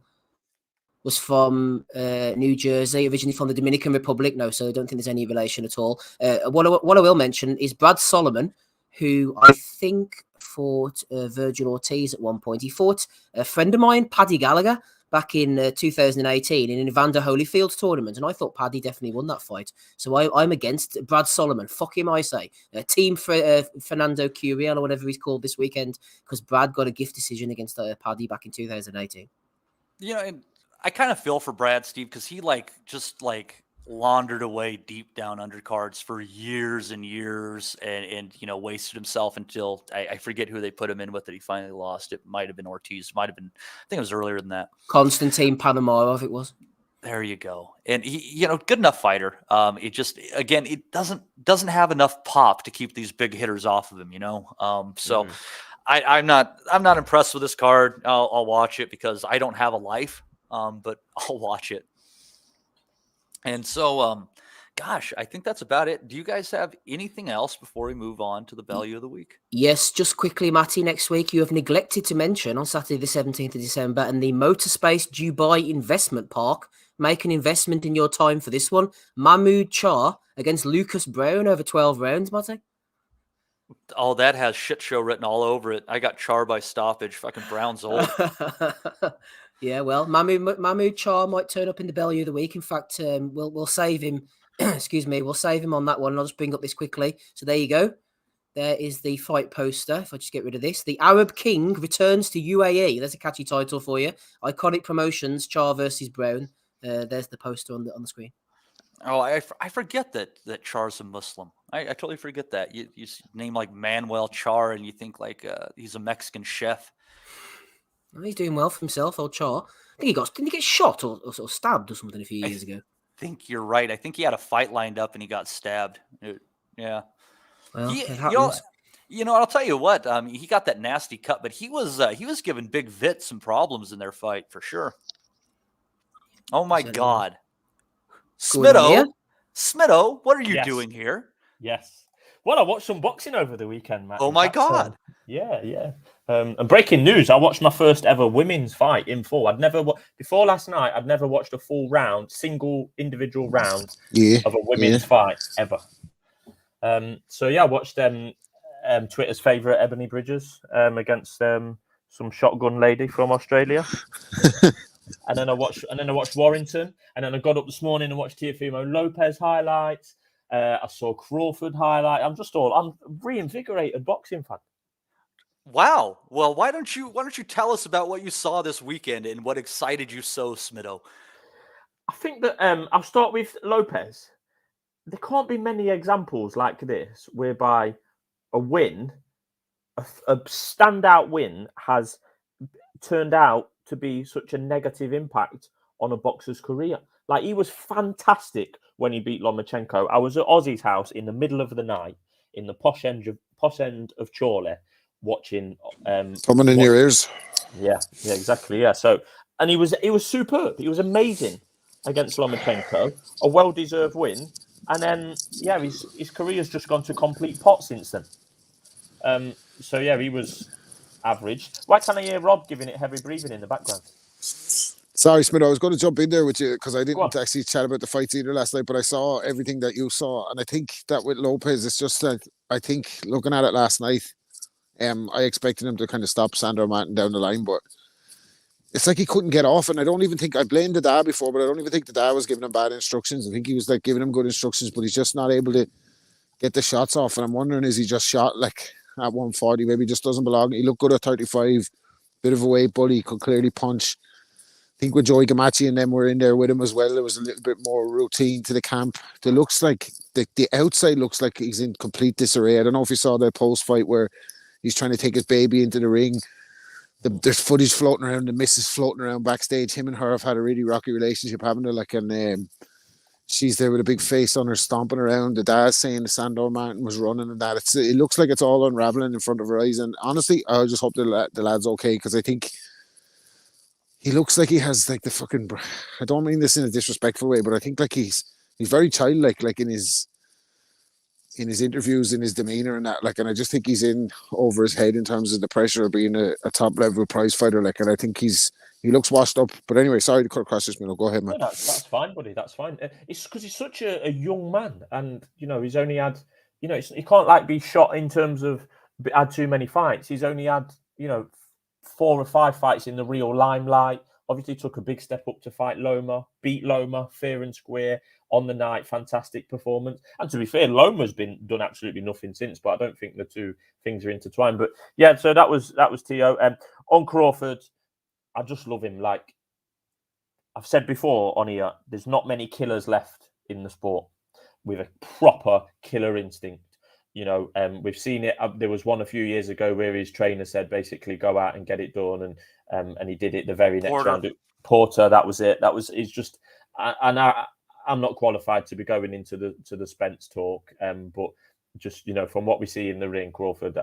was from New Jersey, originally from the Dominican Republic. No, so I don't think there's any relation at all. What I will mention is Brad Solomon, who I think fought Virgil Ortiz at one point. He fought a friend of mine, Paddy Gallagher, back in 2018 in an Evander Holyfield tournament, and I thought Paddy definitely won that fight. So I'm against Brad Solomon. Fuck him, I say. Team Fernando Curiel, or whatever he's called this weekend, because Brad got a gift decision against Paddy back in 2018. And I kind of feel for Brad, Steve, because he just laundered away deep down undercards for years and years and wasted himself until I forget who they put him in with that he finally lost. It might have been Ortiz, might have been, I think it was earlier than that. Konstantin Panamarov it was. There you go. And he, good enough fighter. It just, again, it doesn't have enough pop to keep these big hitters off of him, So I'm not impressed with this card. I'll watch it because I don't have a life, but I'll watch it. And so, gosh, I think that's about it. Do you guys have anything else before we move on to the value of the week? Yes, just quickly, Matty, next week you have neglected to mention on Saturday the 17th of December and the Motorspace Dubai Investment Park. Make an investment in your time for this one. Mahmoud Char against Lucas Brown over 12 rounds, Matty. Oh, that has shit show written all over it. I got Char by stoppage. Fucking Brown's old. Yeah, well, Mahmoud Char might turn up in the value of the week. In fact, we'll save him. Excuse me, we'll save him on that one. I'll just bring up this quickly. So there you go. There is the fight poster. If I just get rid of this, the Arab King returns to UAE. There's a catchy title for you. Iconic Promotions, Char versus Brown. There's the poster on the screen. Oh, I forget that Char's a Muslim. I totally forget that. You name like Manuel Char and you think like he's a Mexican chef. Well, he's doing well for himself, old Char. I think didn't he get shot or stabbed or something a few years ago? I think you're right. I think he had a fight lined up and he got stabbed. Yeah. Well, You know, I'll tell you what. He got that nasty cut, but he was giving Big Vit some problems in their fight for sure. Oh my God, Smitto, what are you doing here? Yes. Well, I watched some boxing over the weekend, Matt. Oh my God. Yeah. And breaking news, I watched my first ever women's fight in full. Before last night, I'd never watched a full round, single individual round of a women's fight ever. So yeah, I watched Twitter's favourite Ebony Bridges against some shotgun lady from Australia. And then I watched Warrington, and then I got up this morning and watched Teofimo Lopez highlights. I saw Crawford highlight. I'm reinvigorated boxing fan. Wow. Well, why don't you tell us about what you saw this weekend and what excited you so, Smitto? I think that I'll start with Lopez. There can't be many examples like this whereby a win, a standout win, has turned out to be such a negative impact on a boxer's career. Like, he was fantastic when he beat Lomachenko. I was at Ozzy's house in the middle of the night in the posh end of Chorley watching. Coming in your ears. Yeah, exactly. Yeah. So, and he was superb. He was amazing against Lomachenko. A well-deserved win. And then, yeah, his career's just gone to complete pot since then. So, yeah, he was average. Why can't I hear Rob giving it heavy breathing in the background? Sorry, Smith, I was going to jump in there with you because I didn't actually chat about the fights either last night, but I saw everything that you saw. And I think that with Lopez, it's just that I think looking at it last night, I expected him to kind of stop Sandor Martin down the line, but it's like he couldn't get off. And I don't even think I blamed the dad before, but I don't even think the dad was giving him bad instructions. I think he was like giving him good instructions, but he's just not able to get the shots off. And I'm wondering, is he just shot like at 140? Maybe he just doesn't belong. He looked good at 35, bit of a weight bully, could clearly punch. I think with Joey Gamachi and them were in there with him as well. There was a little bit more routine to the camp. It looks like the outside looks like he's in complete disarray. I don't know if you saw the post fight where he's trying to take his baby into the ring. There's footage floating around, the missus floating around backstage. Him and her have had a really rocky relationship, haven't they? Like, and she's there with a big face on her, stomping around. The dad's saying the Sandor Martin was running and that. It looks like it's all unraveling in front of her eyes. And honestly, I just hope the lad's okay, because I think he looks like he has like the fucking. I don't mean this in a disrespectful way, but I think like he's very childlike, like in his interviews, in his demeanor and that. Like, and I just think he's in over his head in terms of the pressure of being a top level prize fighter. Like, and I think he looks washed up. But anyway, sorry to cut across this minute. Go ahead, man. No, that's fine, buddy. That's fine. It's because he's such a young man, and he's only had he can't like be shot in terms of had too many fights. He's only had 4 or 5 fights in the real limelight. Obviously took a big step up to fight Loma, beat Loma fair and square on the night. Fantastic performance. And to be fair, Loma's done absolutely nothing since, but I don't think the two things are intertwined. But yeah, so that was Teo. On Crawford, I just love him. Like I've said before on here, there's not many killers left in the sport with a proper killer instinct. We've seen it. There was one a few years ago where his trainer said basically go out and get it done, and he did it the very next round. Porter, that was it. It's just, and I'm not qualified to be going into the Spence talk, but just from what we see in the ring, Crawford,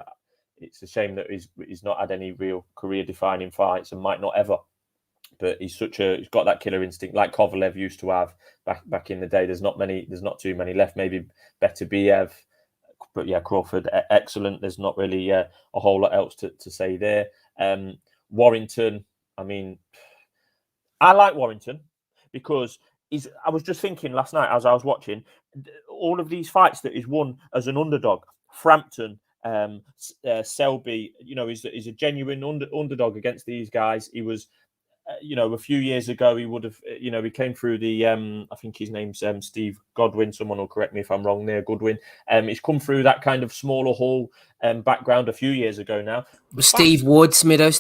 it's a shame that he's not had any real career defining fights and might not ever. But he's got that killer instinct like Kovalev used to have back in the day. There's not too many left. Maybe better Biev. But yeah, Crawford, excellent. There's not really a whole lot else to say there. Warrington, I mean, I like Warrington because I was just thinking last night as I was watching all of these fights that he's won as an underdog. Frampton, Selby, he's a genuine underdog against these guys. He was, a few years ago, he would have, he came through the, I think his name's Steve Godwin. Someone will correct me if I'm wrong there, Goodwin. He's come through that kind of smaller hall background a few years ago now. Steve Wood, Smitto,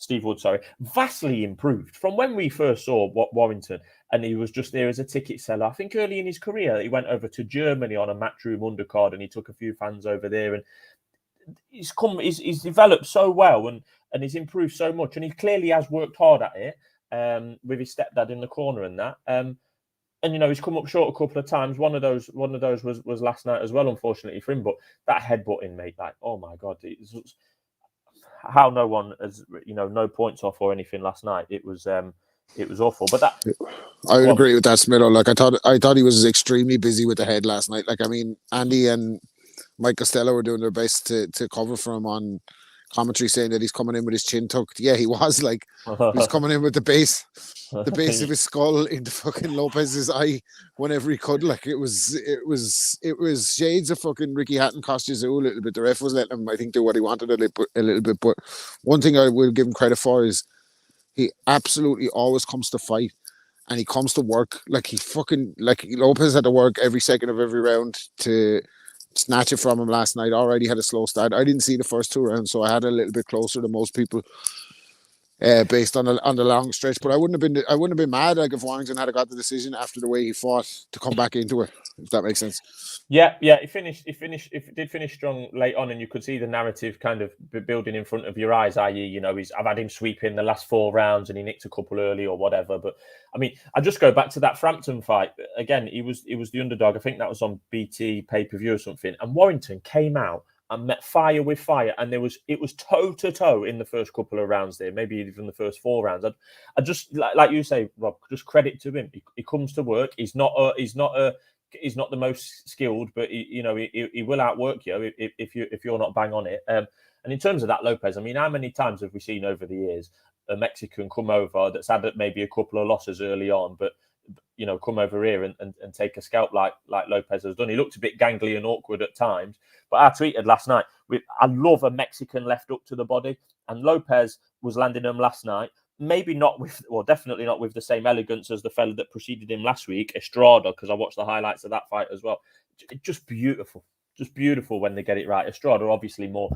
Steve Wood, sorry. Vastly improved from when we first saw Warrington, and he was just there as a ticket seller. I think early in his career, he went over to Germany on a matchroom undercard, and he took a few fans over there, and he's developed so well, and he's improved so much, and he clearly has worked hard at it with his stepdad in the corner and that. And he's come up short a couple of times. One of those was last night as well, unfortunately for him. But that headbutting, mate, like, oh my god, how no one has, no points off or anything last night. It was awful. But that I would agree with that, Smito. Like I thought he was extremely busy with the head last night. Like, I mean, Andy and Mike Costello were doing their best to cover for him on commentary, saying that he's coming in with his chin tucked. Yeah, he was, like, he's coming in with the base of his skull into fucking Lopez's eye whenever he could. Like, it was shades of fucking Ricky Hatton cost you a little bit. The ref was letting him, I think, do what he wanted a little bit. But one thing I will give him credit for is he absolutely always comes to fight, and he comes to work. Like, Lopez had to work every second of every round to snatch it from him last night. Already had a slow start. I didn't see the first 2 rounds, so I had a little bit closer than most people, based on the long stretch. But I wouldn't have been mad, like, if Warrington had got the decision after the way he fought to come back into it, if that makes sense. Yeah, it did finish strong late on, and you could see the narrative kind of building in front of your eyes, i.e., I've had him sweeping the last 4 rounds and he nicked a couple early or whatever. But I mean, I just go back to that Frampton fight again. He was the underdog. I think that was on BT pay-per-view or something, and Warrington came out and met fire with fire, and it was toe to toe in the first couple of rounds there, maybe even the first 4 rounds. I just, like you say, Rob, just credit to him. He comes to work. He's not the most skilled, but he will outwork you if you're not bang on it. And in terms of that Lopez, I mean, how many times have we seen over the years a Mexican come over that's had maybe a couple of losses early on, but come over here and take a scalp like Lopez has done? He looked a bit gangly and awkward at times, but I tweeted last night, I love a Mexican left up to the body, and Lopez was landing them last night. Maybe not definitely not with the same elegance as the fella that preceded him last week, Estrada, because I watched the highlights of that fight as well. Just beautiful when they get it right. Estrada obviously more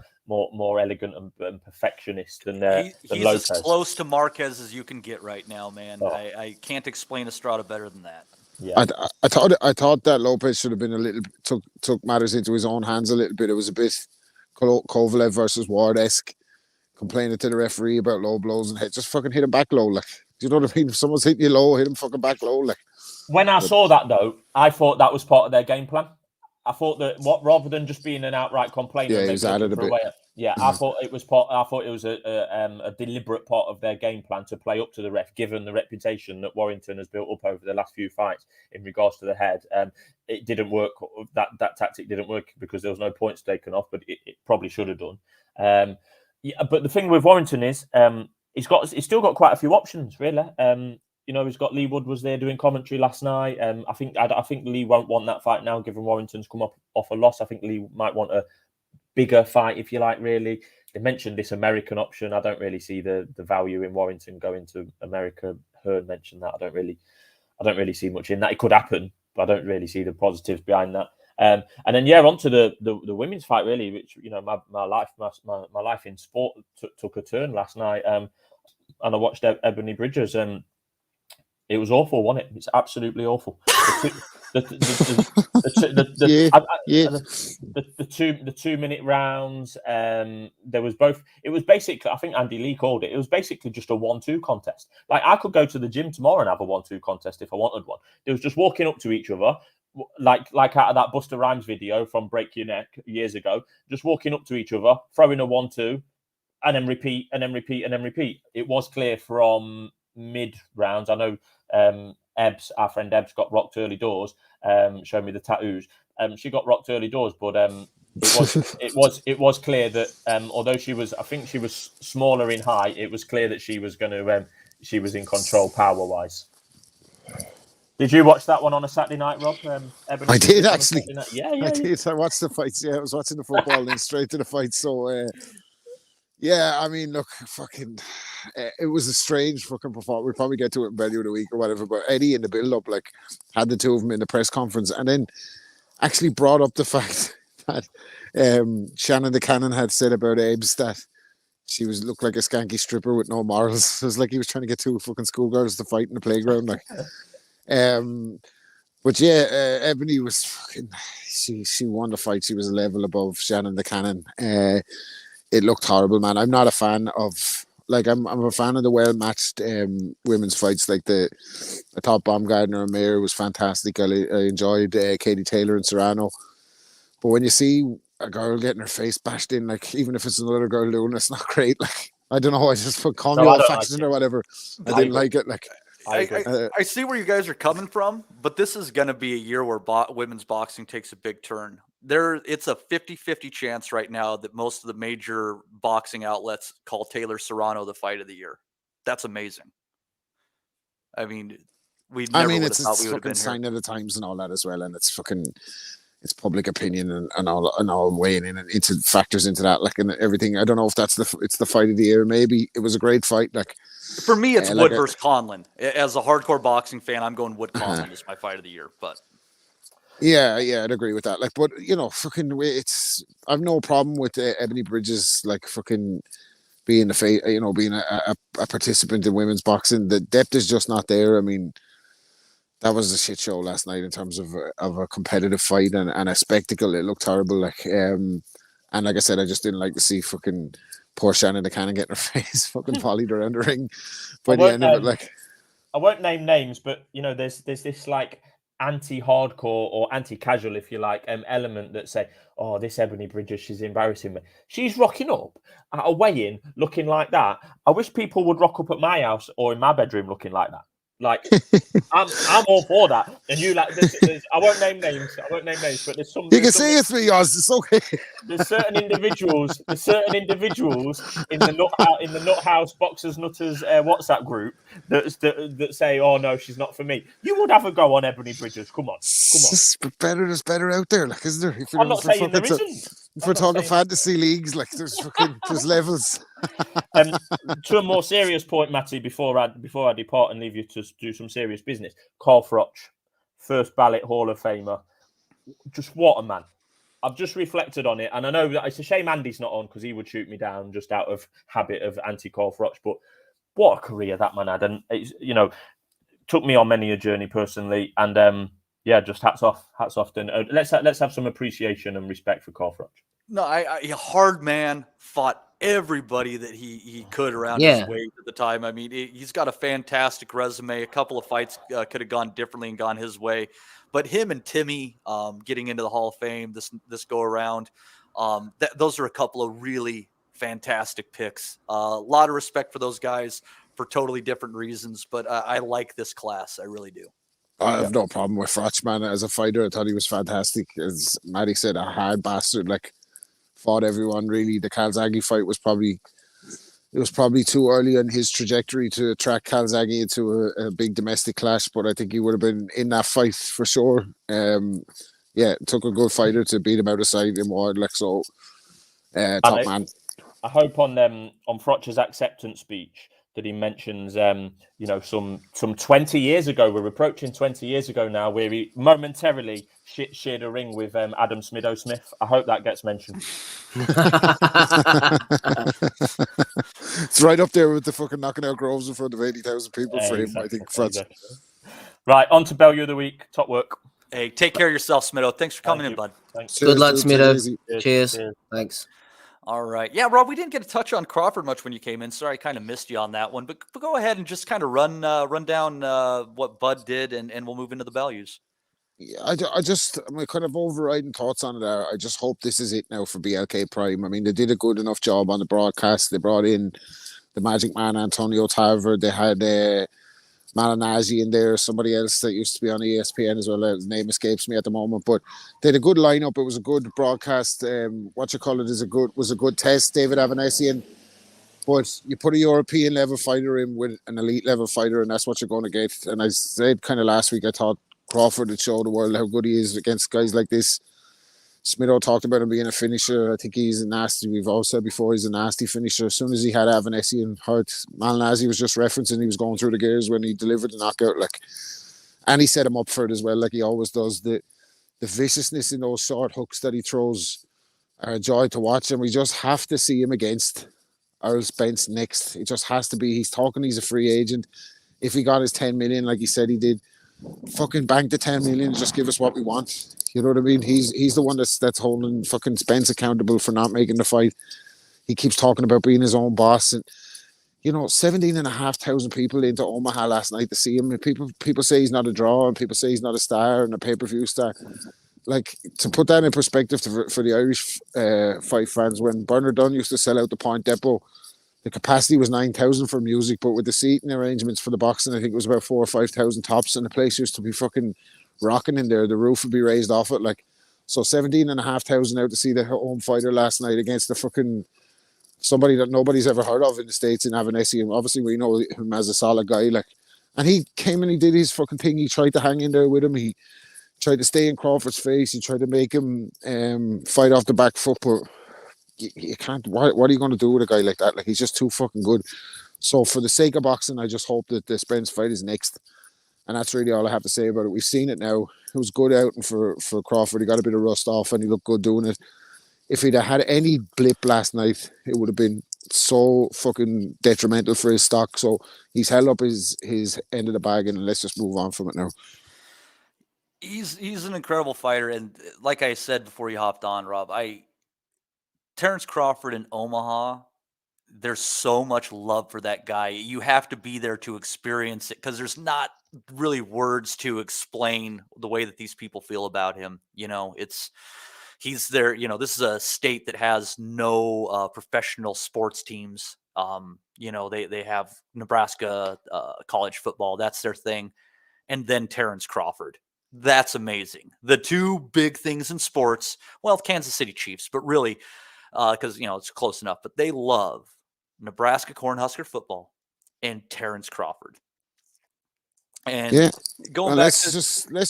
elegant and perfectionist than he's Lopez. As close to Marquez as you can get right now, man. Oh. I can't explain Estrada better than that. Yeah, I thought that Lopez should have been a little took matters into his own hands a little bit. It was a bit Kovalev versus Ward-esque, complaining to the referee about low blows and head. Just fucking hit him back low, like. Do you know what I mean? If someone's hitting you low, hit him fucking back low, like. When I saw that though, I thought that was part of their game plan. I thought that rather than just being an outright complainer, yeah, he's added a bit. I thought it was a deliberate part of their game plan to play up to the ref, given the reputation that Warrington has built up over the last few fights in regards to the head. It didn't work. That tactic didn't work because there was no points taken off, but it probably should have done. But the thing with Warrington is he's still got quite a few options, really. He's got Lee Wood was there doing commentary last night. I think Lee won't want that fight now, given Warrington's come off a loss. I think Lee might want a bigger fight, if you like, really. They mentioned this American option. I don't really see the value in Warrington going to America. Hearn mentioned that. I don't really see much in that. It could happen, but I don't really see the positives behind that. And then on to the women's fight, really, which my life in sport took a turn last night. And I watched Ebony Bridges, and it was awful, wasn't it? It's absolutely awful. The 2 minute rounds. There was both. It was basically, I think Andy Lee called it. It was basically just a 1-2 contest. Like, I could go to the gym tomorrow and have a 1-2 contest if I wanted one. It was just walking up to each other, like out of that Busta Rhymes video from Break Your Neck years ago. Just walking up to each other, throwing a 1-2, and then repeat, and then repeat, and then repeat. It was clear from mid rounds. I know our friend Ebbs got rocked early doors. Showed me the tattoos. She got rocked early doors, but it was clear that although she was smaller in height, it was clear that she was in control power wise. Did you watch that one on a Saturday night, Rob? I did, actually. Yeah, I did. I watched the fights. Yeah, I was watching the football and then straight to the fight. So. Yeah, I mean, look, fucking, it was a strange fucking performance. We'll probably get to it in value of the week or whatever, but Eddie in the build-up, like, had the two of them in the press conference and then actually brought up the fact that Shannon the Cannon had said about Abe's that she looked like a skanky stripper with no morals. It was like he was trying to get two fucking schoolgirls to fight in the playground, like. But yeah, Ebony was fucking, she won the fight. She was a level above Shannon the Cannon. It looked horrible, man. I'm not a fan of Like I'm a fan of the well matched women's fights. Like I thought Baumgardner and Mayer was fantastic. I enjoyed Katie Taylor and Serrano. But when you see a girl getting her face bashed in, like even if it's another girl doing it, it's not great. Like I don't know, I just call me old fashioned or whatever. I didn't like it. Like I see where you guys are coming from, but this is going to be a year where women's boxing takes a big turn. It's a 50-50 chance right now that most of the major boxing outlets call Taylor Serrano the fight of the year. That's amazing. I mean, it's fucking sign of the times and all that as well, and it's public opinion and all weighing in, and it factors into that, like, and everything. I don't know if it's the fight of the year. Maybe it was a great fight. Like for me, it's Wood versus Conlon. As a hardcore boxing fan, I'm going Wood Conlon is my fight of the year. But yeah, I'd agree with that. Like, but fucking, I've no problem with Ebony Bridges, like, fucking being being a participant in women's boxing. The depth is just not there. I mean, that was a shit show last night in terms of a competitive fight and a spectacle. It looked horrible. Like, and like I said, I just didn't like to see fucking poor Shannon the Cannon getting her face fucking volleyed around the ring by the end of it. Like, I won't name names, but there's this like anti-hardcore or anti-casual, if you like, element that say, "Oh, this Ebony Bridges, she's embarrassing me." She's rocking up at a weigh-in looking like that. I wish people would rock up at my house or in my bedroom looking like that. Like, I'm all for that. And you like, I won't name names, but there's some. You can say it's me, yours. It's okay. There's certain individuals in the Nuthouse Boxers Nutters WhatsApp group that say, "Oh no, she's not for me." You would have a go on Ebony Bridges. Come on. There's better out there, like, isn't there? I'm not saying there isn't. If we're talking fantasy leagues, like, there's levels. To a more serious point, Matty, before I depart and leave you to do some serious business, Carl Froch, first ballot Hall of Famer. Just what a man. I've just reflected on it, and I know that it's a shame Andy's not on because he would shoot me down just out of habit of anti-Carl Froch, but what a career that man had. And it's, took me on many a journey personally, and just hats off. And let's have some appreciation and respect for Carl Froch. No, a hard man, fought everybody that he could around his weight at the time. I mean, he's got a fantastic resume. A couple of fights could have gone differently and gone his way, but him and Timmy getting into the Hall of Fame this go around, those are a couple of really fantastic picks. A lot of respect for those guys for totally different reasons, but I like this class. I really do. I have no problem with Froch, man. As a fighter, I thought he was fantastic. As Maddie said, a hard bastard. Like, fought everyone, really. The Calzaghe fight was probably too early in his trajectory to attract Calzaghe into a big domestic clash, but I think he would have been in that fight for sure. It took a good fighter to beat him out of sight in wide, like, so. Top man. I hope on Froch's acceptance speech that he mentions, some 20 years ago, we're approaching 20 years ago now, where he momentarily shared a ring with Adam Smido-Smith. I hope that gets mentioned. It's right up there with the fucking knocking out Groves in front of 80,000 people for him, I think. Exactly. Right, on to Bellew of the Week. Top work. Hey, take care of yourself, Smido. Thanks for coming in, bud. Thanks. Good luck, Smido. Cheers. Thanks. All right. Yeah, Rob, we didn't get to touch on Crawford much when you came in. Sorry, I kind of missed you on that one. But go ahead and just kind of run down what Bud did, and we'll move into the Bellews. Yeah, my kind of overriding thoughts on it are, I just hope this is it now for BLK Prime. I mean, they did a good enough job on the broadcast. They brought in the Magic Man, Antonio Tarver. They had Malinazzi in there, somebody else that used to be on ESPN as well. His name escapes me at the moment, but they had a good lineup. It was a good broadcast. Was a good test. David Avanesian, but you put a European level fighter in with an elite level fighter, and that's what you're going to get. And I said kind of last week, I thought Crawford would show the world how good he is against guys like this. Smido talked about him being a finisher. I think he's a nasty. We've all said before he's a nasty finisher. As soon as he had Avanesian hurt, Malinazzi was just referencing he was going through the gears when he delivered the knockout. And he set him up for it as well, like he always does. The viciousness in those short hooks that he throws are a joy to watch, and we just have to see him against Errol Spence next. It just has to be. He's talking. He's a free agent. If he got his 10 million, like he said he did, fucking bank the 10 million. Just give us what we want. You know what I mean? He's the one that's holding fucking Spence accountable for not making the fight. He keeps talking about being his own boss, and 17,500 people into Omaha last night to see him. People say he's not a draw, and people say he's not a star and a pay-per-view star. Like, to put that in perspective for the Irish fight fans, when Bernard Dunn used to sell out the Point Depot, the capacity was 9,000 for music, but with the seating arrangements for the boxing, I think it was about 4,000 or 5,000 tops, and the place used to be fucking rocking in there. The roof would be raised off it, like. So 17,500 out to see the home fighter last night against the fucking somebody that nobody's ever heard of in the States in Avanesi, and obviously we know him as a solid guy, like. And he came and he did his fucking thing. He tried to hang in there with him. He tried to stay in Crawford's face. He tried to make him fight off the back foot, but you can't. What are you going to do with a guy like that? Like, he's just too fucking good. So for the sake of boxing, I just hope that the Spence fight is next. And that's really all I have to say about it. We've seen it now. It was good out for Crawford. He got a bit of rust off and he looked good doing it. If he'd have had any blip last night, it would have been so fucking detrimental for his stock. So he's held up his end of the bargain, and let's just move on from it now. He's an incredible fighter, and like I said before you hopped on, Rob, Terence Crawford in Omaha, there's so much love for that guy. You have to be there to experience it, because there's not really words to explain the way that these people feel about him. He's there. This is a state that has no professional sports teams. They have Nebraska college football. That's their thing. And then Terence Crawford. That's amazing. The two big things in sports, well, Kansas City Chiefs, but really, because, it's close enough, but they love Nebraska Cornhusker football and Terence Crawford. And going back let's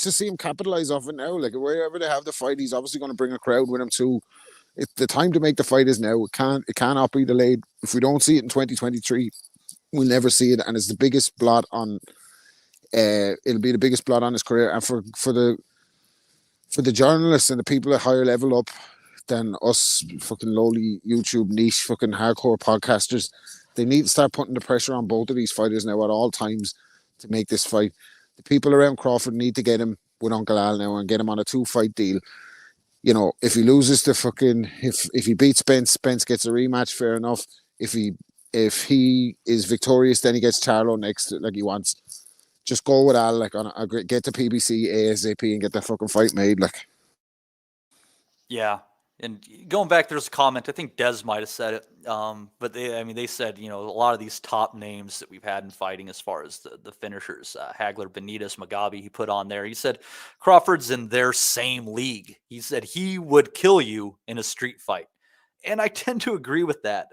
just see him capitalize off it now. Like, wherever they have the fight, he's obviously going to bring a crowd with him too. The time to make the fight is now. It cannot be delayed. If we don't see it in 2023, we'll never see it, and it's the biggest blot on. It'll be the biggest blot on his career, and for the journalists and the people at higher level up than us fucking lowly YouTube niche fucking hardcore podcasters, they need to start putting the pressure on both of these fighters now at all times to make this fight. The people around Crawford need to get him with Uncle Al now and get him on a 2-fight deal. If he loses to fucking if he beats Spence gets a rematch, fair enough. If he is victorious, then he gets Charlo next, like he wants. Just go with Al, like, get the PBC ASAP and get the fucking fight made, like. Yeah. And going back, there's a comment, I think Des might have said it, but they said, a lot of these top names that we've had in fighting as far as the finishers, Hagler, Benitez, Mugabe, he put on there. He said, Crawford's in their same league. He said he would kill you in a street fight. And I tend to agree with that.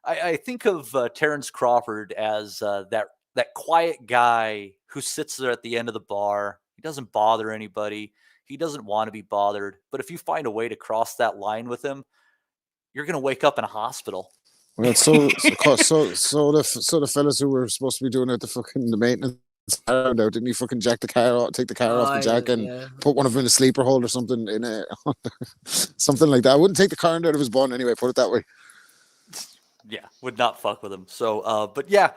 I think of Terence Crawford as that quiet guy who sits there at the end of the bar. He doesn't bother anybody. He doesn't want to be bothered. But if you find a way to cross that line with him, you're going to wake up in a hospital. Well, so the fellas who were supposed to be doing the maintenance out, didn't he fucking jack the car off, take the car off the jack and put one of them in a sleeper hold or something something like that. I wouldn't take the car out of his bun anyway, put it that way. Yeah, would not fuck with him. So, but yeah,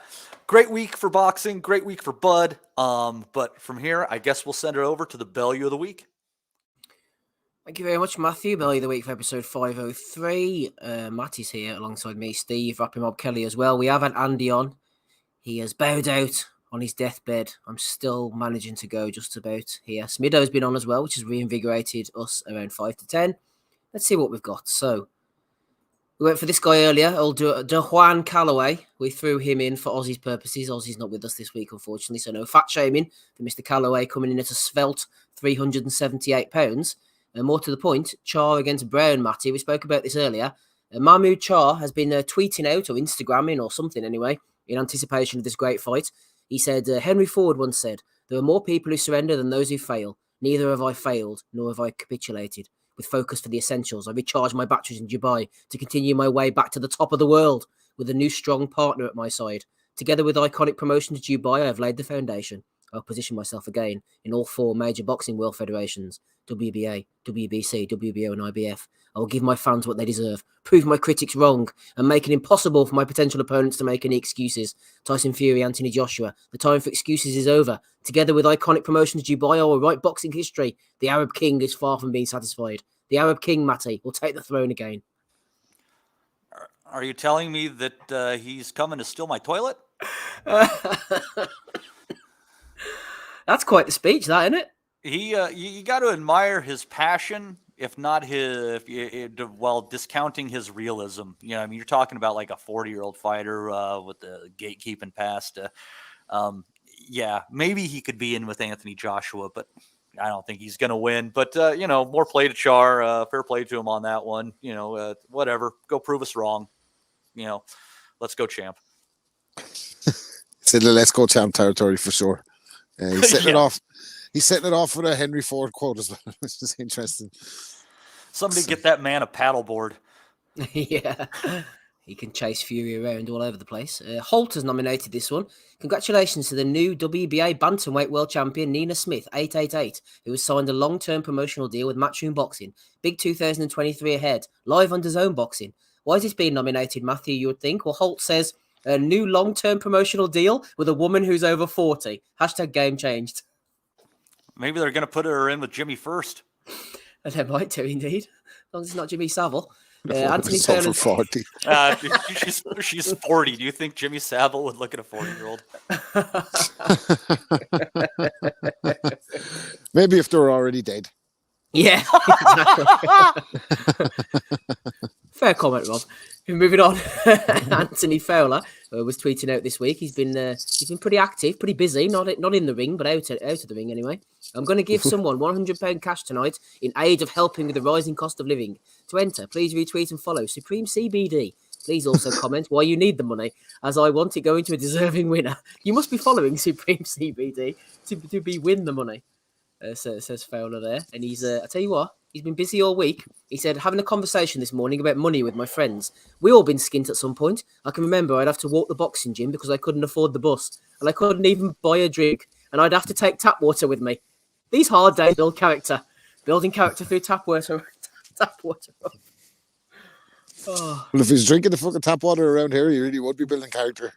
great week for boxing, great week for Bud. But from here, I guess we'll send it over to the Bellew of the Week. Thank you very much, Matthew. Bellew of the Week for episode 503. Matty's here alongside me, Steve, Rapping Mob Kelly as well. We have had Andy on. He has bowed out on his deathbed. I'm still managing to go just about here. Smido's been on as well, which has reinvigorated us around 5 to 10. Let's see what we've got. So, we went for this guy earlier, old Juan Calloway. We threw him in for Aussie's purposes. Aussie's not with us this week, unfortunately, so no fat shaming for Mr. Calloway coming in at a svelte £378. And more to the point, Char against Brown, Matty. We spoke about this earlier. Mahmoud Char has been tweeting out or Instagramming or something anyway in anticipation of this great fight. He said, Henry Ford once said, there are more people who surrender than those who fail. Neither have I failed, nor have I capitulated. With focus for the essentials, I recharge my batteries in Dubai to continue my way back to the top of the world with a new strong partner at my side. Together with iconic promotion to Dubai, I have laid the foundation. I'll position myself again in all 4 major boxing world federations, WBA, WBC, WBO and IBF. I will give my fans what they deserve, prove my critics wrong, and make it impossible for my potential opponents to make any excuses. Tyson Fury, Anthony Joshua, the time for excuses is over. Together with iconic promotions Dubai, I will write boxing history. The Arab King is far from being satisfied. The Arab King, Matty, will take the throne again. Are you telling me that he's coming to steal my toilet? That's quite the speech, that, isn't it? You got to admire his passion, if not while discounting his realism. You know, I mean, you're talking about like a 40-year-old fighter with the gatekeeping past. Yeah, maybe he could be in with Anthony Joshua, but I don't think he's going to win. But, more play to Char. Fair play to him on that one. Whatever. Go prove us wrong. Let's go, champ. It's in the let's go champ territory for sure. He's setting it off. He's setting it off with a Henry Ford quote as well, which is interesting. Somebody get that man a paddleboard. Yeah. He can chase Fury around all over the place. Holt has nominated this one. Congratulations to the new WBA bantamweight world champion Nina Smith, 888, who has signed a long-term promotional deal with Matchroom Boxing. Big 2023 ahead, live on DAZN Boxing. Why is this being nominated, Matthew, you would think? Well, Holt says, a new long-term promotional deal with a woman who's over 40. Hashtag game changed. Maybe they're going to put her in with Jimmy first. They might do, indeed. As long as it's not Jimmy Savile. Anthony Fowler 40. She's 40. Do you think Jimmy Savile would look at a 40-year-old? Maybe if they were already dead. Yeah, exactly. Fair comment, Rob. Moving on, Anthony Fowler was tweeting out this week. He's been pretty active, pretty busy. Not in the ring, but out of the ring anyway. I'm going to give someone £100 cash tonight in aid of helping with the rising cost of living. To enter, please retweet and follow Supreme CBD. Please also comment why you need the money, as I want it going to a deserving winner. You must be following Supreme CBD to win the money. Says Fowler there, and he's I tell you what, he's been busy all week. He said, having a conversation this morning about money with my friends. We all been skint at some point. I can remember I'd have to walk the boxing gym because I couldn't afford the bus, and I couldn't even buy a drink, and I'd have to take tap water with me. These hard days build character, building character through tap water. Oh. Well, if he's drinking the fucking tap water around here, he really would be building character.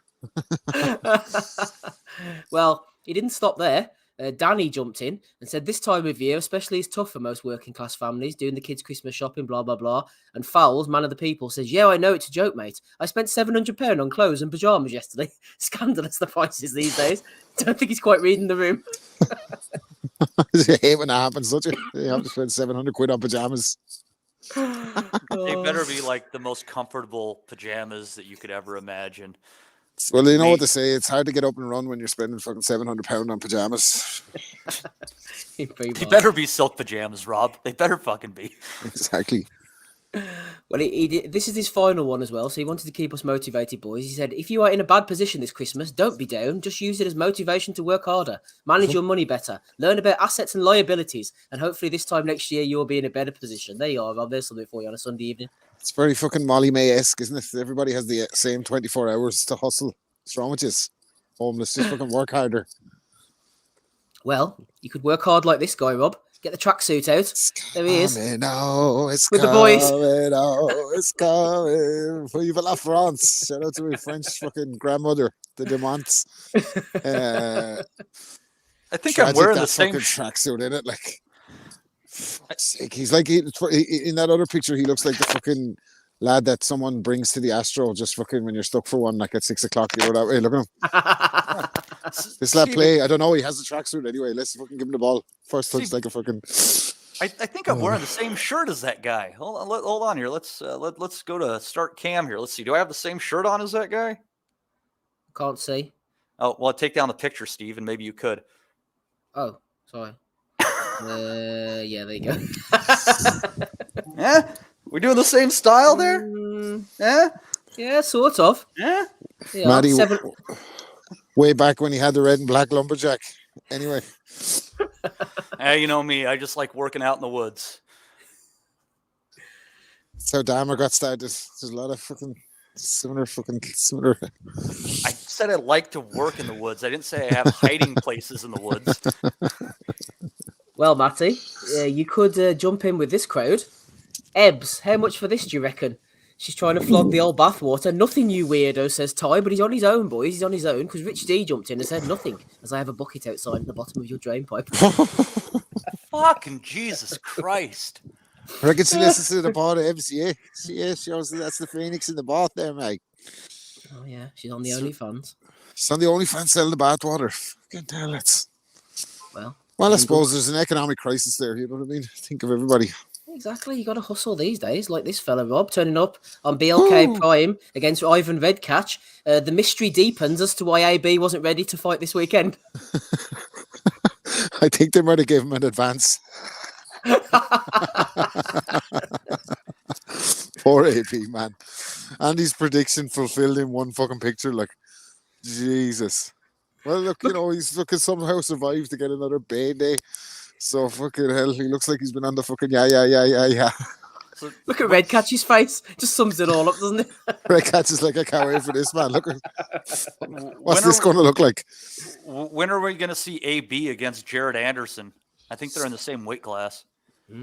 Well, he didn't stop there. Danny jumped in and said this time of year especially is tough for most working class families doing the kids' Christmas shopping, blah, blah, blah. And Fowles, man of the people, says, yeah, I know it's a joke, mate. I spent £700 on clothes and pyjamas yesterday. Scandalous, the prices these days. Don't think he's quite reading the room. You hate when that happens, don't you? You have to spend £700 on pyjamas. They better be like the most comfortable pajamas that you could ever imagine. Well, you know what they say. It's hard to get up and run when you're spending fucking £700 on pajamas. They better be silk pajamas, Rob. They better fucking be. Exactly. Well, this is his final one as well, so he wanted to keep us motivated, boys. He said, if you are in a bad position this Christmas, don't be down. Just use it as motivation to work harder, manage your money better, learn about assets and liabilities, and hopefully this time next year you'll be in a better position. There you are, Rob. There's something for you on a Sunday evening. It's very fucking Molly May-esque, isn't it? Everybody has the same 24 hours to hustle. What's wrong with you? Homeless, just fucking work harder. Well, you could work hard like this guy, Rob. Get the tracksuit out. There he is. With the boys. It's coming. Vive la France. Shout out to my French fucking grandmother, the Demonts. I think I'm wearing the same tracksuit in it. Like, fuck's sake. He's like, in that other picture, he looks like the fucking lad that someone brings to the Astro just fucking when you're stuck for one, like at 6 o'clock. You know that way. Look at him. This lad play. I don't know. He has the tracksuit anyway. Let's fucking give him the ball. First touch, like a fucking. I think I'm wearing the same shirt as that guy. Hold on here. Let's go to start cam here. Let's see. Do I have the same shirt on as that guy? Can't see. Oh well, take down the picture, Steve, and maybe you could. Oh, sorry. Yeah, there you go. Yeah, we're doing the same style there. Yeah, sort of. Yeah. Maddie, way back when he had the red and black lumberjack. Anyway. You know me. I just like working out in the woods. That's how Dahmer got started. There's a lot of fucking similar. I said I like to work in the woods. I didn't say I have hiding places in the woods. Well, Matty, you could jump in with this crowd. Ebbs, how much for this, do you reckon? She's trying to flog the old bathwater. Nothing, you weirdo, says Ty, but he's on his own, boys. He's on his own, because Rich D jumped in and said nothing, as I have a bucket outside the bottom of your drain pipe. Fucking Jesus Christ. I reckon she listens to the pod of MCA. She also, that's the Phoenix in the bath there, mate. Oh yeah, she's on the OnlyFans. She's on the OnlyFans selling the bathwater. Fucking hell, it's... Well, I suppose there's an economic crisis there, you know what I mean? Think of everybody. Exactly, you got to hustle these days, like this fella Rob turning up on BLK Prime against Ivan Redcatch. The mystery deepens as to why AB wasn't ready to fight this weekend. I think they might have given him an advance. Poor AB, man. Andy's prediction fulfilled in one fucking picture. Like, Jesus. Well, look, you know, he's fucking somehow survived to get another Bay Day. So fucking hell, he looks like he's been on the fucking yeah. So, look at Redcatch's face. Just sums it all up, doesn't it? Redcatch is like, I can't wait for this, man. Look at what's this going to look like? When are we going to see AB against Jared Anderson? I think they're in the same weight class.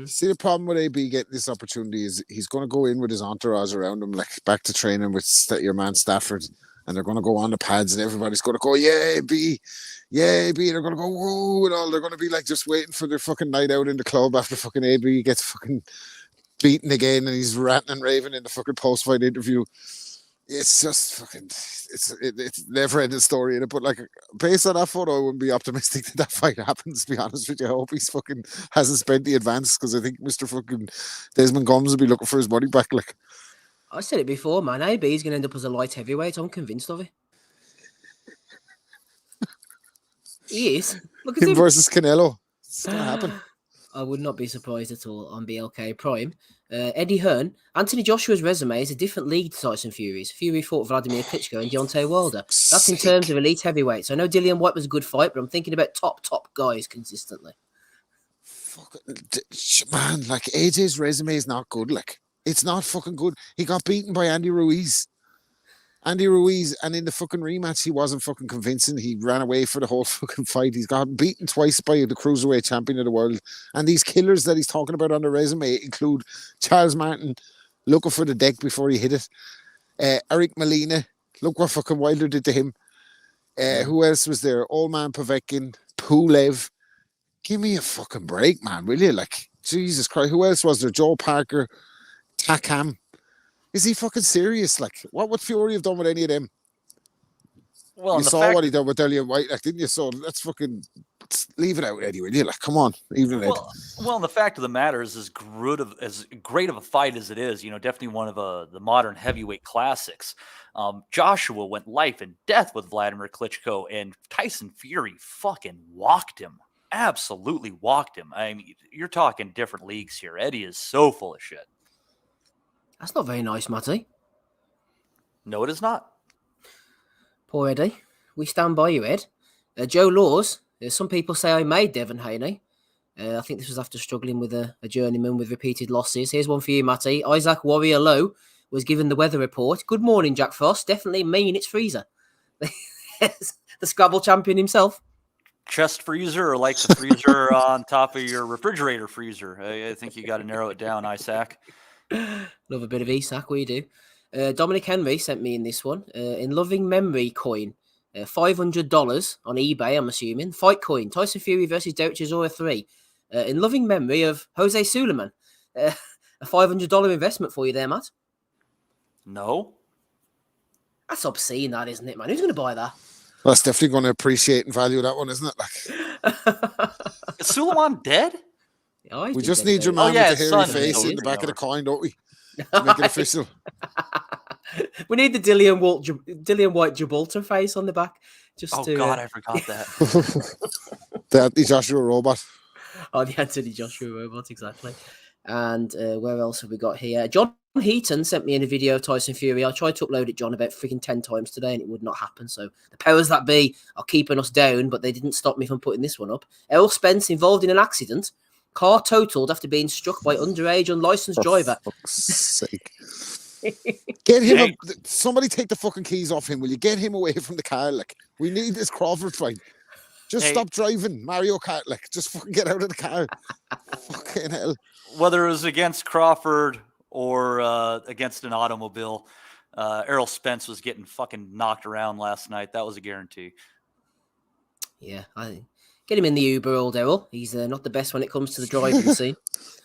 See, the problem with AB getting this opportunity is he's going to go in with his entourage around him, like back to training with your man Stafford, and they're going to go on the pads, and everybody's going to go, yeah, AB. Yeah, AB, they're going to go, whoa, and all. They're going to be like just waiting for their fucking night out in the club after fucking AB gets fucking beaten again and he's ranting and raving in the fucking post-fight interview. It's just fucking, it's never-ending story in it. But like, based on that photo, I wouldn't be optimistic that fight happens, to be honest with you. I hope he's fucking hasn't spent the advance, because I think Mr. fucking Desmond Gomes will be looking for his money back. Like, I said it before, man. AB is going to end up as a light heavyweight. I'm convinced of it. He is. Look at him versus Canelo. It's going to happen. I would not be surprised at all on BLK Prime. Eddie Hearn, Anthony Joshua's resume is a different league to Tyson Fury's. Fury fought Vladimir Klitschko and Deontay Wilder. That's in terms of elite heavyweights. I know Dillian White was a good fight, but I'm thinking about top guys consistently. Fuck, man, like AJ's resume is not good. Like, it's not fucking good. He got beaten by Andy Ruiz, and in the fucking rematch, he wasn't fucking convincing. He ran away for the whole fucking fight. He's got beaten twice by the cruiserweight champion of the world. And these killers that he's talking about on the resume include Charles Martin, looking for the deck before he hit it. Eric Molina, look what fucking Wilder did to him. Who else was there? Old Man Povetkin, Pulev. Give me a fucking break, man, will you? Like, Jesus Christ. Who else was there? Joe Parker, Takam. Is he fucking serious? Like, what would Fury have done with any of them? Well, you saw what he done with Dillian White, like, didn't you? So let's fucking leave it out, Eddie, will you? Like, come on, even it. Well, the fact of the matter is, as great of a fight as it is, you know, definitely one of the modern heavyweight classics. Joshua went life and death with Vladimir Klitschko, and Tyson Fury fucking walked him. Absolutely walked him. I mean, you're talking different leagues here. Eddie is so full of shit. That's not very nice, Matty. No, it is not. Poor Eddie. We stand by you, Ed. Joe Laws. Some people say I made Devon Haney. I think this was after struggling with a journeyman with repeated losses. Here's one for you, Matty. Isaac Warrior Lowe was given the weather report. Good morning, Jack Frost. Definitely mean it's freezer. The Scrabble champion himself. Chest freezer, or like the freezer on top of your refrigerator freezer. I think you got to narrow it down, Isaac. Love a bit of Isak, we do. Dominic Henry sent me in this one. In loving memory coin, $500 on eBay, I'm assuming. Fight coin, Tyson Fury versus Derek Chisora 3. In loving memory of Jose Suleiman. A $500 investment for you there, Matt? No. That's obscene, that, isn't it, man? Who's going to buy that? Well, that's definitely going to appreciate and value that one, isn't it? Like, is Suleiman dead? Yeah, we just need your man with the hairy face in the back of the coin, don't we? To make it official. We need the Dillian White Gibraltar face on the back. God, I forgot that. The Anthony Joshua robot. Oh, the Anthony Joshua robot, exactly. And where else have we got here? John Heaton sent me in a video of Tyson Fury. I tried to upload it, John, about freaking 10 times today, and it would not happen. So the powers that be are keeping us down, but they didn't stop me from putting this one up. Errol Spence involved in an accident. Car totaled after being struck by underage unlicensed driver. For fuck's sake. Get him. Somebody take the fucking keys off him. Will you get him away from the car? Like, we need this Crawford fight. Just stop driving Mario Kart. Like, just fucking get out of the car. Fucking hell. Whether it was against Crawford or against an automobile, Errol Spence was getting fucking knocked around last night. That was a guarantee. Yeah, Get him in the Uber, old Errol. He's not the best when it comes to the driving scene.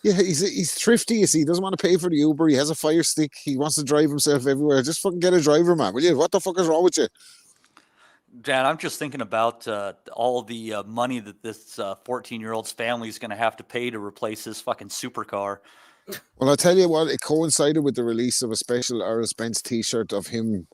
Yeah, he's thrifty, you see. He doesn't want to pay for the Uber. He has a Fire Stick. He wants to drive himself everywhere. Just fucking get a driver, man, will you? What the fuck is wrong with you? Dan, I'm just thinking about all the money that this 14-year-old's family is going to have to pay to replace his fucking supercar. Well, I'll tell you what, it coincided with the release of a special Errol Spence t-shirt of him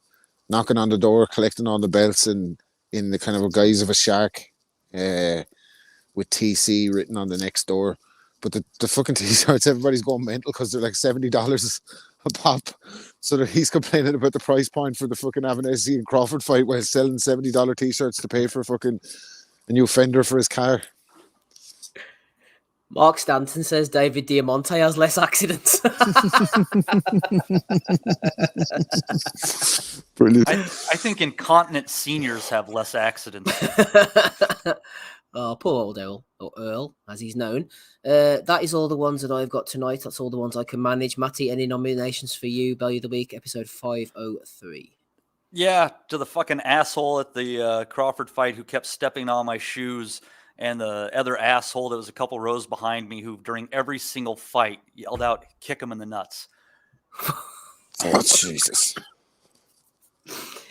knocking on the door, collecting all the belts in the kind of a guise of a shark with TC written on the next door. But the fucking t-shirts, everybody's going mental because they're like $70 a pop. So that he's complaining about the price point for the fucking Avenesi and Crawford fight while selling $70 t-shirts to pay for fucking a new fender for his car. Mark Stanton says David Diamante has less accidents. Brilliant. I think incontinent seniors have less accidents. Oh, poor old Earl, or Earl, as he's known. That is all the ones that I've got tonight. That's all the ones I can manage. Matty, any nominations for you? Value of the Week, episode 503. Yeah, to the fucking asshole at the Crawford fight who kept stepping on my shoes, and the other asshole that was a couple rows behind me who, during every single fight, yelled out, "Kick him in the nuts." Oh, Jesus.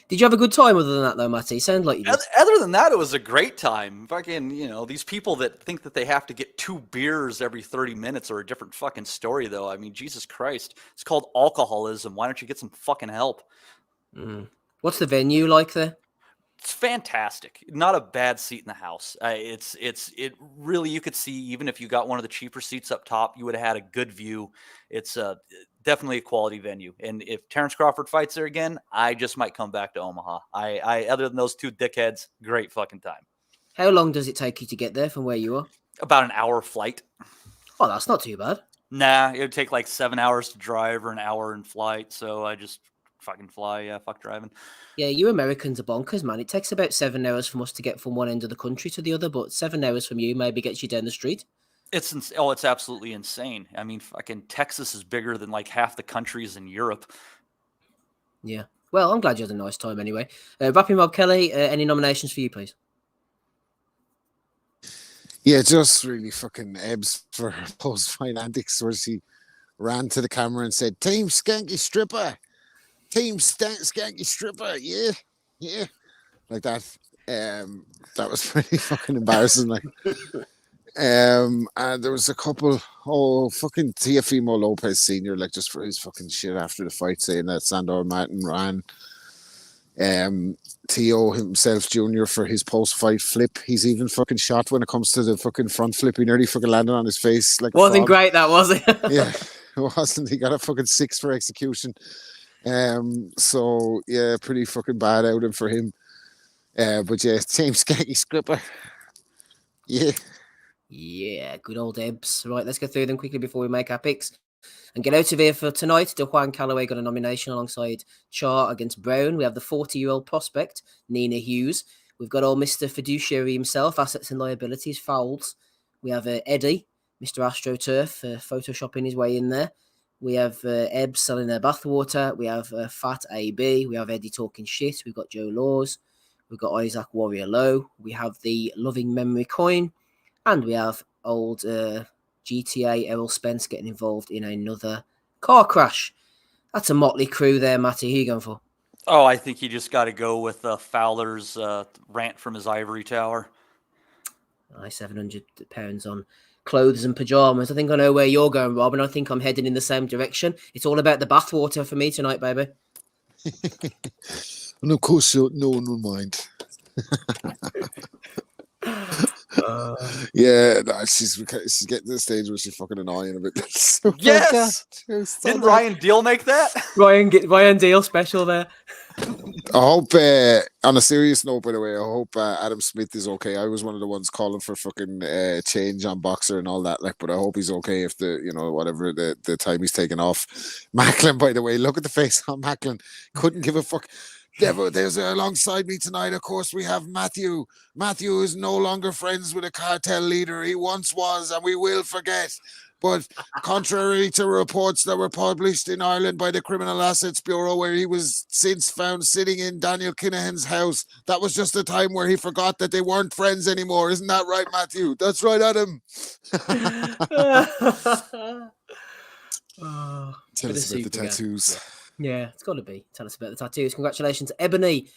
Did you have a good time other than that, though, Matty? Sound like you did. Other than that, it was a great time. Fucking, these people that think that they have to get 2 beers every 30 minutes are a different fucking story, though. I mean, Jesus Christ. It's called alcoholism. Why don't you get some fucking help? What's the venue like there? It's fantastic. Not a bad seat in the house. It really, you could see, even if you got one of the cheaper seats up top, you would have had a good view. It's definitely a quality venue. And if Terence Crawford fights there again, I just might come back to Omaha. I other than those 2 dickheads, great fucking time. How long does it take you to get there from where you are? About an hour flight. Oh, that's not too bad. Nah, it would take like 7 hours to drive or an hour in flight. So I just fucking fly. Yeah, fuck driving. Yeah, you Americans are bonkers, man. It takes about 7 hours from us to get from one end of the country to the other, but 7 hours from you maybe gets you down the street. It's absolutely insane. I mean, fucking Texas is bigger than like half the countries in Europe. Yeah. Well, I'm glad you had a nice time anyway. Rapping Rob Kelly, any nominations for you, please? Yeah, just really fucking Ebbs for post-fight antics where she ran to the camera and said, "Team Skanky Stripper. Team Skanky Stripper. Yeah. Yeah." Like that. That was pretty fucking embarrassing. Like. And there was a couple, fucking Teofimo Lopez Sr., like just for his fucking shit after the fight, saying that Sandor Martin ran. Teo himself Jr. for his post-fight flip. He's even fucking shot when it comes to the fucking front flip. He nearly fucking landed on his face. Like wasn't great, that was it? Yeah, it wasn't. He got a fucking 6 for execution. So yeah, pretty fucking bad outing for him. But yeah, Team Skanky Stripper. Yeah. Yeah, good old Ebbs. Right, let's go through them quickly before we make our picks and get out of here for tonight. Juan Calloway got a nomination alongside Char against Brown. We have the 40-year-old prospect, Nina Hughes. We've got old Mr. Fiduciary himself, Assets and Liabilities, Fowles. We have Eddie, Mr. AstroTurf, photoshopping his way in there. We have Ebbs selling their bathwater. We have Fat AB. We have Eddie talking shit. We've got Joe Laws. We've got Isaac Warrior Low. We have the Loving Memory Coin. And we have old GTA Errol Spence getting involved in another car crash. That's a motley crew there, Matty. Who are you going for? Oh, I think you just got to go with Fowler's rant from his ivory tower. £700 on clothes and pajamas. I think I know where you're going, Rob, and I think I'm heading in the same direction. It's all about the bathwater for me tonight, baby. And of course, no one will mind. Yeah, no, she's getting to the stage where she's fucking annoying a bit. Yes! Didn't Ryan Deal make that? Ryan Deal special there. I hope, on a serious note, by the way, I hope Adam Smith is okay. I was one of the ones calling for fucking change on Boxer and all that, like, but I hope he's okay if whatever the time he's taken off. Macklin, by the way, look at the face on Macklin. Couldn't give a fuck. There's alongside me tonight, of course, we have Matthew. Matthew is no longer friends with a cartel leader. He once was, and we will forget. But contrary to reports that were published in Ireland by the Criminal Assets Bureau, where he was since found sitting in Daniel Kinahan's house, that was just a time where he forgot that they weren't friends anymore. Isn't that right, Matthew? That's right, Adam. Tell us about the tattoos. Yeah, it's got to be. Tell us about the tattoos. Congratulations, Ebony.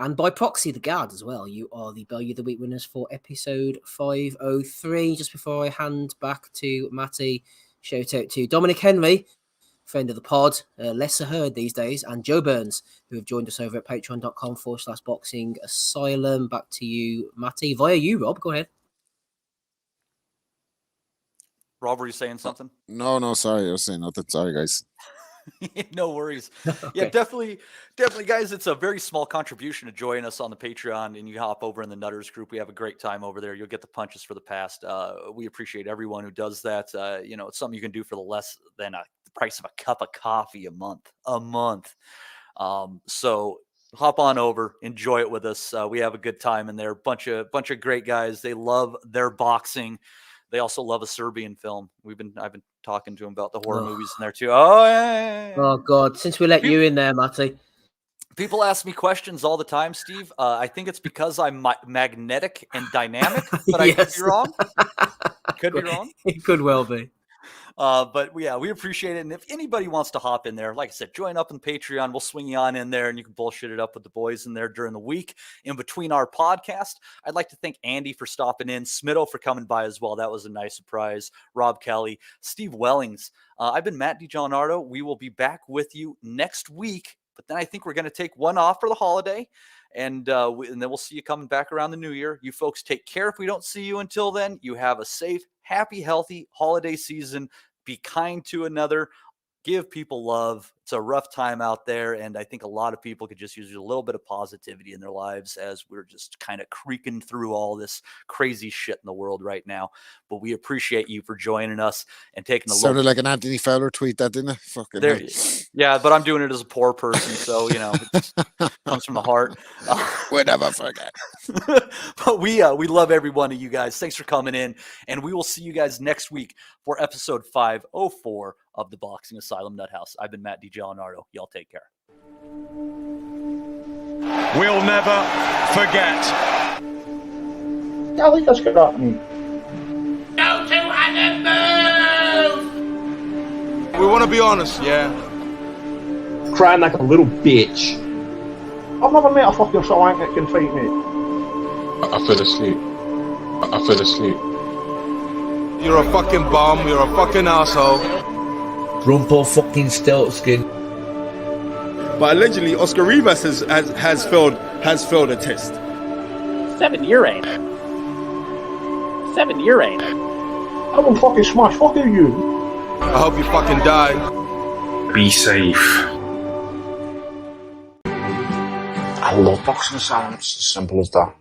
And by proxy, the guard as well. You are the Bellew of the Week winners for episode 503. Just before I hand back to Matty, shout out to Dominic Henry, friend of the pod, lesser heard these days, and Joe Burns, who have joined us over at patreon.com/boxing asylum. Back to you, Matty. Via you, Rob. Go ahead. Rob, were you saying something? No, sorry. I was saying nothing. Sorry, guys. No worries. Okay. Yeah, definitely, guys. It's a very small contribution to join us on the Patreon, and you hop over in the Nutters group. We have a great time over there. You'll get the punches for the past. We appreciate everyone who does that. It's something you can do for the less than the price of a cup of coffee a month. So hop on over, enjoy it with us. We have a good time in there. Bunch of great guys. They love their boxing. They also love a Serbian film. I've been talking to them about the horror movies in there too. Oh, yeah. Oh God! Since we let you in there, Matty. People ask me questions all the time, Steve. I think it's because I'm magnetic and dynamic, but I could be wrong. Could be wrong. It could well be. But yeah, we appreciate it. And if anybody wants to hop in there, like I said, join up on Patreon. We'll swing you on in there and you can bullshit it up with the boys in there during the week in between our podcast. I'd like to thank Andy for stopping in, Smitto for coming by as well. That was a nice surprise. Rob Kelly, Steve Wellings. I've been Matt DiGianardo. We will be back with you next week, but then I think we're going to take one off for the holiday. And then we'll see you coming back around the new year. You folks take care. If we don't see you until then, you have a safe, happy, healthy holiday season. Be kind to another. Give people love. It's a rough time out there, and I think a lot of people could just use a little bit of positivity in their lives as we're just kind of creaking through all this crazy shit in the world right now. But we appreciate you for joining us and taking a look. Sounded like an Anthony Fowler tweet, that didn't it? Fucking there, yeah, but I'm doing it as a poor person, so it comes from the heart. We'll never forget. But we love every one of you guys. Thanks for coming in, and we will see you guys next week for episode 504 of the Boxing Asylum Nuthouse. I've been Matt DiGianardo. Y'all take care. We'll never forget. I think that's good happening. Go to Adam move! We want to be honest, yeah? Crying like a little bitch. I've never met a fucking Solank that can fight me. I fell asleep. You're a fucking bum, you're a fucking asshole. Grumpo fucking Steltskin. But allegedly, Oscar Rivas has failed a test. 7 year ain't. I will fucking smash fuck you. I hope you fucking die. Be safe. I love Boxing Asylum. It's as simple as that.